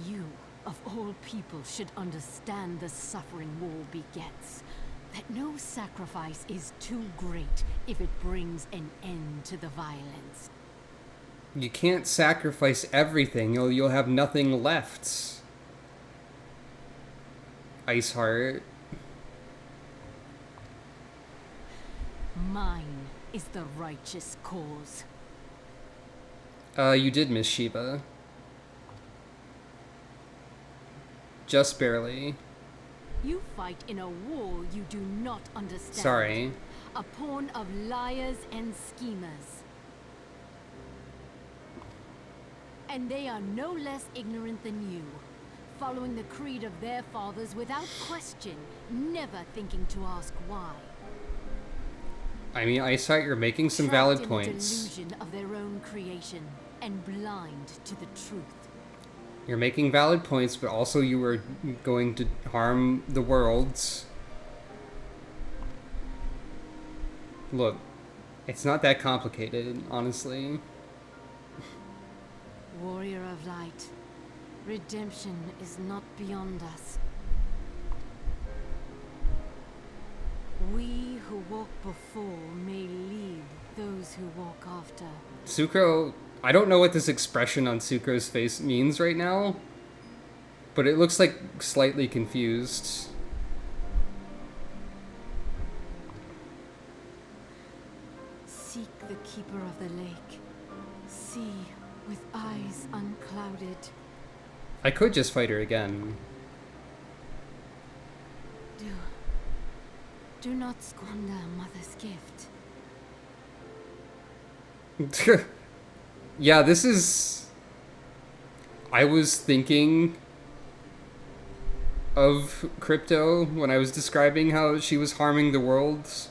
You, of all people, should understand the suffering war begets. That no sacrifice is too great if it brings an end to the violence. You can't sacrifice everything, you'll have nothing left. Iceheart. Mine is the righteous cause. You did miss Shiva. Just barely. You fight in a war you do not understand. Sorry. A pawn of liars and schemers. And they are no less ignorant than you, following the creed of their fathers without question, never thinking to ask why. I mean, Iceheart, you're making some valid points. Trapped in the delusion of their own creation and blind to the truth. You're making valid points, but also you were going to harm the worlds. Look, it's not that complicated, honestly. Warrior of light, redemption is not beyond us. We who walk before may lead those who walk after. Sucro, I don't know what this expression on Sucro's face means right now, but it looks like slightly confused. Seek the keeper of the lake. See with eyes unclouded. I could just fight her again. Do not squander a mother's gift. Yeah, this is... I was thinking of Crypto when I was describing how she was harming the worlds.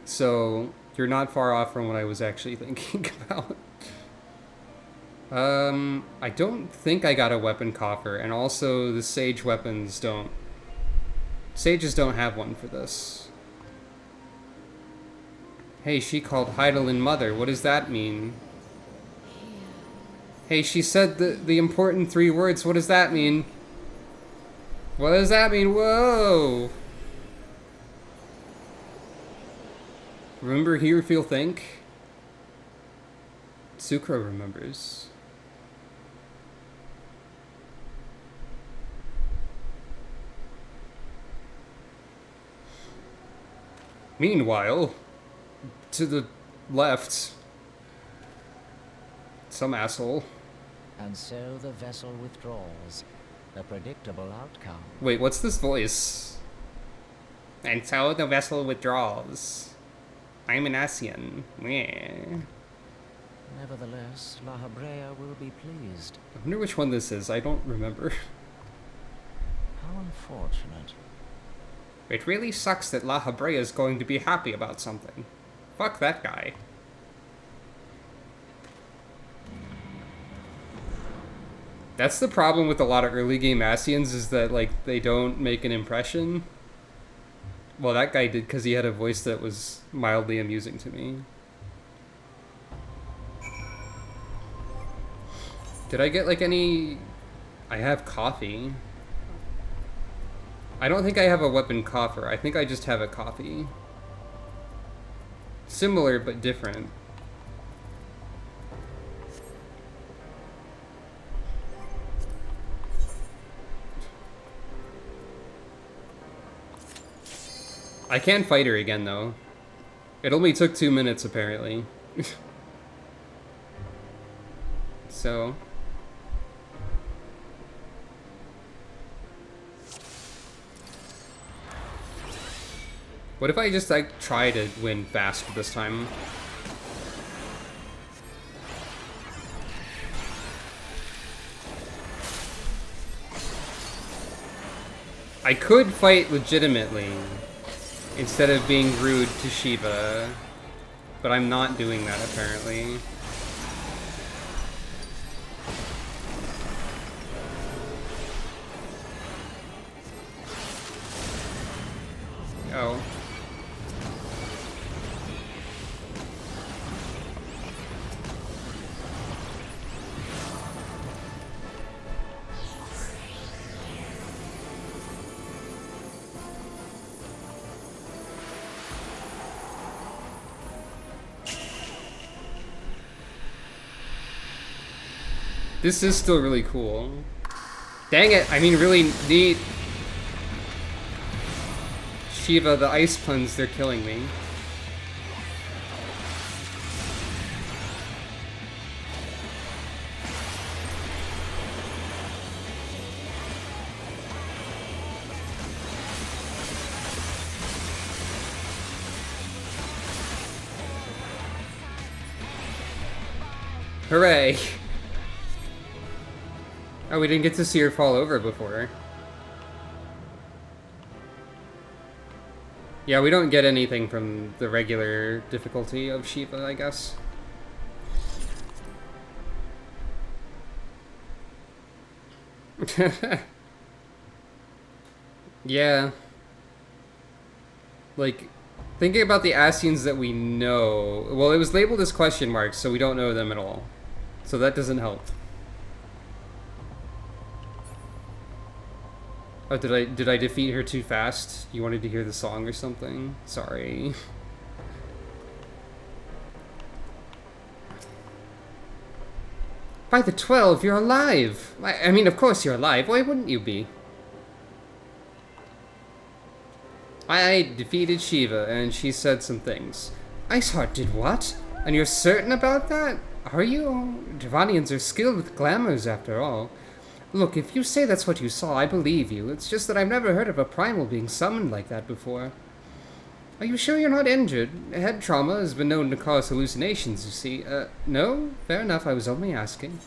So, you're not far off from what I was actually thinking about. I don't think I got a weapon coffer, and also the sage weapons don't... Sages don't have one for this. Hey, she called Heidelin mother. What does that mean? Hey, she said the important 3 words. What does that mean? What does that mean? Whoa! Remember, hear, feel, think? Sucro remembers. Meanwhile, to the left, some asshole. And so the vessel withdraws. A predictable outcome. Wait, what's this voice? And so the vessel withdraws. I'm an Asian. Yeah. Nevertheless, La Habrea will be pleased. I wonder which one this is. I don't remember. How unfortunate. It really sucks that La Habrea is going to be happy about something. Fuck that guy. That's the problem with a lot of early game Asians, is that, like, they don't make an impression. Well, that guy did because he had a voice that was mildly amusing to me. Did I get, like, any... I have coffee. I don't think I have a weapon coffer. I think I just have a coffee. Similar, but different. I can fight her again, though. It only took 2 minutes, apparently. So... what if I just, like, try to win fast this time? I could fight legitimately, instead of being rude to Shiva, but I'm not doing that, apparently. Oh. This is still really cool. Dang it, I mean really neat. Shiva, the ice puns, they're killing me. Hooray! Oh, we didn't get to see her fall over before. Yeah, we don't get anything from the regular difficulty of Shiva, I guess. Yeah. Like, thinking about the Ascians that we know... Well, it was labeled as question marks, so we don't know them at all. So that doesn't help. Oh, did I defeat her too fast? You wanted to hear the song or something? Sorry. By the 12, you're alive! I mean, of course you're alive. Why wouldn't you be? I defeated Shiva, and she said some things. Iceheart did what? And you're certain about that? Are you? Dravanians are skilled with glamours, after all. Look, if you say that's what you saw, I believe you. It's just that I've never heard of a primal being summoned like that before. Are you sure you're not injured? Head trauma has been known to cause hallucinations, you see. No? Fair enough, I was only asking.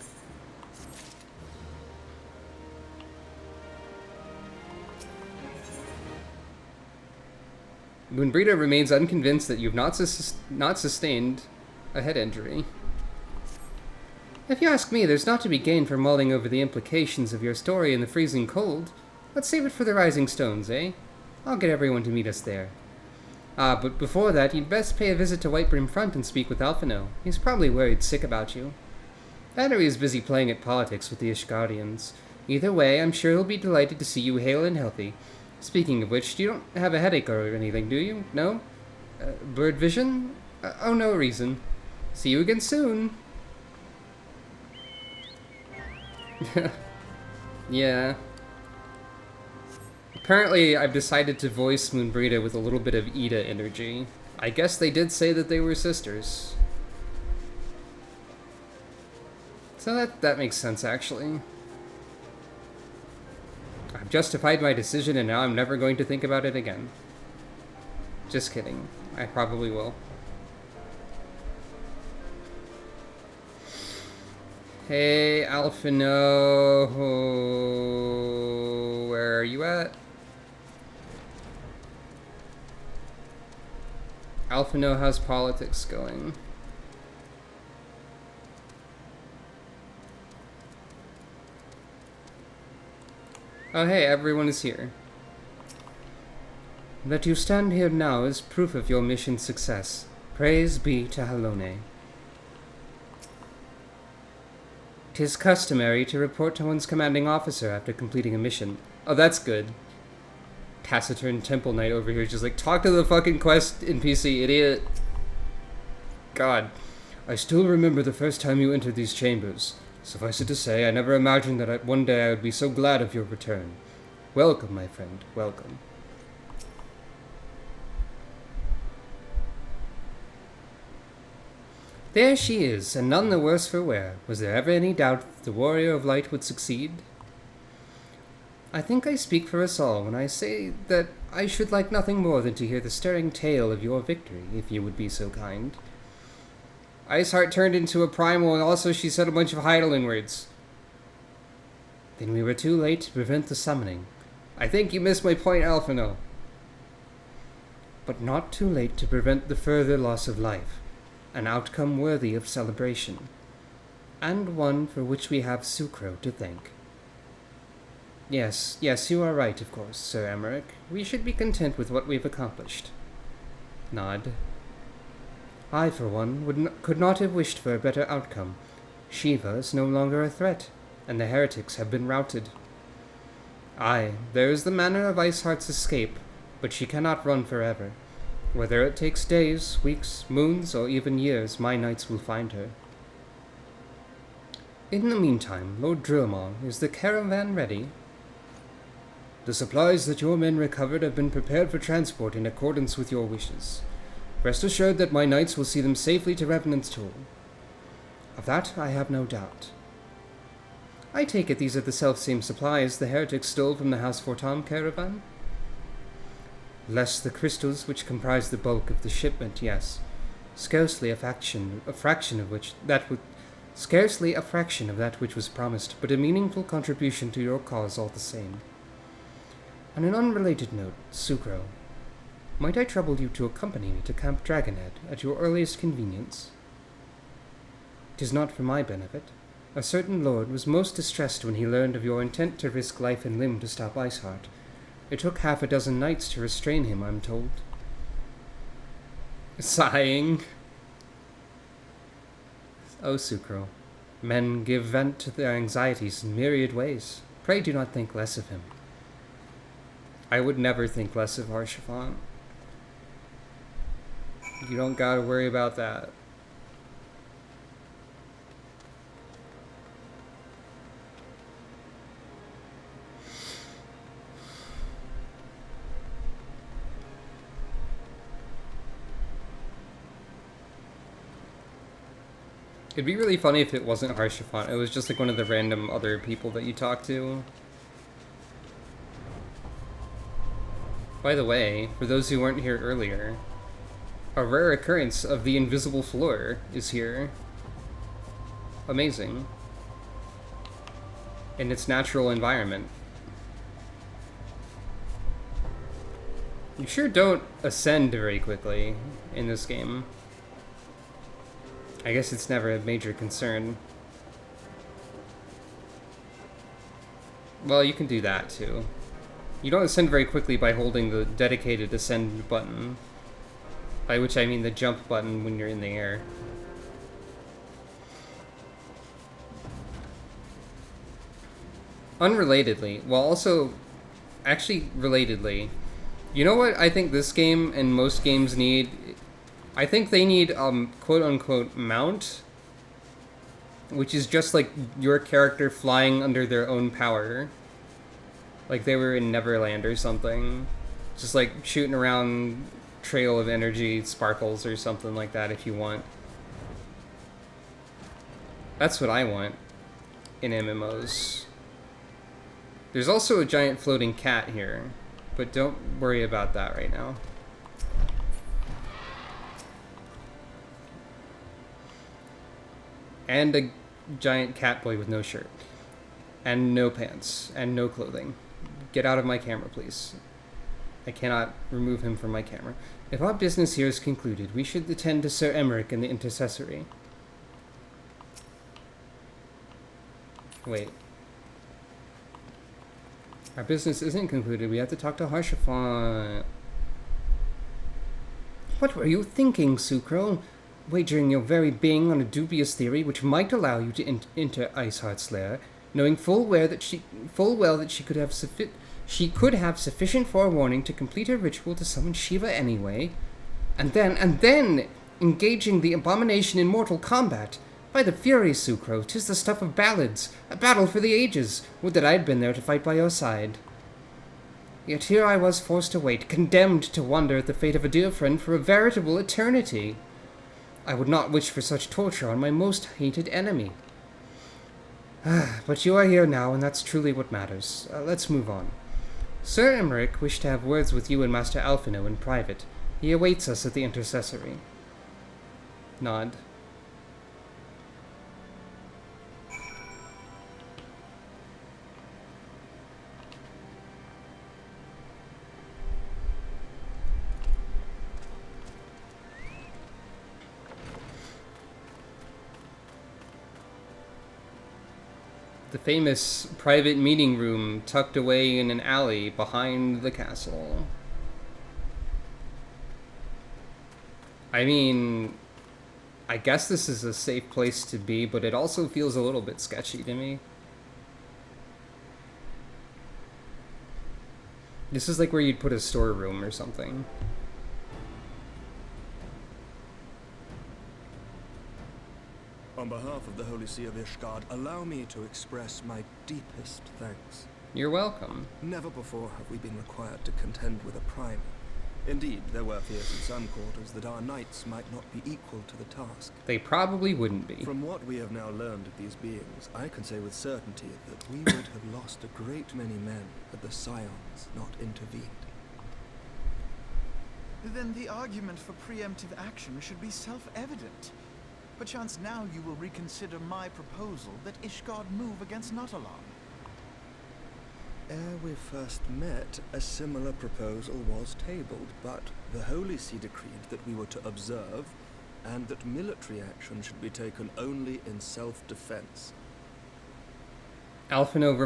Moonbreeder remains unconvinced that you've not sustained a head injury. If you ask me, there's not to be gained from mulling over the implications of your story in the freezing cold. Let's save it for the Rising Stones, eh? I'll get everyone to meet us there. But before that, you'd best pay a visit to Whitebrim Front and speak with Alphino. He's probably worried sick about you. Battery is busy playing at politics with the Ishgardians. Either way, I'm sure he'll be delighted to see you hale and healthy. Speaking of which, you don't have a headache or anything, do you? No? Bird vision? Oh, no reason. See you again soon. Yeah. Apparently, I've decided to voice Moonbreeder with a little bit of Ida energy. I guess they did say that they were sisters. So that makes sense, actually. I've justified my decision and now I'm never going to think about it again. Just kidding. I probably will. Hey, Alphino. Where are you at? Alphino, how's politics going? Oh hey, everyone is here. That you stand here now is proof of your mission's success. Praise be to Halone. 'Tis customary to report to one's commanding officer after completing a mission. Oh, that's good. Taciturn Temple Knight over here just like, talk to the fucking quest NPC, idiot. God. I still remember the first time you entered these chambers. Suffice it to say, I never imagined that one day I would be so glad of your return. Welcome, my friend, welcome. There she is, and none the worse for wear. Was there ever any doubt that the Warrior of Light would succeed? I think I speak for us all when I say that I should like nothing more than to hear the stirring tale of your victory, if you would be so kind. Iceheart turned into a primal, and also she said a bunch of Heidelin words. Then we were too late to prevent the summoning. I think you missed my point, Alphino. But not too late to prevent the further loss of life. An outcome worthy of celebration. And one for which we have Sucro to thank. Yes, you are right, of course, Sir Emmerich. We should be content with what we've accomplished. Nod. I, for one, could not have wished for a better outcome. Shiva is no longer a threat, and the heretics have been routed. Aye, there is the manner of Iceheart's escape, but she cannot run forever. Whether it takes days, weeks, moons, or even years, my knights will find her. In the meantime, Lord Drillmon, is the caravan ready? The supplies that your men recovered have been prepared for transport in accordance with your wishes. Rest assured that my knights will see them safely to Revenant's Toll. Of that I have no doubt. I take it these are the self-same supplies the heretics stole from the House Fortam caravan? Less the crystals which comprise the bulk of the shipment, yes. Scarcely a fraction of that which was promised, but a meaningful contribution to your cause all the same. On an unrelated note, Sucro, might I trouble you to accompany me to Camp Dragonhead at your earliest convenience? 'Tis not for my benefit. A certain lord was most distressed when he learned of your intent to risk life and limb to stop Iceheart. It took half a dozen knights to restrain him, I'm told. Sighing. Oh, Sucro, men give vent to their anxieties in myriad ways. Pray do not think less of him. I would never think less of Harshaphant. You don't gotta worry about that. It'd be really funny if it wasn't Harshaphant. It was just like one of the random other people that you talk to. By the way, for those who weren't here earlier, a rare occurrence of the invisible floor is here. Amazing. In its natural environment. You sure don't ascend very quickly in this game. I guess it's never a major concern. Well, you can do that too. You don't ascend very quickly by holding the dedicated ascend button. By which I mean the jump button when you're in the air. Unrelatedly, well also, actually relatedly, you know what I think this game and most games need? I think they need quote-unquote mount, which is just like your character flying under their own power. Like they were in Neverland or something. Just like shooting around Trail of Energy Sparkles or something like that if you want. That's what I want in MMOs. There's also a giant floating cat here, but don't worry about that right now. And a giant cat boy with no shirt. And no pants. And no clothing. Get out of my camera, please. I cannot remove him from my camera. If our business here is concluded, we should attend to Sir Emmerich and the Intercessory. Wait. Our business isn't concluded. We have to talk to Harshaphant. What were you thinking, Sucro? Wagering your very being on a dubious theory which might allow you to enter Iceheart's lair, knowing full well that she could have sufficient forewarning to complete her ritual to summon Shiva anyway, and then engaging the abomination in mortal combat. By the fury, Sucro, 'tis the stuff of ballads, a battle for the ages. Would that I had been there to fight by your side. Yet here I was forced to wait, condemned to wonder at the fate of a dear friend for a veritable eternity. I would not wish for such torture on my most hated enemy. But you are here now, and that's truly what matters. Let's move on. Sir Emmerich wished to have words with you and Master Alphino in private. He awaits us at the Intercessory. Nod. The famous private meeting room tucked away in an alley behind the castle. I mean, I guess this is a safe place to be, but it also feels a little bit sketchy to me. This is like where you'd put a storeroom or something. On behalf of the Holy See of Ishgard, allow me to express my deepest thanks. You're welcome. Never before have we been required to contend with a primal. Indeed, there were fears in some quarters that our knights might not be equal to the task. They probably wouldn't be. From what we have now learned of these beings, I can say with certainty that we would have lost a great many men had the Scions not intervened. Then the argument for preemptive action should be self-evident. Perchance now you will reconsider my proposal that Ishgard move against Notalan. Ere we first met, a similar proposal was tabled, but the Holy See decreed that we were to observe, and that military action should be taken only in self-defense. Alphino,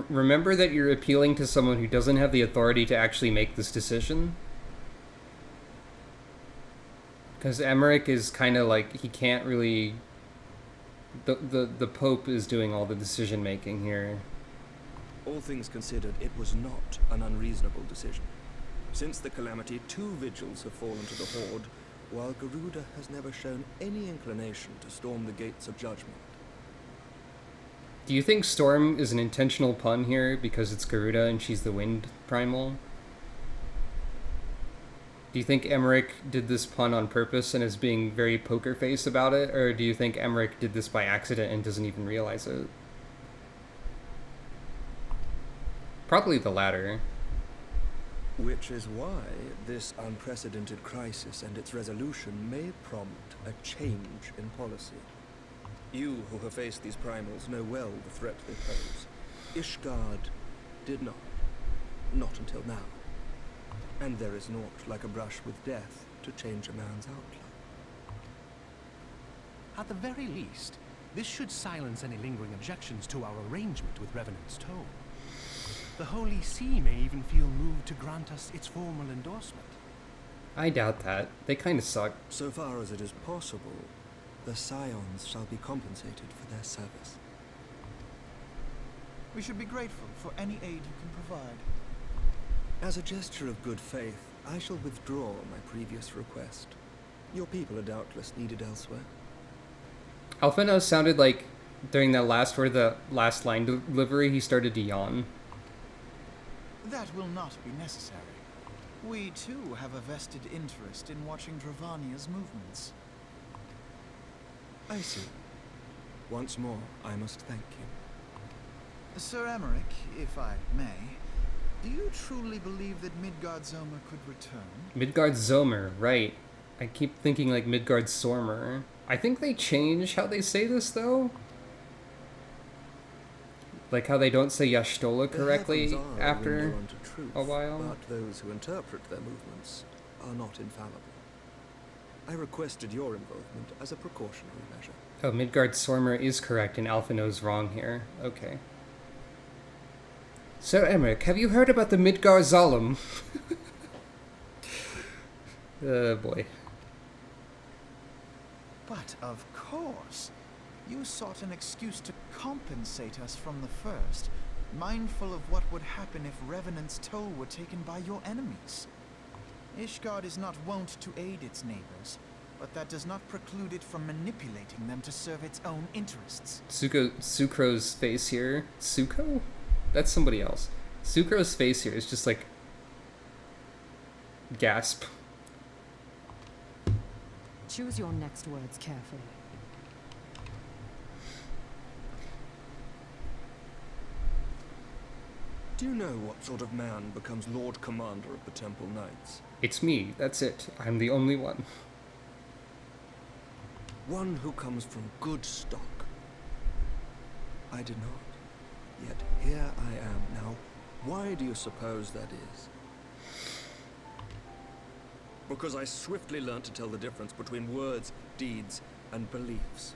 remember that you're appealing to someone who doesn't have the authority to actually make this decision? Because Emmerich is kind of like, he can't really... The Pope is doing all the decision-making here. All things considered, it was not an unreasonable decision. Since the calamity, 2 vigils have fallen to the Horde, while Garuda has never shown any inclination to storm the gates of judgment. Do you think Storm is an intentional pun here because it's Garuda and she's the Wind Primal? Do you think Emmerich did this pun on purpose and is being very poker face about it, or do you think Emmerich did this by accident and doesn't even realize it? Probably the latter. Which is why this unprecedented crisis and its resolution may prompt a change in policy. You who have faced these primals know well the threat they pose. Ishgard did not. Not until now. And there is naught like a brush with death to change a man's outlook. At the very least, this should silence any lingering objections to our arrangement with Revenant's Toll. The Holy See may even feel moved to grant us its formal endorsement. I doubt that. They kind of suck. So far as it is possible, the Scions shall be compensated for their service. We should be grateful for any aid you can provide. As a gesture of good faith, I shall withdraw my previous request. Your people are doubtless needed elsewhere. Alphino sounded like, during that last word, the last line delivery, he started to yawn. That will not be necessary. We too have a vested interest in watching Dravania's movements. I see. Once more, I must thank you. Sir Emmerich, if I may, do you truly believe that Midgard-Zomer could return? Midgard-Zomer, right. I keep thinking like Midgard-Sormer. I think they change how they say this, though. Like how they don't say Yashtola correctly after a while. But those who interpret their movements are not infallible. I requested your involvement as a precautionary measure. Oh, Midgard-Sormer is correct and Alphino's wrong here. Okay. Sir Emmerich, have you heard about the Midgard-Zalem? Oh boy. But of course, you sought an excuse to compensate us from the first, mindful of what would happen if Revenant's Toll were taken by your enemies. Ishgard is not wont to aid its neighbors, but that does not preclude it from manipulating them to serve its own interests. Sucro's face here. Suko? That's somebody else. Sucro's face here is just like... gasp. Choose your next words carefully. Do you know what sort of man becomes Lord Commander of the Temple Knights? It's me, that's it. I'm the only one. One who comes from good stock. I did not. Yet here I am now. Why do you suppose that is? Because I swiftly learned to tell the difference between words, deeds, and beliefs.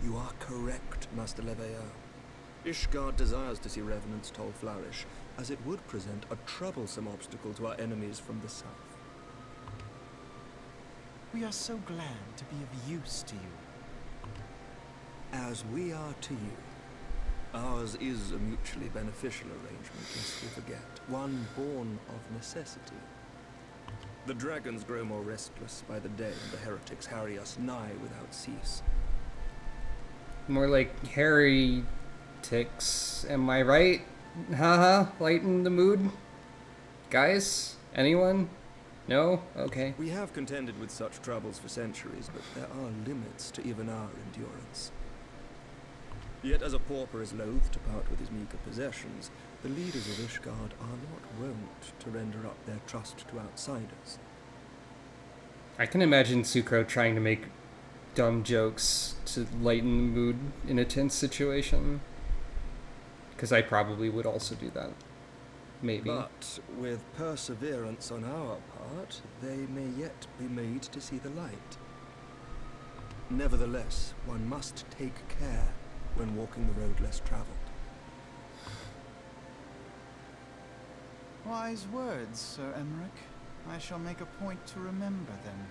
You are correct, Master Leveilleur. Ishgard desires to see Revenant's Toll flourish, as it would present a troublesome obstacle to our enemies from the south. We are so glad to be of use to you. As we are to you. Ours is a mutually beneficial arrangement, lest we forget. One born of necessity. The dragons grow more restless by the day, and the heretics harry us nigh without cease. More like heretics. Am I right? Haha, lighten the mood? Guys? Anyone? No? Okay. We have contended with such troubles for centuries, but there are limits to even our endurance. Yet as a pauper is loath to part with his meager possessions, the leaders of Ishgard are not wont to render up their trust to outsiders. I can imagine Sucro trying to make dumb jokes to lighten the mood in a tense situation. Because I probably would also do that. Maybe. But with perseverance on our part, they may yet be made to see the light. Nevertheless, one must take care when walking the road less traveled. Wise words, Sir Emmerich. I shall make a point to remember them.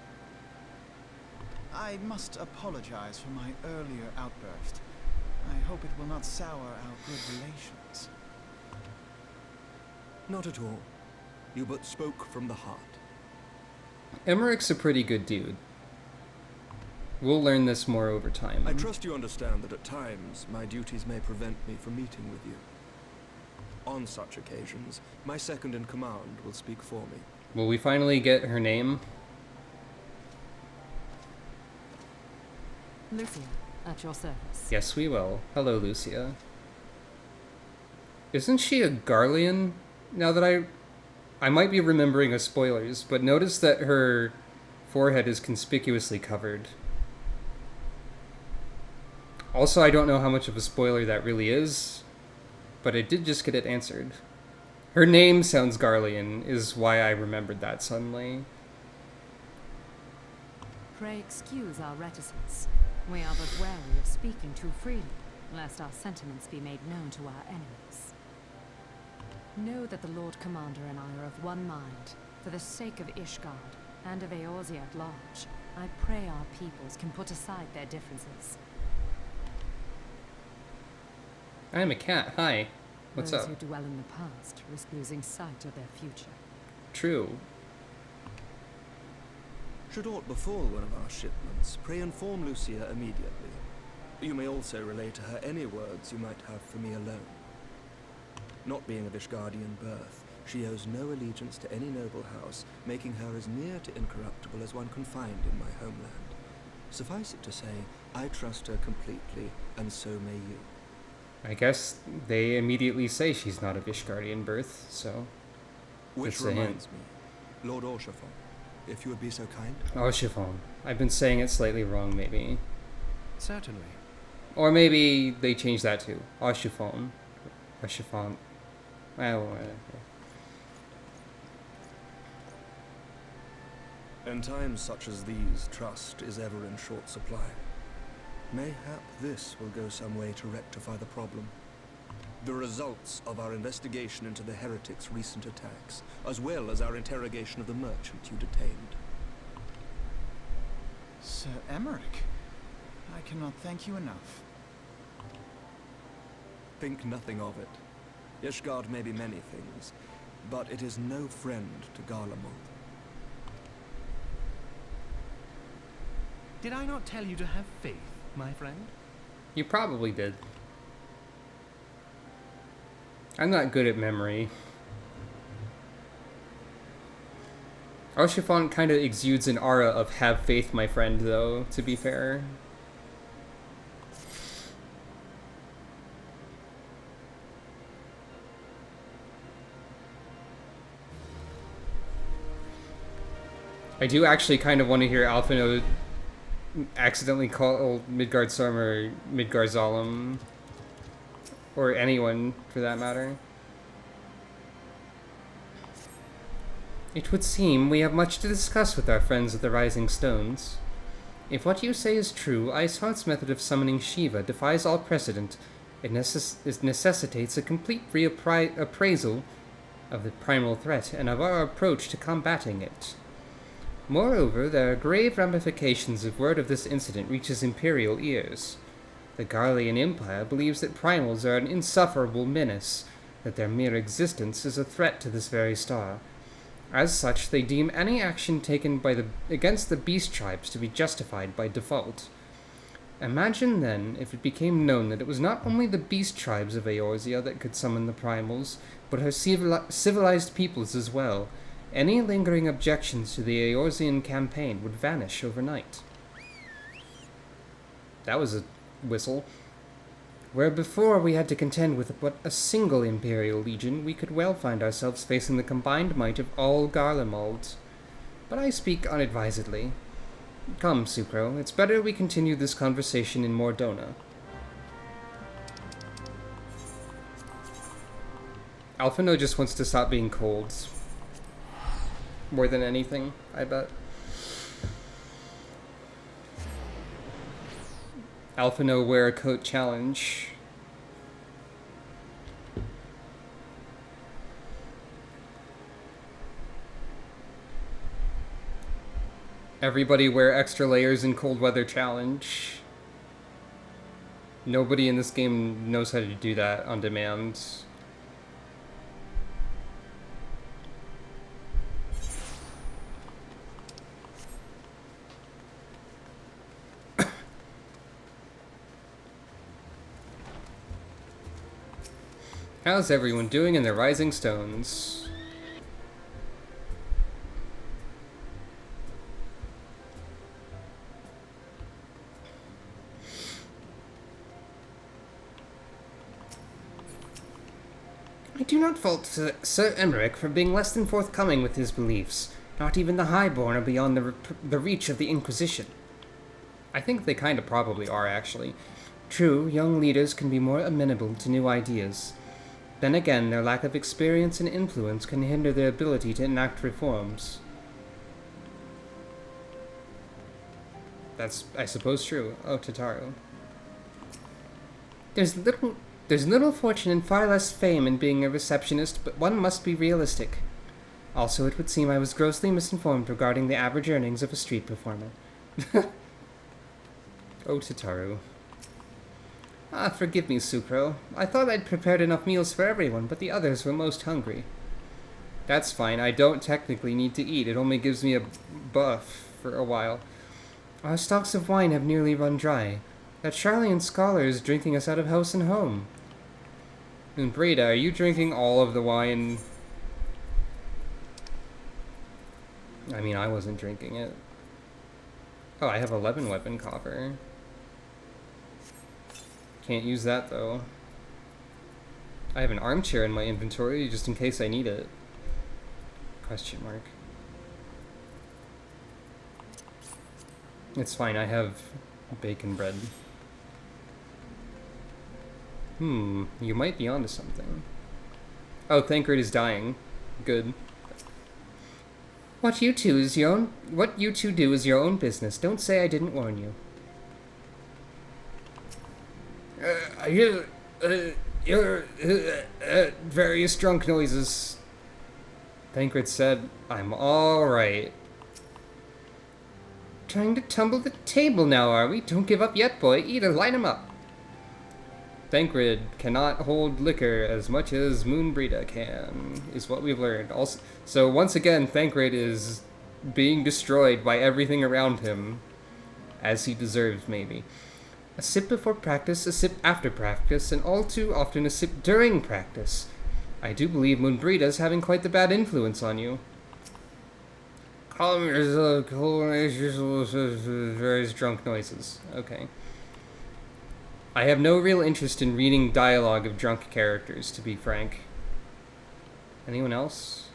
I must apologize for my earlier outburst. I hope it will not sour our good relations. Not at all. You but spoke from the heart. Emmerich's a pretty good dude. We'll learn this more over time. I trust you understand that at times my duties may prevent me from meeting with you. On such occasions, my second in command will speak for me. Will we finally get her name? Lucia, at your service. Yes, we will. Hello, Lucia. Isn't she a Garlean? Now that I might be remembering as spoilers, but notice that her forehead is conspicuously covered. Also, I don't know how much of a spoiler that really is, but I did just get it answered. Her name sounds Garlean, is why I remembered that suddenly. Pray excuse our reticence. We are but wary of speaking too freely, lest our sentiments be made known to our enemies. Know that the Lord Commander and I are of one mind. For the sake of Ishgard, and of Eorzea at large, I pray our peoples can put aside their differences. I'm a cat. Hi. What's Those up? who dwell in the past risk losing sight of their future. True. Should aught befall one of our shipments, pray inform Lucia immediately. You may also relay to her any words you might have for me alone. Not being of Ishgardian birth, she owes no allegiance to any noble house, making her as near to incorruptible as one can find in my homeland. Suffice it to say, I trust her completely, and so may you. I guess they immediately say she's not of Ishgardian birth, so... Which reminds me, Lord Orshafon, if you would be so kind. Orshafon. I've been saying it slightly wrong, maybe. Certainly. Or maybe they changed that too. Orshafon. Orshafon. Well, In times such as these, trust is ever in short supply. Mayhap this will go some way to rectify the problem. The results of our investigation into the heretics' recent attacks, as well as our interrogation of the merchant you detained. Sir Emmerich, I cannot thank you enough. Think nothing of it. Ishgard may be many things, but it is no friend to Garlemald. Did I not tell you to have faith, my friend? you probably did. I'm not good at memory. Orshafon kind of exudes an aura of have faith, my friend, though, to be fair. I do actually kind of want to hear Alphino accidentally call Midgardsorm or Midgardsolemn, or anyone for that matter. It would seem we have much to discuss with our friends of the Rising Stones. If what you say is true, Iceheart's method of summoning Shiva defies all precedent. It necessitates a complete reappraisal of the primal threat and of our approach to combating it. Moreover, there are grave ramifications if word of this incident reaches Imperial ears. The Garlean Empire believes that primals are an insufferable menace, that their mere existence is a threat to this very star. As such, they deem any action taken against the beast tribes to be justified by default. Imagine then if it became known that it was not only the beast tribes of Eorzea that could summon the primals, but her civilized peoples as well. Any lingering objections to the Eorzean campaign would vanish overnight. That was a whistle. Where before we had to contend with but a single Imperial Legion, we could well find ourselves facing the combined might of all Garlemald. But I speak unadvisedly. Come, Sucro, it's better we continue this conversation in Mordona. Alphino just wants to stop being cold. More than anything, I bet. Alphino wear a coat challenge. Everybody wear extra layers in cold weather challenge. Nobody in this game knows how to do that on demand. How's everyone doing in the Rising Stones? I do not fault Sir Emmerich for being less than forthcoming with his beliefs. Not even the Highborn are beyond the reach of the Inquisition. I think they kind of probably are, actually. True, young leaders can be more amenable to new ideas. Then again, their lack of experience and influence can hinder their ability to enact reforms. That's, I suppose, true. Oh, Tataru. There's little fortune and far less fame in being a receptionist, but one must be realistic. Also, it would seem I was grossly misinformed regarding the average earnings of a street performer. Oh, Tataru. Ah, forgive me, Sucro. I thought I'd prepared enough meals for everyone, but the others were most hungry. That's fine. I don't technically need to eat. It only gives me a buff for a while. Our stocks of wine have nearly run dry. That Charlian scholar is drinking us out of house and home. And Breda, are you drinking all of the wine? I mean, I wasn't drinking it. Oh, I have 11 weapon copper. Can't use that, though. I have an armchair in my inventory, just in case I need it. Question mark. It's fine, I have bacon bread. You might be onto something. Oh, Thancred is dying. Good. What you two do is your own business. Don't say I didn't warn you. I hear various drunk noises. Thancred said, I'm alright. Trying to tumble the table now, are we? Don't give up yet, boy. Eat or line 'em up. Thancred cannot hold liquor as much as Moonbreda can, is what we've learned. Also, so once again, Thancred is being destroyed by everything around him, as he deserves, maybe. A sip before practice, a sip after practice, and all too often a sip during practice. I do believe Moonbreda's having quite the bad influence on you. Calm yourself, various drunk noises. Okay. I have no real interest in reading dialogue of drunk characters, to be frank. Anyone else?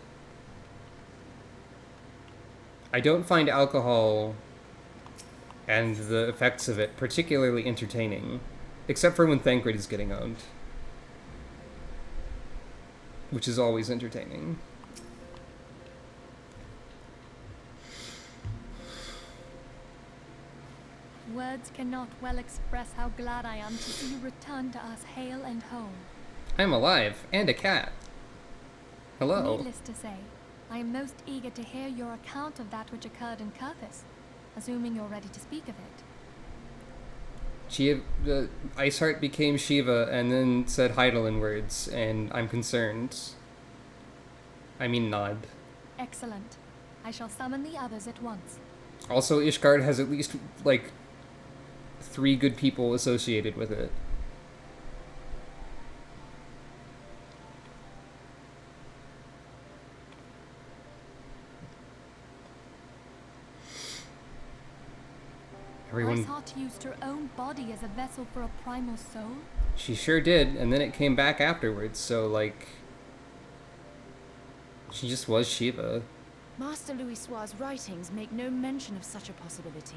I don't find alcohol and the effects of it particularly entertaining, except for when Thancred is getting owned, which is always entertaining. Words cannot well express how glad I am to see you return to us hale and whole. I'm alive, and a cat. Hello. Needless to say, I am most eager to hear your account of that which occurred in Kurthis, assuming you're ready to speak of it. Iceheart became Shiva and then said Heidelin words, and I'm concerned. I mean nod. Excellent. I shall summon the others at once. Also, Ishgard has at least, like, 3 good people associated with it. Everyone... Iceheart used her own body as a vessel for a primal soul? She sure did, and then it came back afterwards, so, like... She just was Shiva. Master Louis Soir's writings make no mention of such a possibility.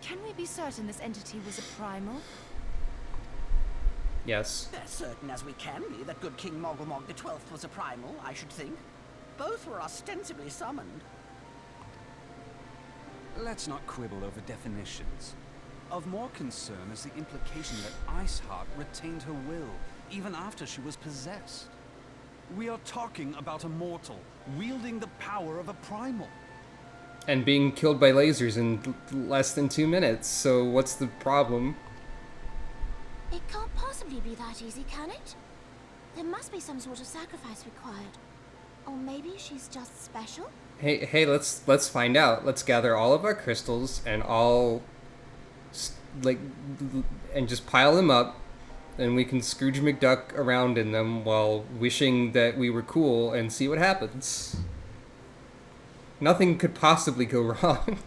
Can we be certain this entity was a primal? Yes. As certain as we can be that good King Mogulmog the 12th was a primal, I should think. Both were ostensibly summoned. Let's not quibble over definitions. Of more concern is the implication that Iceheart retained her will, even after she was possessed. We are talking about a mortal, wielding the power of a primal. And being killed by lasers in less than 2 minutes, so what's the problem? It can't possibly be that easy, can it? There must be some sort of sacrifice required. Or maybe she's just special? Hey, let's find out. Let's gather all of our crystals and and just pile them up, and we can Scrooge McDuck around in them while wishing that we were cool and see what happens. Nothing could possibly go wrong.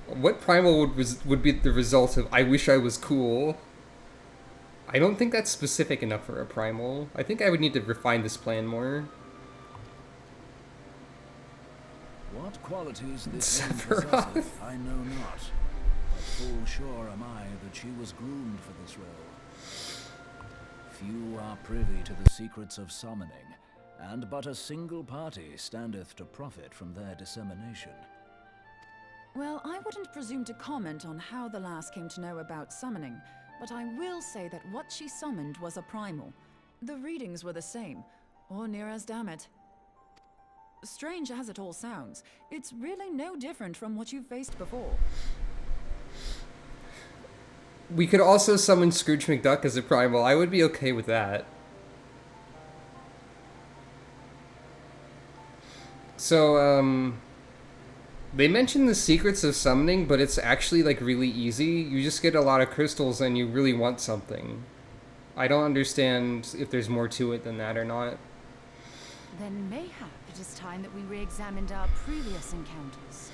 What primal would be the result of I wish I was cool? I don't think that's specific enough for a primal. I think I would need to refine this plan more. What qualities this woman possesseth, I know not. But full sure am I that she was groomed for this role. Few are privy to the secrets of summoning, and but a single party standeth to profit from their dissemination. Well, I wouldn't presume to comment on how the lass came to know about summoning, but I will say that what she summoned was a primal. The readings were the same, or near as damn it. Strange as it all sounds, it's really no different from what you've faced before. We could also summon Scrooge McDuck as a primal. I would be okay with that. So, they mentioned the secrets of summoning, but it's actually, like, really easy. You just get a lot of crystals and you really want something. I don't understand if there's more to it than that or not. Then mayhap it is time that we re-examined our previous encounters.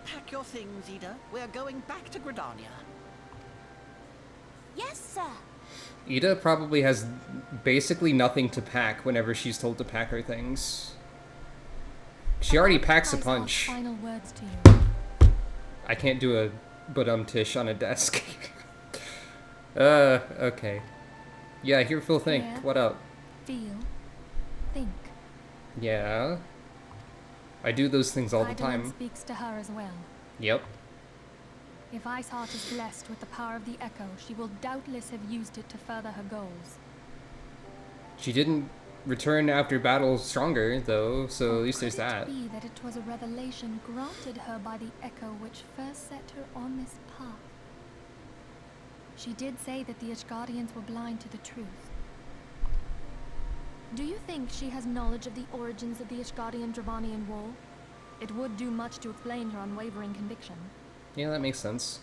Pack your things, Ida. We're going back to Gridania. Yes, sir. Ida probably has basically nothing to pack whenever she's told to pack her things. She already packs a punch. Final words to you. I can't do a but-tish on a desk. Okay. Yeah, here, Phil, think. Hear, What up? Feel. Think. Yeah. I do those things all the Eidolon time. Speaks to her as well. Yep. If Iceheart is blessed with the power of the Echo, she will doubtless have used it to further her goals. She didn't return after battle stronger, though, so at least there's that. Could it be that it was a revelation granted her by the Echo which first set her on this path? She did say that the Ishgardians were blind to the truth. Do you think she has knowledge of the origins of the Ishgardian-Dravanian War? It would do much to explain her unwavering conviction. Yeah, that makes sense.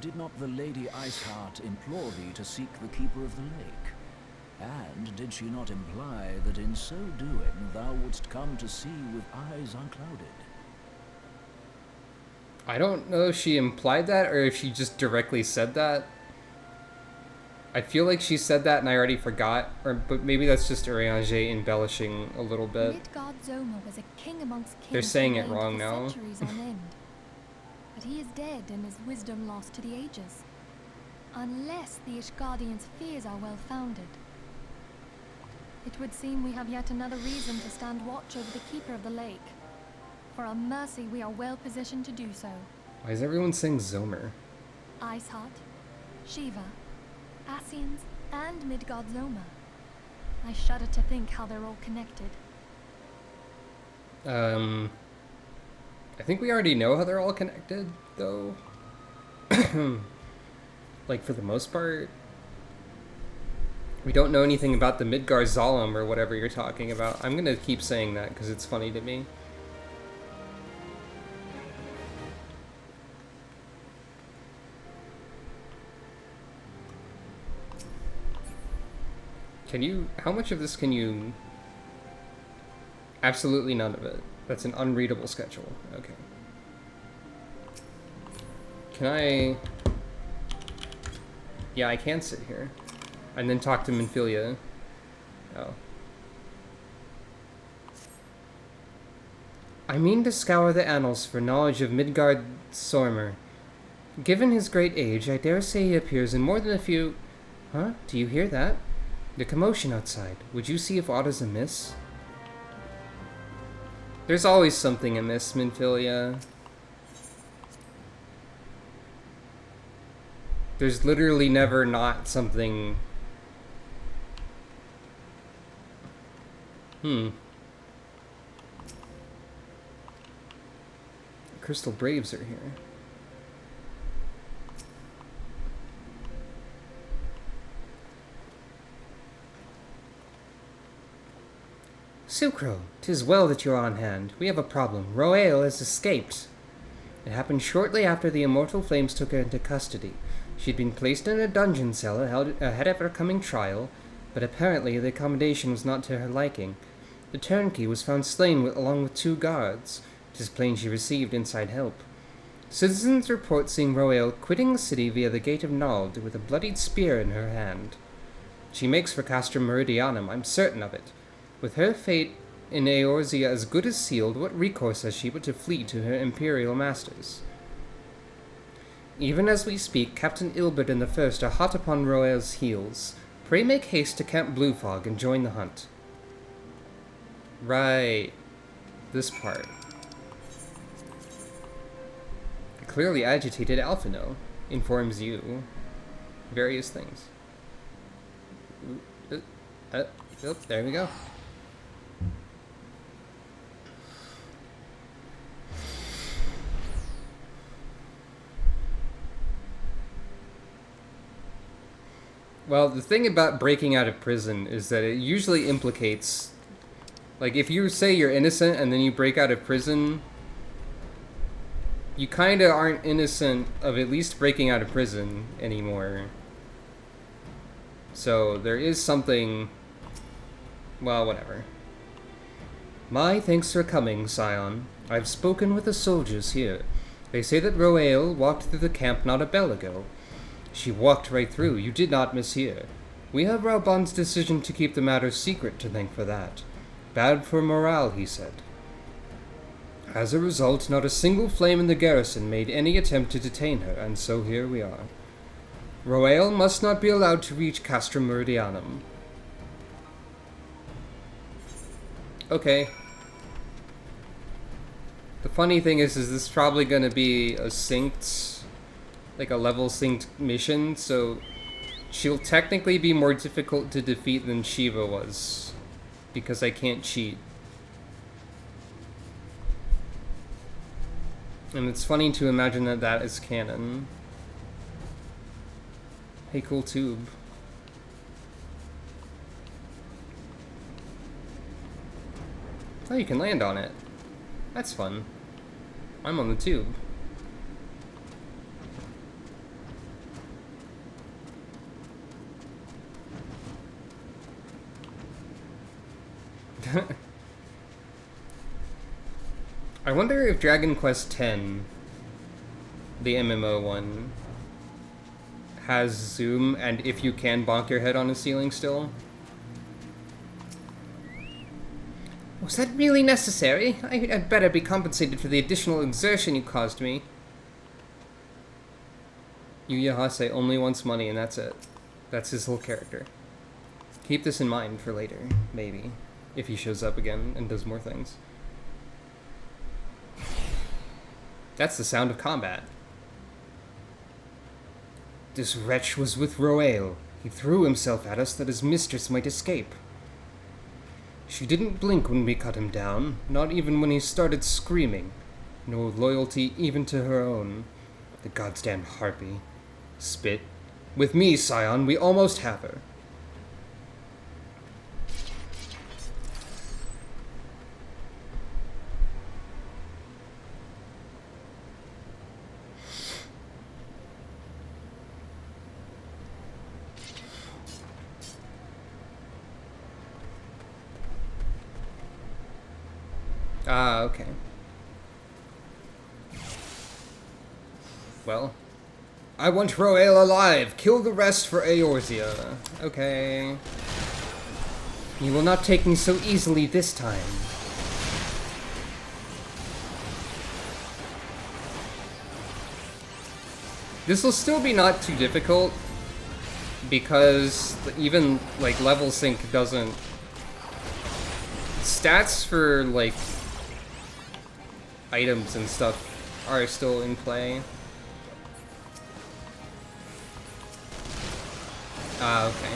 Did not the Lady Iceheart implore thee to seek the Keeper of the Lake? And did she not imply that in so doing thou wouldst come to see with eyes unclouded? I don't know if she implied that or if she just directly said that. I feel like she said that and I already forgot, but maybe that's just Urianger embellishing a little bit. Midgard Zoma was a king amongst kings. They're saying it who reigned wrong for now. Centuries on end. But he is dead and his wisdom lost to the ages. Unless the Ishgardians' fears are well founded. It would seem we have yet another reason to stand watch over the Keeper of the Lake. For a mercy, we are well positioned to do so. Why is everyone saying Zomer? Iceheart, Shiva, Ascians, and Midgard Zoma. I shudder to think how they're all connected. I think we already know how they're all connected, though. Like, for the most part. We don't know anything about the Midgar Zalem or whatever you're talking about. I'm gonna keep saying that because it's funny to me. Can you... How much of this can you... Absolutely none of it. That's an unreadable schedule. Okay. Can I... Yeah, I can sit here. And then talk to Minfilia. Oh. I mean to scour the annals for knowledge of Midgard Sormer. Given his great age, I dare say he appears in more than a few... Huh? Do you hear that? The commotion outside. Would you see if aught is amiss? There's always something amiss, Minfilia. There's literally never not something... Crystal Braves are here. Sucro, 'tis well that you're on hand. We have a problem. Roeal has escaped. It happened shortly after the Immortal Flames took her into custody. She'd been placed in a dungeon cell ahead of her coming trial, but apparently the accommodation was not to her liking. The turnkey was found slain along with 2 guards. 'Tis plain she received inside help. Citizens report seeing Roeal quitting the city via the Gate of Nald with a bloodied spear in her hand. She makes for Castrum Meridianum, I'm certain of it. With her fate in Eorzea as good as sealed, what recourse has she but to flee to her imperial masters? Even as we speak, Captain Ilbert and the First are hot upon Roeal's heels. Pray make haste to Camp Bluefog and join the hunt. Right. This part. A clearly agitated Alphino informs you various things. Oh, there we go. Well, the thing about breaking out of prison is that it usually implicates... Like, if you say you're innocent and then you break out of prison, you kinda aren't innocent of at least breaking out of prison anymore. So, there is something... Well, whatever. My thanks for coming, Scion. I've spoken with the soldiers here. They say that Roeal walked through the camp not a bell ago. She walked right through. You did not mishear. We have Raubon's decision to keep the matter secret to thank for that. Bad for morale, he said. As a result, not a single flame in the garrison made any attempt to detain her, and so here we are. Roeal must not be allowed to reach Castrum Meridianum. Okay. The funny thing is this probably gonna be a synced... like a level synced mission, so she'll technically be more difficult to defeat than Shiva was, because I can't cheat. And it's funny to imagine that that is canon. Hey, cool tube. Oh, you can land on it. That's fun. I'm on the tube. I wonder if Dragon Quest X, the MMO one, has zoom, and if you can bonk your head on a ceiling still. Was that really necessary? I'd better be compensated for the additional exertion you caused me. Yuya Hase only wants money and that's it. That's his whole character. Keep this in mind for later, maybe. If he shows up again and does more things. That's the sound of combat. This wretch was with Roeal. He threw himself at us that his mistress might escape. She didn't blink when we cut him down, not even when he started screaming. No loyalty even to her own. The goddamn harpy. Spit. With me, Scion, we almost have her. Ah, okay. Well, I want Roel alive. Kill the rest for Eorzea. Okay. You will not take me so easily this time. This will still be not too difficult, because even, like, level sync doesn't... Stats for, like, items and stuff are still in play. Ah, okay.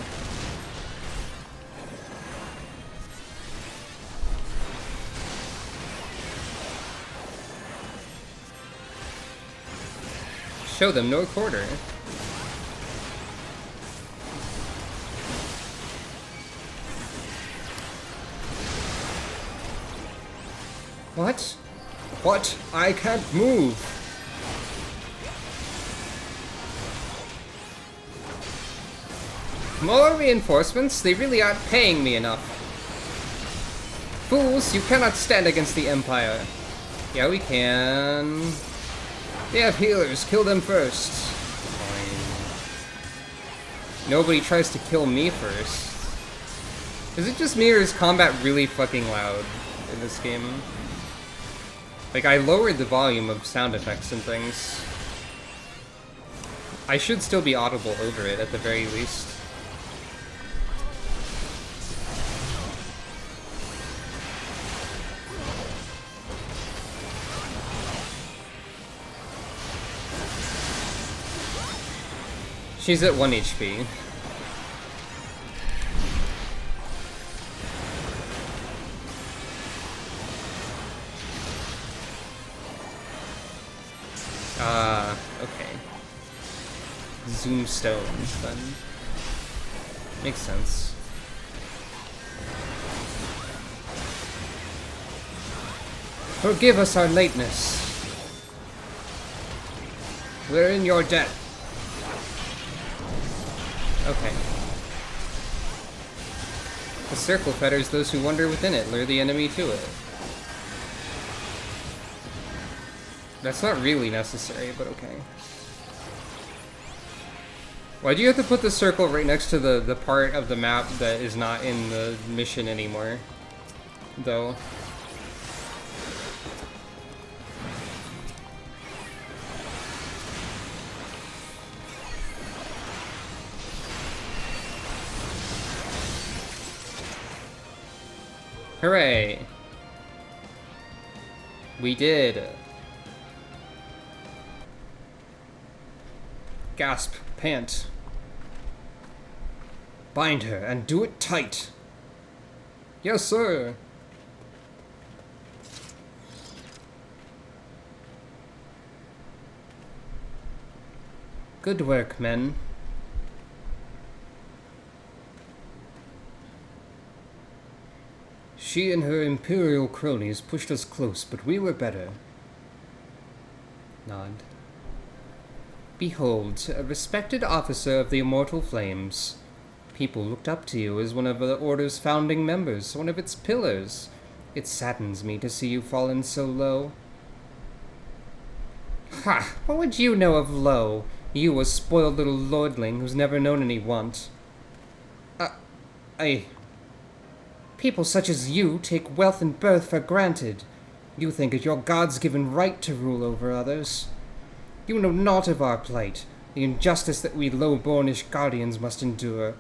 Show them no quarter. What? What? I can't move. More reinforcements? They really aren't paying me enough. Fools, you cannot stand against the Empire. Yeah, we can. They have healers. Kill them first. Fine. Nobody tries to kill me first. Is it just me, or is combat really fucking loud in this game? Like, I lowered the volume of sound effects and things. I should still be audible over it, at the very least. She's at 1 HP. Okay. Zoom stones, then. Makes sense. Forgive us our lateness. We're in your debt. Okay. The circle fetters those who wander within it, lure the enemy to it. That's not really necessary, but okay. Why do you have to put the circle right next to the part of the map that is not in the mission anymore, though? Hooray! We did! Gasp, pant. Bind her and do it tight. Yes, sir. Good work, men. She and her imperial cronies pushed us close, but we were better. Nod. Behold, a respected officer of the Immortal Flames. People looked up to you as one of the Order's founding members, one of its pillars. It saddens me to see you fallen so low. Ha! What would you know of low? You, a spoiled little lordling who's never known any want. People such as you take wealth and birth for granted. You think it your God's given right to rule over others. You know naught of our plight, the injustice that we low-bornish guardians must endure.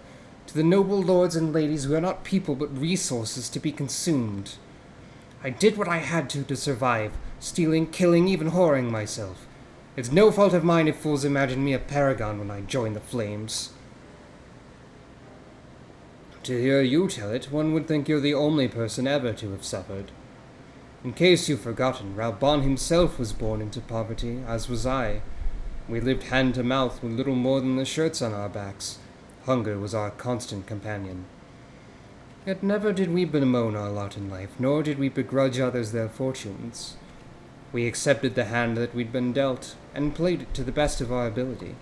To the noble lords and ladies, we are not people but resources to be consumed. I did what I had to survive, stealing, killing, even whoring myself. It's no fault of mine if fools imagine me a paragon when I join the flames. To hear you tell it, one would think you're the only person ever to have suffered. In case you've forgotten, Raubon himself was born into poverty, as was I. We lived hand to mouth with little more than the shirts on our backs. Hunger was our constant companion. Yet never did we bemoan our lot in life, nor did we begrudge others their fortunes. We accepted the hand that we'd been dealt, and played it to the best of our ability.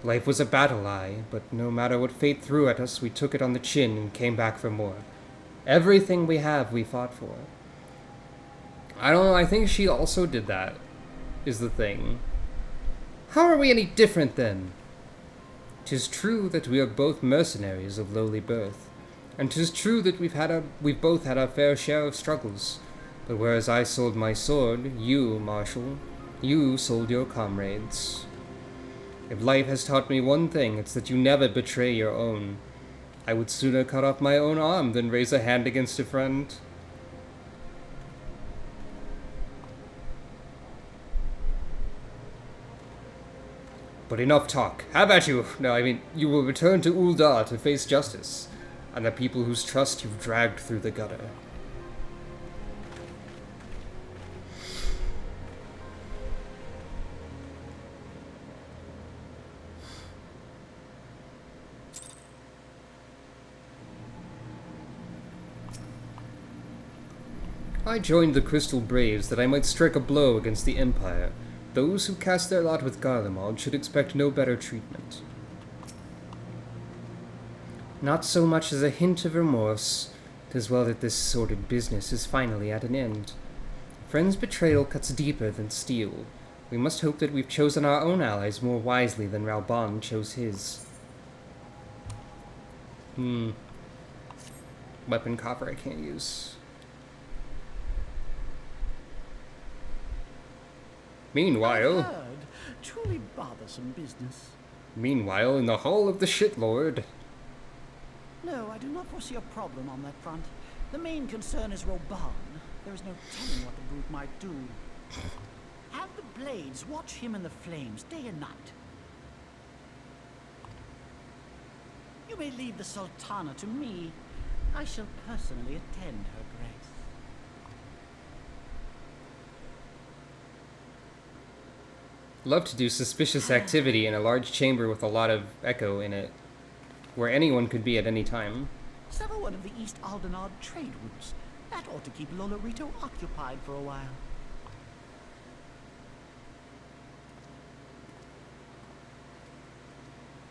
Life was a battle, aye, but no matter what fate threw at us, we took it on the chin and came back for more. Everything we have, we fought for. I don't know, I think she also did that, is the thing. How are we any different then? 'Tis true that we are both mercenaries of lowly birth, and 'tis true that we've both had our fair share of struggles. But whereas I sold my sword, you, Marshal, you sold your comrades. If life has taught me one thing, it's that you never betray your own. I would sooner cut off my own arm than raise a hand against a friend. But enough talk. How about you? No, I mean, you will return to Uldar to face justice, and the people whose trust you've dragged through the gutter. I joined the Crystal Braves that I might strike a blow against the Empire. Those who cast their lot with Garlemald should expect no better treatment. Not so much as a hint of remorse. 'Tis well that this sordid business is finally at an end. A friend's betrayal cuts deeper than steel. We must hope that we've chosen our own allies more wisely than Raubahn chose his. Weapon coffer I can't use. Meanwhile... I've heard. Truly bothersome business. Meanwhile, in the Hall of the Shitlord... No, I do not foresee a problem on that front. The main concern is Reborn. There is no telling what the brute might do. Have the Blades watch him in the flames day and night. You may leave the Sultana to me. I shall personally attend her grace. Love to do suspicious activity in a large chamber with a lot of echo in it, where anyone could be at any time. Sever one of the East Aldenard trade routes. That ought to keep Lolorito occupied for a while.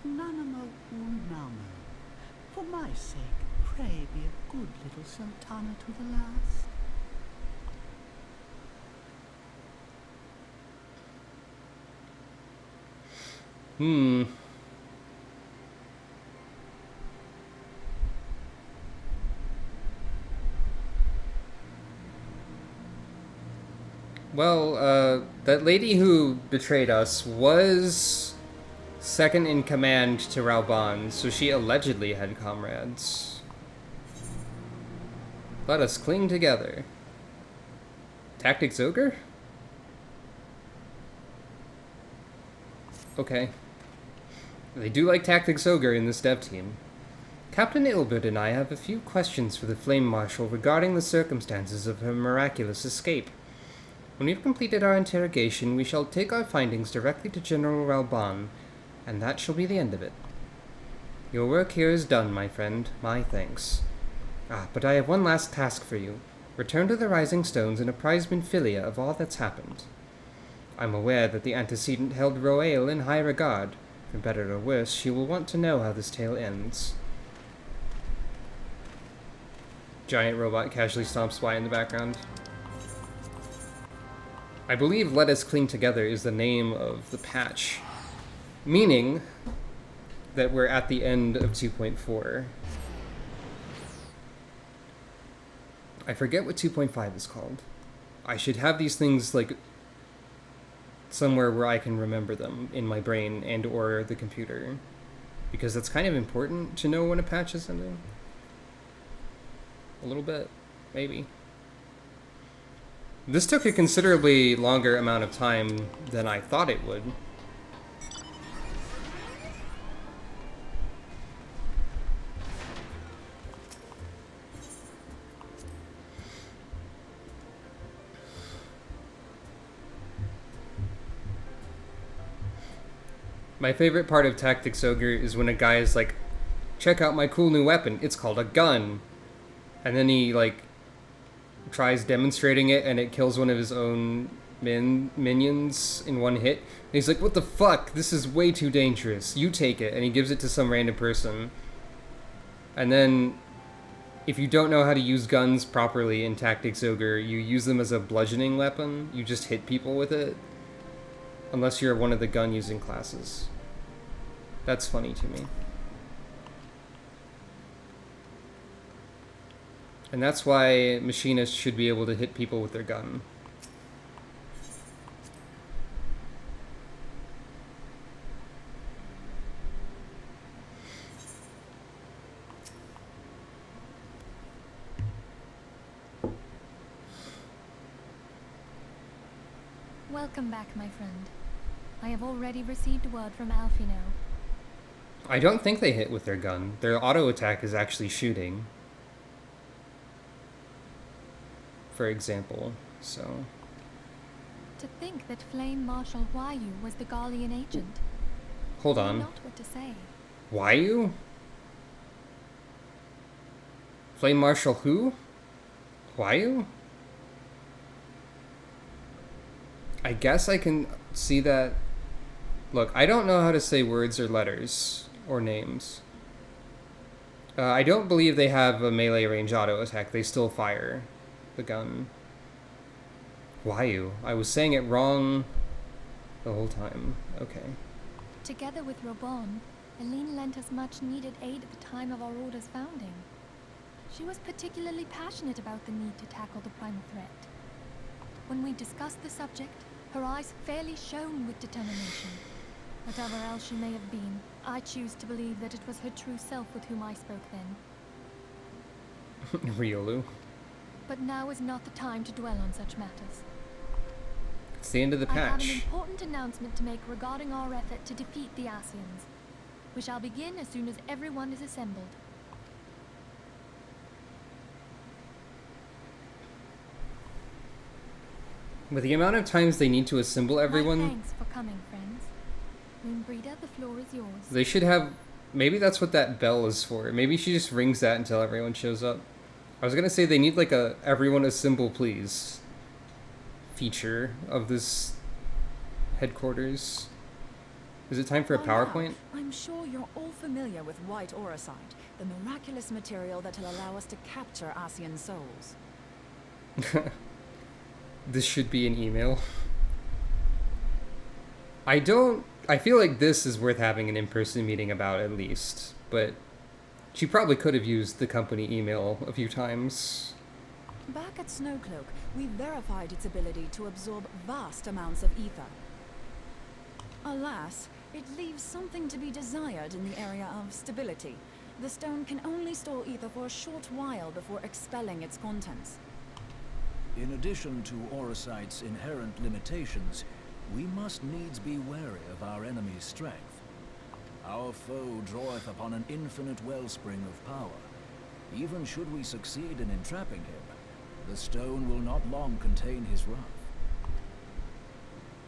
Nanamo unamo. For my sake, pray be a good little Sultana to the last. Well, that lady who betrayed us was second in command to Raubahn, so she allegedly had comrades. Let us cling together. Tactics Ogre? Okay. They do like Tactics Ogre in this dev team. Captain Ilbert and I have a few questions for the Flame Marshal regarding the circumstances of her miraculous escape. When we've completed our interrogation, we shall take our findings directly to General Raubahn, and that shall be the end of it. Your work here is done, my friend. My thanks. But I have one last task for you. Return to the Rising Stones and apprise Minfilia of all that's happened. I'm aware that the antecedent held Roeil in high regard. For better or worse, she will want to know how this tale ends. Giant robot casually stomps by in the background. I believe Let Us Cling Together is the name of the patch, meaning that we're at the end of 2.4. I forget what 2.5 is called. I should have these things, like, somewhere where I can remember them in my brain and or the computer, because that's kind of important to know when a patch is ending. A little bit, maybe. This took a considerably longer amount of time than I thought it would. My favorite part of Tactics Ogre is when a guy is like, check out my cool new weapon, it's called a gun. And then he, like, tries demonstrating it and it kills one of his own minions in one hit. And he's like, what the fuck? This is way too dangerous. You take it. And he gives it to some random person. And then if you don't know how to use guns properly in Tactics Ogre, you use them as a bludgeoning weapon. You just hit people with it. Unless you're one of the gun-using classes. That's funny to me. And that's why machinists should be able to hit people with their gun. Welcome back, my friend. I have already received word from Alfino. I don't think they hit with their gun. Their auto attack is actually shooting. For example, so... To think that Flame Marshal Huayu was the Garlean agent. Hold I know on. not what to say. Huayu? Flame Marshal who? Huayu? I guess I can see that... Look, I don't know how to say words or letters or names. I don't believe they have a melee range auto attack. They still fire the gun. Huayu. I was saying it wrong the whole time. Okay. Together with Reborn, Eileen lent us much needed aid at the time of our Order's founding. She was particularly passionate about the need to tackle the primal threat. When we discussed the subject, her eyes fairly shone with determination. Whatever else she may have been, I choose to believe that it was her true self with whom I spoke then. Riolu. But now is not the time to dwell on such matters. It's the end of the I have an patch. important announcement to make regarding our effort to defeat the Asians. We shall begin as soon as everyone is assembled. With the amount of times they need to assemble everyone, My thanks for coming, friends. Moonbreeder, the floor is yours. they should have... Maybe that's what that bell is for. Maybe she just rings that until everyone shows up. I was gonna say they need like a everyone assemble please feature of this headquarters. Is it time for a By PowerPoint? now, I'm sure you're all familiar with white auracite, the miraculous material that will allow us to capture Asian souls. This should be an email. I feel like this is worth having an in-person meeting about at least, but she probably could have used the company email a few times. Back at Snowcloak, we verified its ability to absorb vast amounts of ether. Alas, it leaves something to be desired in the area of stability. The stone can only store ether for a short while before expelling its contents. In addition to auracite's inherent limitations, we must needs be wary of our enemy's strength. Our foe draweth upon an infinite wellspring of power. Even should we succeed in entrapping him, the stone will not long contain his wrath.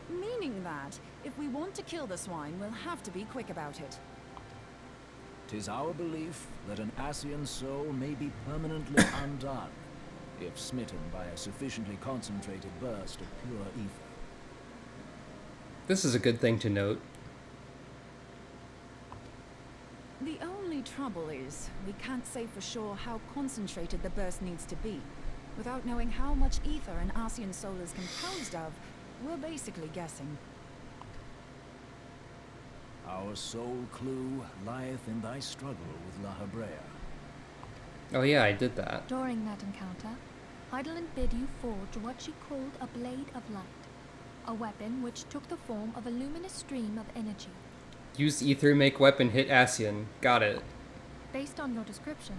Meaning that, if we want to kill the swine, we'll have to be quick about it. 'Tis our belief that an Asian soul may be permanently undone, if smitten by a sufficiently concentrated burst of pure ether. This is a good thing to note. The only trouble is, we can't say for sure how concentrated the burst needs to be. Without knowing how much ether an Asian soul is composed of, we're basically guessing. Our sole clue lieth in thy struggle with La Hebrea. Oh yeah, I did that. During that encounter, Heidelin bid you forge what she called a Blade of Light, a weapon which took the form of a luminous stream of energy. Use ether, make weapon, hit Asian. Got it. Based on your description,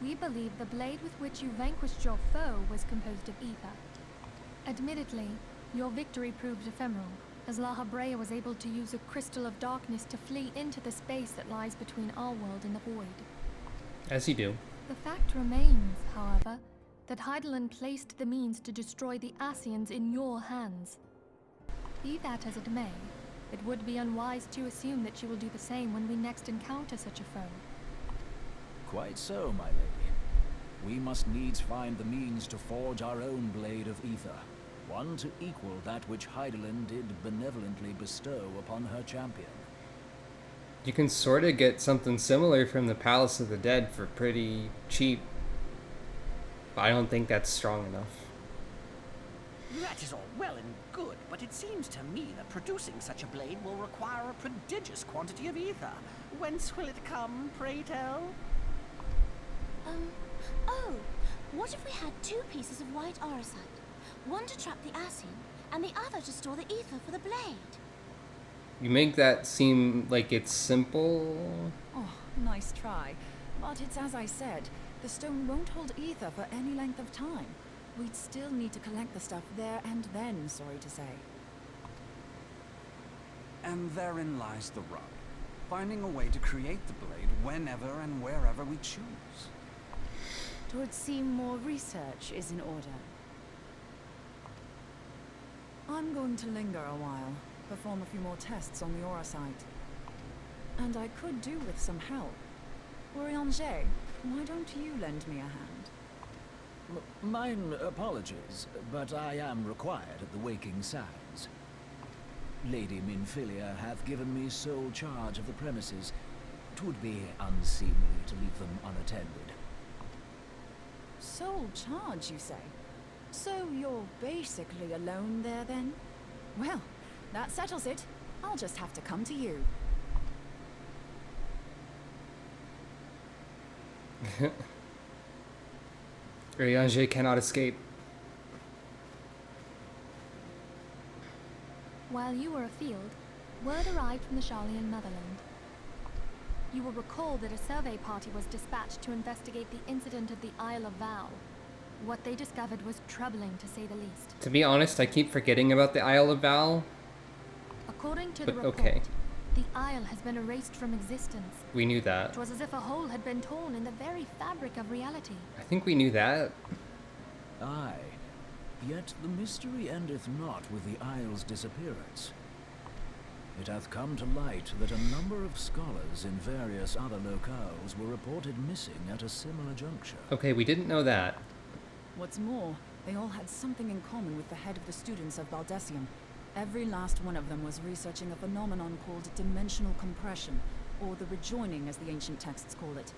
we believe the blade with which you vanquished your foe was composed of ether. Admittedly, your victory proved ephemeral, as La Hebrea was able to use a crystal of darkness to flee into the space that lies between our world and the void. As you do. The fact remains, however, that Heidelin placed the means to destroy the Asians in your hands. Be that as it may, it would be unwise to assume that she will do the same when we next encounter such a foe. Quite so, my lady. We must needs find the means to forge our own blade of ether, one to equal that which Heidelin did benevolently bestow upon her champion. You can sort of get something similar from the Palace of the Dead for pretty cheap. But I don't think that's strong enough. That is all well and good, but it seems to me that producing such a blade will require a prodigious quantity of ether. Whence will it come, pray tell? Oh, what if we had 2 pieces of white orosite? One to trap the acid, and the other to store the ether for the blade. You make that seem like it's simple. Oh, nice try. But it's as I said, the stone won't hold ether for any length of time. We'd still need to collect the stuff there and then, sorry to say. And therein lies the rub. Finding a way to create the blade whenever and wherever we choose. It would seem more research is in order. I'm going to linger a while, perform a few more tests on the orosite. And I could do with some help. Urianger, why don't you lend me a hand? Mine apologies, but I am required at the Waking Sands. Lady Minfilia hath given me sole charge of the premises. 'Twould be unseemly to leave them unattended. Sole charge, you say? So you're basically alone there, then? Well, that settles it. I'll just have to come to you. Urianger cannot escape. While you were afield, word arrived from the Sharlayan motherland. You will recall that a survey party was dispatched to investigate the incident at the Isle of Val. What they discovered was troubling, to say the least. To be honest, I keep forgetting about the Isle of Val. According to the But report, okay. the isle has been erased from existence. We knew that. It was as if a hole had been torn in the very fabric of reality. I think we knew that. Aye. Yet the mystery endeth not with the isle's disappearance. It hath come to light that a number of scholars in various other locales were reported missing at a similar juncture. Okay, we didn't know that. What's more, they all had something in common with the head of the students of Baldessium. Every last one of them was researching a phenomenon called dimensional compression, or the rejoining as the ancient texts call it.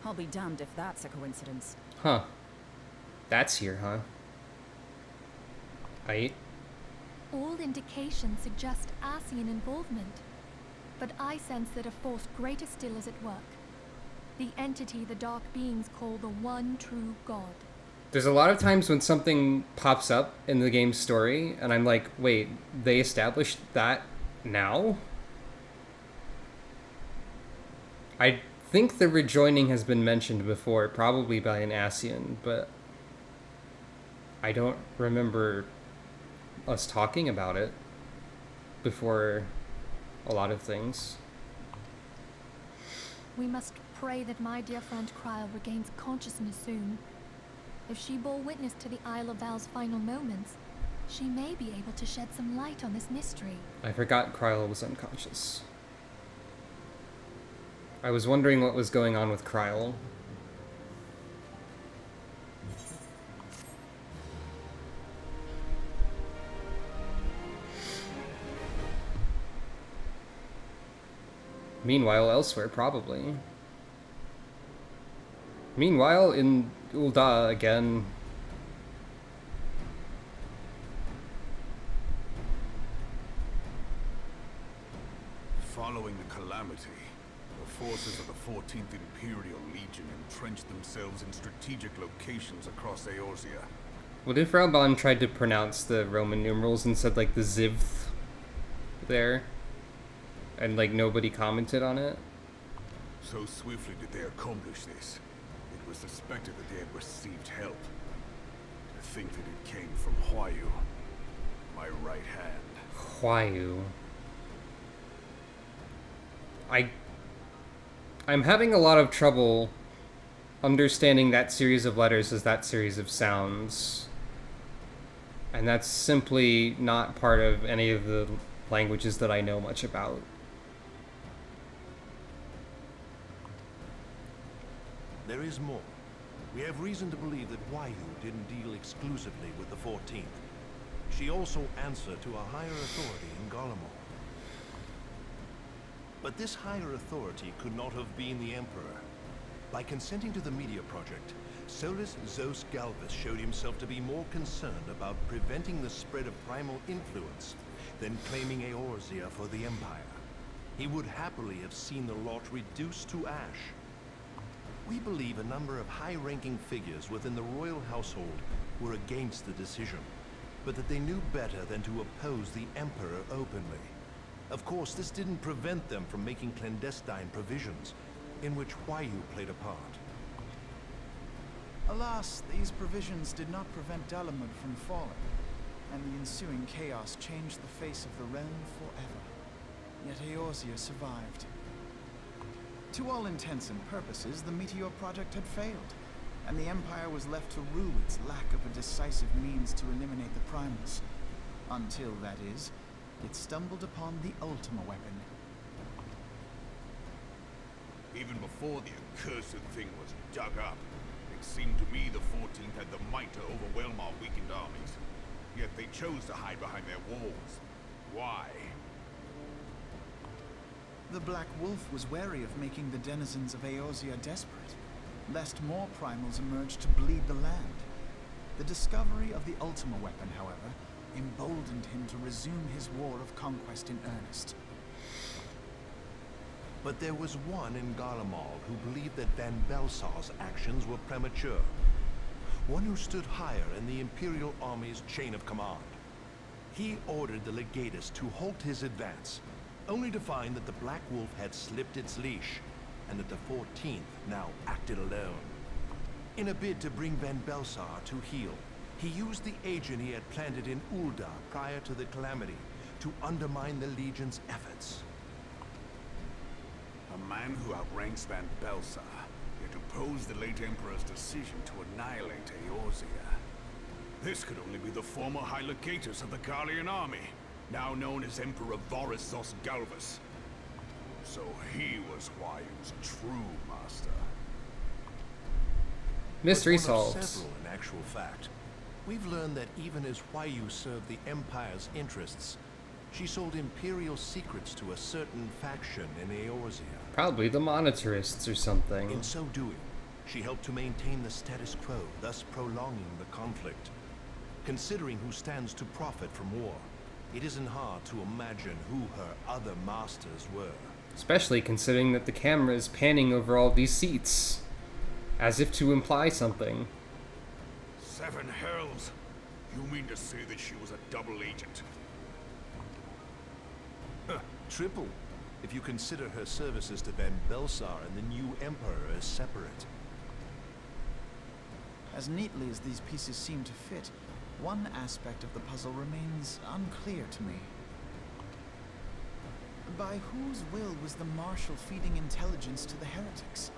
I'll be damned if that's a coincidence. Huh. That's here, huh? Right? All indications suggest Ascian involvement, but I sense that a force greater still is at work. The entity the Dark Beings call the one true God. There's a lot of times when something pops up in the game's story, and I'm like, wait, they established that now? I think the rejoining has been mentioned before, probably by an Ascian, but I don't remember us talking about it before a lot of things. We must pray that my dear friend Kryl regains consciousness soon. If she bore witness to the Isle of Val's final moments, she may be able to shed some light on this mystery. I forgot Kryl was unconscious. I was wondering what was going on with Kryl. Meanwhile, elsewhere, probably. Meanwhile, in Ul'dah again. Following the calamity, the forces of the 14th Imperial Legion entrenched themselves in strategic locations across Eorzea. What if Raubon tried to pronounce the Roman numerals and said, like, the Zivth there? And, like, nobody commented on it? So swiftly did they accomplish this, it was suspected that they had received help. To think that it came from Huayu, my right hand. Huayu. I'm having a lot of trouble understanding that series of letters as that series of sounds. And that's simply not part of any of the languages that I know much about. There is more. We have reason to believe that Huayu didn't deal exclusively with the 14th. She also answered to a higher authority in Garlemald. But this higher authority could not have been the Emperor. By consenting to the Meteor Project, Solus Zos Galvus showed himself to be more concerned about preventing the spread of primal influence than claiming Eorzea for the Empire. He would happily have seen the lot reduced to ash. We believe a number of high-ranking figures within the royal household were against the decision, but that they knew better than to oppose the Emperor openly. Of course, this didn't prevent them from making clandestine provisions, in which Huayu played a part. Alas, these provisions did not prevent Dalamud from falling, and the ensuing chaos changed the face of the realm forever. Yet Eorzea survived. To all intents and purposes, the Meteor Project had failed, and the Empire was left to rue its lack of a decisive means to eliminate the primals. Until, that is, it stumbled upon the Ultima weapon. Even before the accursed thing was dug up, it seemed to me the 14th had the might to overwhelm our weakened armies. Yet they chose to hide behind their walls. Why? The Black Wolf was wary of making the denizens of Eorzea desperate, lest more primals emerged to bleed the land. The discovery of the Ultima weapon, however, emboldened him to resume his war of conquest in earnest. But there was one in Garlemald who believed that Van Belsar's actions were premature. One who stood higher in the Imperial Army's chain of command. He ordered the Legatus to halt his advance, only to find that the Black Wolf had slipped its leash, and that the 14th now acted alone. In a bid to bring Van Belsar to heel, he used the agent he had planted in Ul'dah prior to the Calamity to undermine the Legion's efforts. A man who outranks Van Belsar, yet opposed the late Emperor's decision to annihilate Eorzea. This could only be the former High Legatus of the Garlean army, now known as Emperor Varus Zos Galvus. So he was Huayu's true master. Mystery But one of solved. several, in actual fact. We've learned that even as Huayu served the Empire's interests, she sold Imperial secrets to a certain faction in Eorzea. Probably the Monetarists or something. In so doing, she helped to maintain the status quo, thus prolonging the conflict. Considering who stands to profit from war, it isn't hard to imagine who her other masters were. Especially considering that the camera is panning over all these seats, as if to imply something. 7 hells! You mean to say that she was a double agent? Triple, if you consider her services to Van Belsar and the new Emperor as separate. As neatly as these pieces seem to fit, one aspect of the puzzle remains unclear to me. By whose will was the Marshal feeding intelligence to the heretics?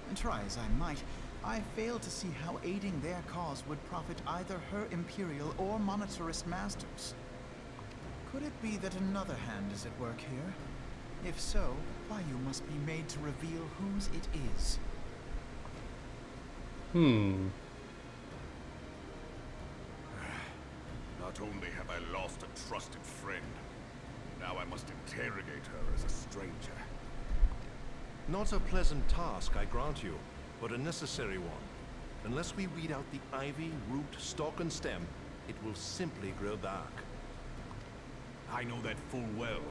And try as I might, I fail to see how aiding their cause would profit either her Imperial or Monetarist masters. Could it be that another hand is at work here? If so, Huayu must be made to reveal whose it is. Not only have I lost a trusted friend, now I must interrogate her as a stranger. Not a pleasant task, I grant you, but a necessary one. Unless we weed out the ivy, root, stalk, and stem, it will simply grow dark. I know that full well.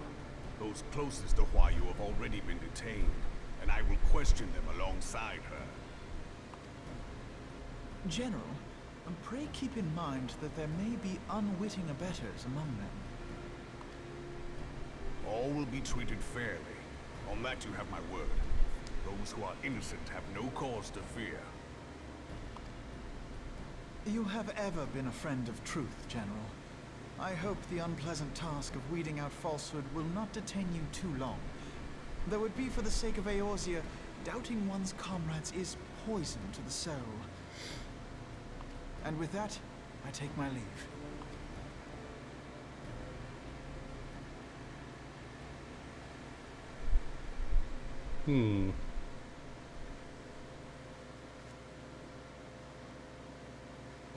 Those closest to Huayu have already been detained, and I will question them alongside her. General, pray keep in mind that there may be unwitting abettors among them. All will be treated fairly. On that you have my word. Those who are innocent have no cause to fear. You have ever been a friend of truth, General. I hope the unpleasant task of weeding out falsehood will not detain you too long. Though it be for the sake of Eorzea, doubting one's comrades is poison to the soul. And with that, I take my leave.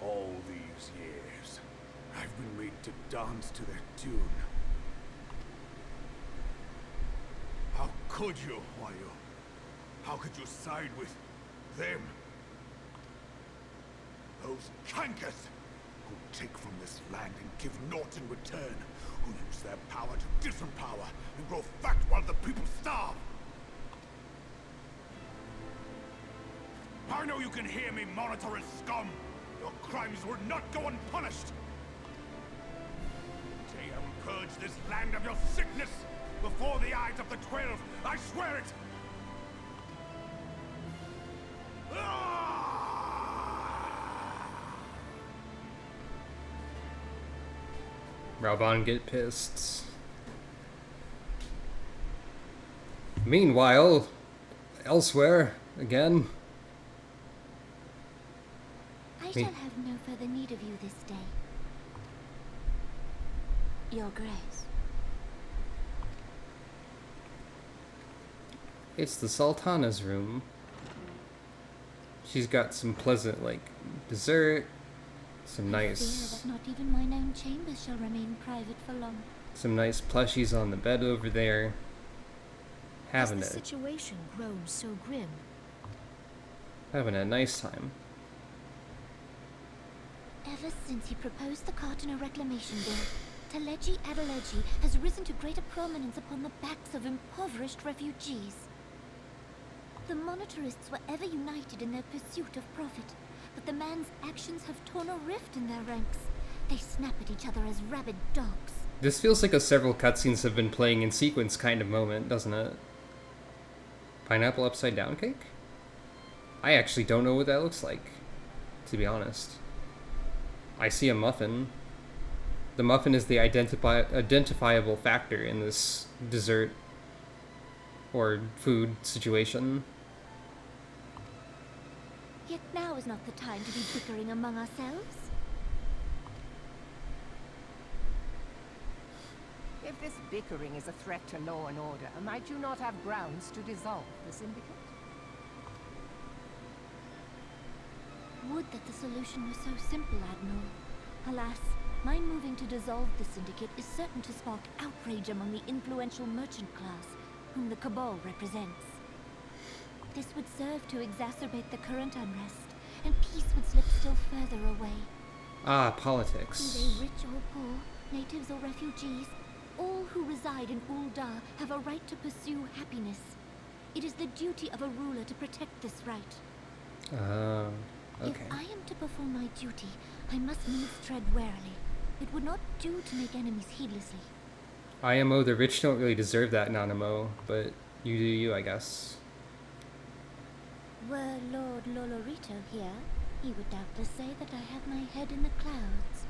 All these years, I've been made to dance to their tune. How could you, Huayu? How could you side with Them. Those cankers who take from this land and give naught in return, who use their power to disempower and grow fat while the people starve. I know you can hear me, monitor and scum. Your crimes will not go unpunished. Day I will purge this land of your sickness before the eyes of the 12. I swear it. Reborn get pissed. Meanwhile, elsewhere, again. I shall have no further need of you this day, Your Grace. It's the Sultana's room. She's got some pleasant, like, dessert, some I nice... fear that not even mine own chambers shall remain private for long. Some nice plushies on the bed over there. Having Has the it. situation grown so grim? Having a nice time. Ever since he proposed the Cartiner Reclamation Bill, Teleji Adeleji has risen to greater prominence upon the backs of impoverished refugees. The monetarists were ever united in their pursuit of profit, but the man's actions have torn a rift in their ranks. They snap at each other as rabid dogs. This feels like a several cutscenes have been playing in sequence kind of moment, doesn't it? Pineapple upside down cake? I actually don't know what that looks like, to be honest. I see a muffin. The muffin is the identifiable factor in this dessert or food situation. Yet now is not the time to be bickering among ourselves. If this bickering is a threat to law and order, might you not have grounds to dissolve the syndicate? Would that the solution were so simple, Admiral. Alas, my moving to dissolve the syndicate is certain to spark outrage among the influential merchant class, whom the Cabal represents. This would serve to exacerbate the current unrest, and peace would slip still further away. Ah, politics. Be they rich or poor, natives or refugees, all who reside in Ul'dah have a right to pursue happiness. It is the duty of a ruler to protect this right. Okay. If I am to perform my duty, I must needs tread warily. It would not do to make enemies heedlessly. IMO, the rich don't really deserve that, Nanamo, but you do you, I guess. Were Lord Lolorito here, he would doubtless say that I have my head in the clouds.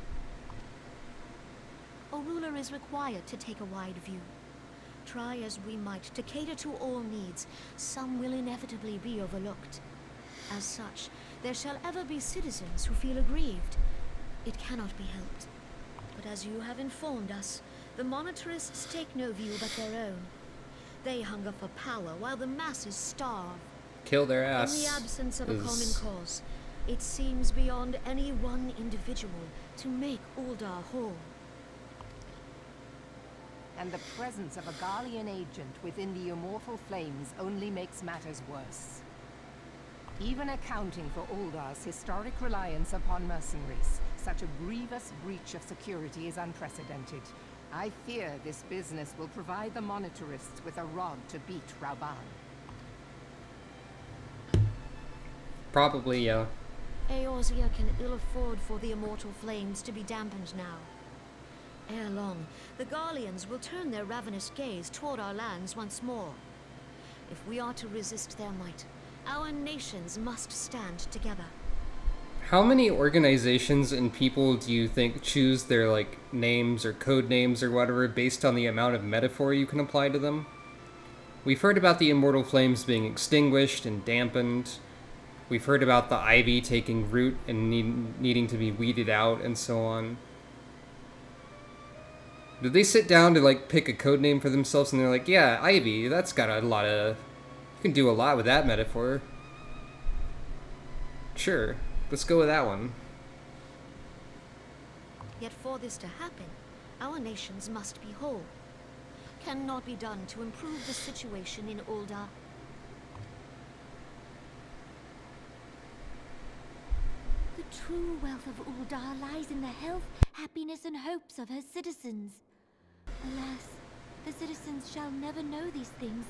A ruler is required to take a wide view. Try as we might to cater to all needs, some will inevitably be overlooked. As such, there shall ever be citizens who feel aggrieved. It cannot be helped. But as you have informed us, the monetarists take no view but their own. They hunger for power while the masses starve. Kill their ass. In the absence of a common cause, it seems beyond any one individual to make Ul'dah whole. And the presence of a Garlean agent within the Immortal Flames only makes matters worse. Even accounting for Ul'dah's historic reliance upon mercenaries, such a grievous breach of security is unprecedented. I fear this business will provide the monetarists with a rod to beat Reborn. Probably, yeah. Eorzea can ill afford for the Immortal Flames to be dampened now. Ere long, the Garleans will turn their ravenous gaze toward our lands once more. If we are to resist their might, our nations must stand together. How many organizations and people do you think choose their, like, names or code names or whatever based on the amount of metaphor you can apply to them? We've heard about the Immortal Flames being extinguished and dampened. We've heard about the ivy taking root and needing to be weeded out and so on. Did they sit down to, like, pick a code name for themselves and they're like, yeah, ivy, that's got a lot of... You can do a lot with that metaphor. Sure, let's go with that one. Yet for this to happen, our nations must be whole. Cannot be done to improve the situation in Ul'dah. true wealth of Uldar lies in the health, happiness, and hopes of her citizens. Alas, the citizens shall never know these things,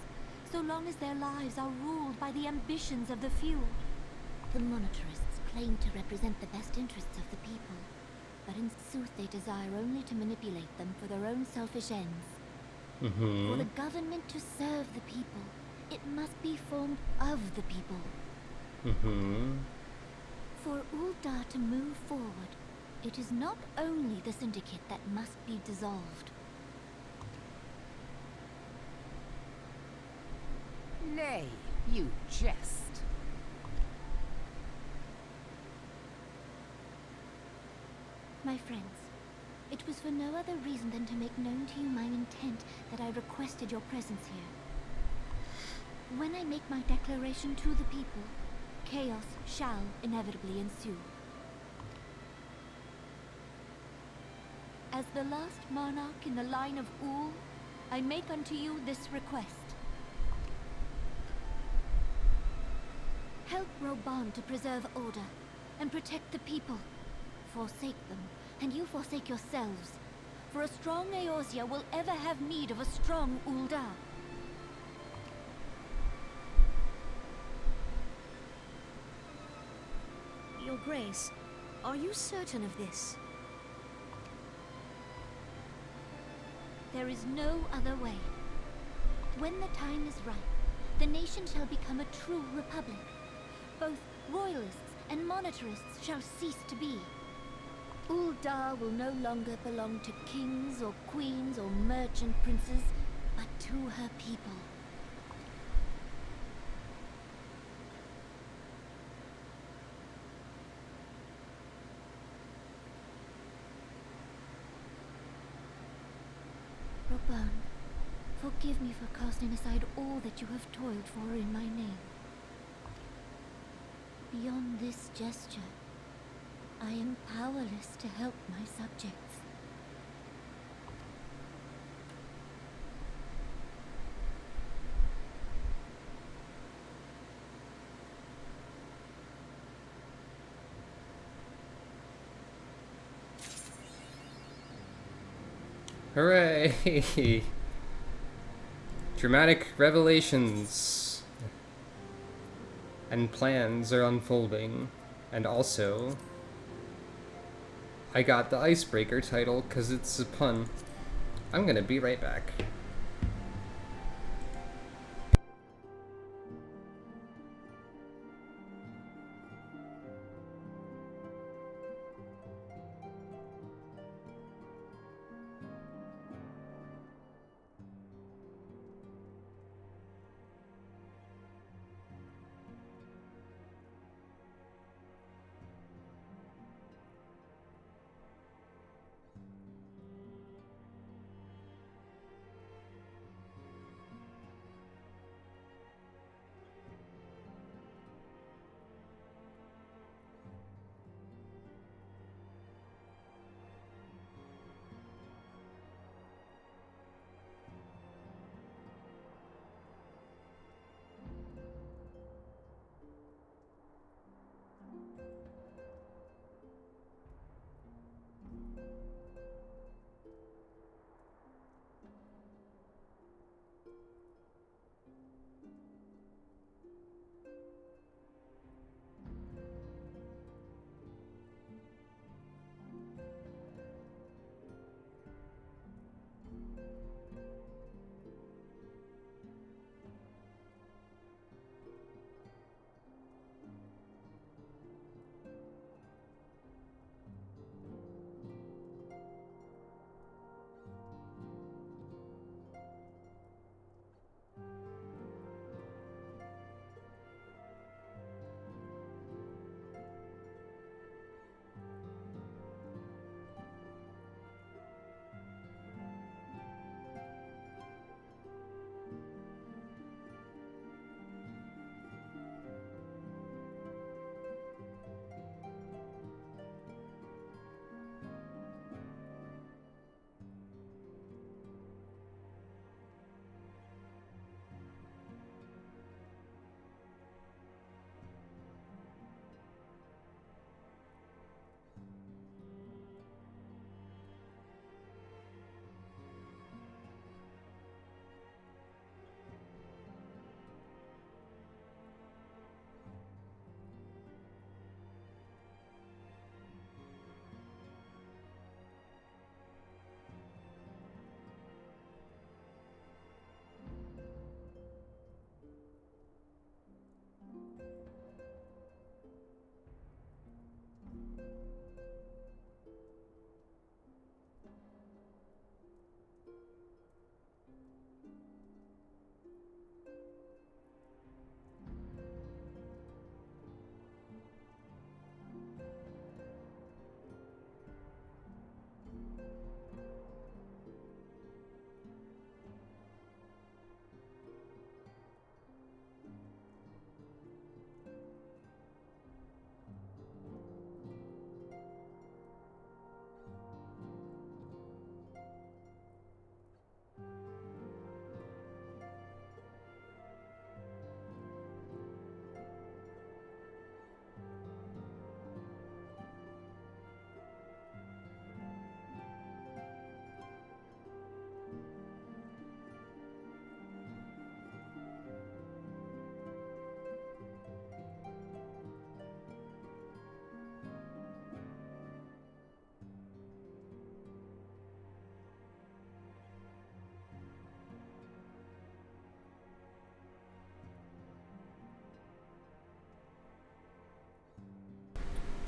so long as their lives are ruled by the ambitions of the few. The monetarists claim to represent the best interests of the people, but in sooth they desire only to manipulate them for their own selfish ends. For the government to serve the people, it must be formed of the people. For Uldar to move forward, it is not only the Syndicate that must be dissolved. Nay, you jest. My friends, it was for no other reason than to make known to you my intent that I requested your presence here. When I make my declaration to the people, chaos shall inevitably ensue. As the last monarch in the line of Ul, I make unto you this request. Help Reborn to preserve order and protect the people. Forsake them, and you forsake yourselves. For a strong Eorzea will ever have need of a strong Uldar. Your Grace, are you certain of this? There is no other way. When the time is right, the nation shall become a true republic. Both royalists and monetarists shall cease to be. Uldar will no longer belong to kings or queens or merchant princes, but to her people. Reborn, forgive me for casting aside all that you have toiled for in my name. Beyond this gesture, I am powerless to help my subjects. Hooray! Dramatic revelations and plans are unfolding. And also, I got the icebreaker title because it's a pun. I'm gonna be right back.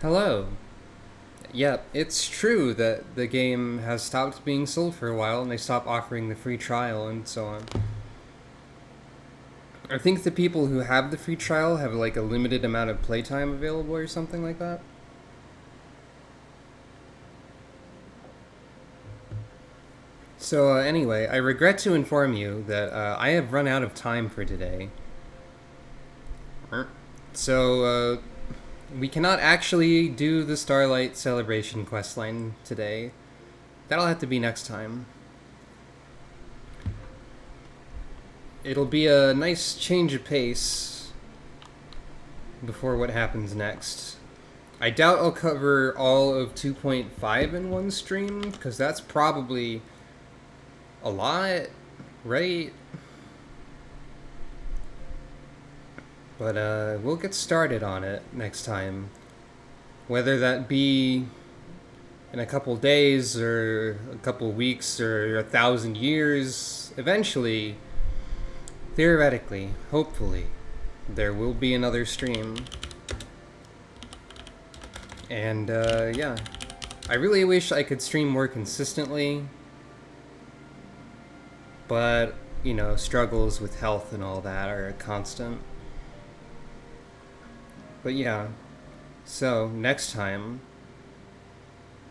Hello. Yeah, it's true that the game has stopped being sold for a while and they stopped offering the free trial and so on. I think the people who have the free trial have like a limited amount of playtime available or something like that. So anyway, I regret to inform you that I have run out of time for today. So we cannot actually do the Starlight Celebration questline today. That'll have to be next time. It'll be a nice change of pace before what happens next. I doubt I'll cover all of 2.5 in one stream, because that's probably a lot, right? But we'll get started on it next time. Whether that be in a couple days, or a couple weeks, or 1,000 years, eventually, theoretically, hopefully, there will be another stream. And yeah, I really wish I could stream more consistently, but, you know, struggles with health and all that are a constant. But yeah, so next time,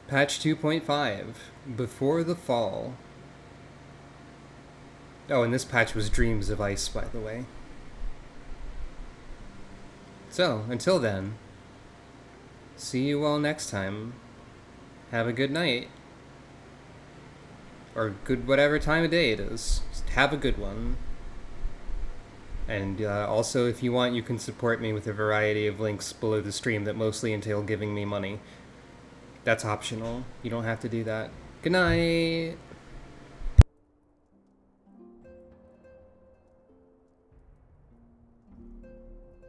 patch 2.5, before the fall. Oh, and this patch was Dreams of Ice, by the way. So, until then, see you all next time. Have a good night. Or good whatever time of day it is. Just have a good one. And also, if you want, you can support me with a variety of links below the stream that mostly entail giving me money. That's optional. You don't have to do that. Good night!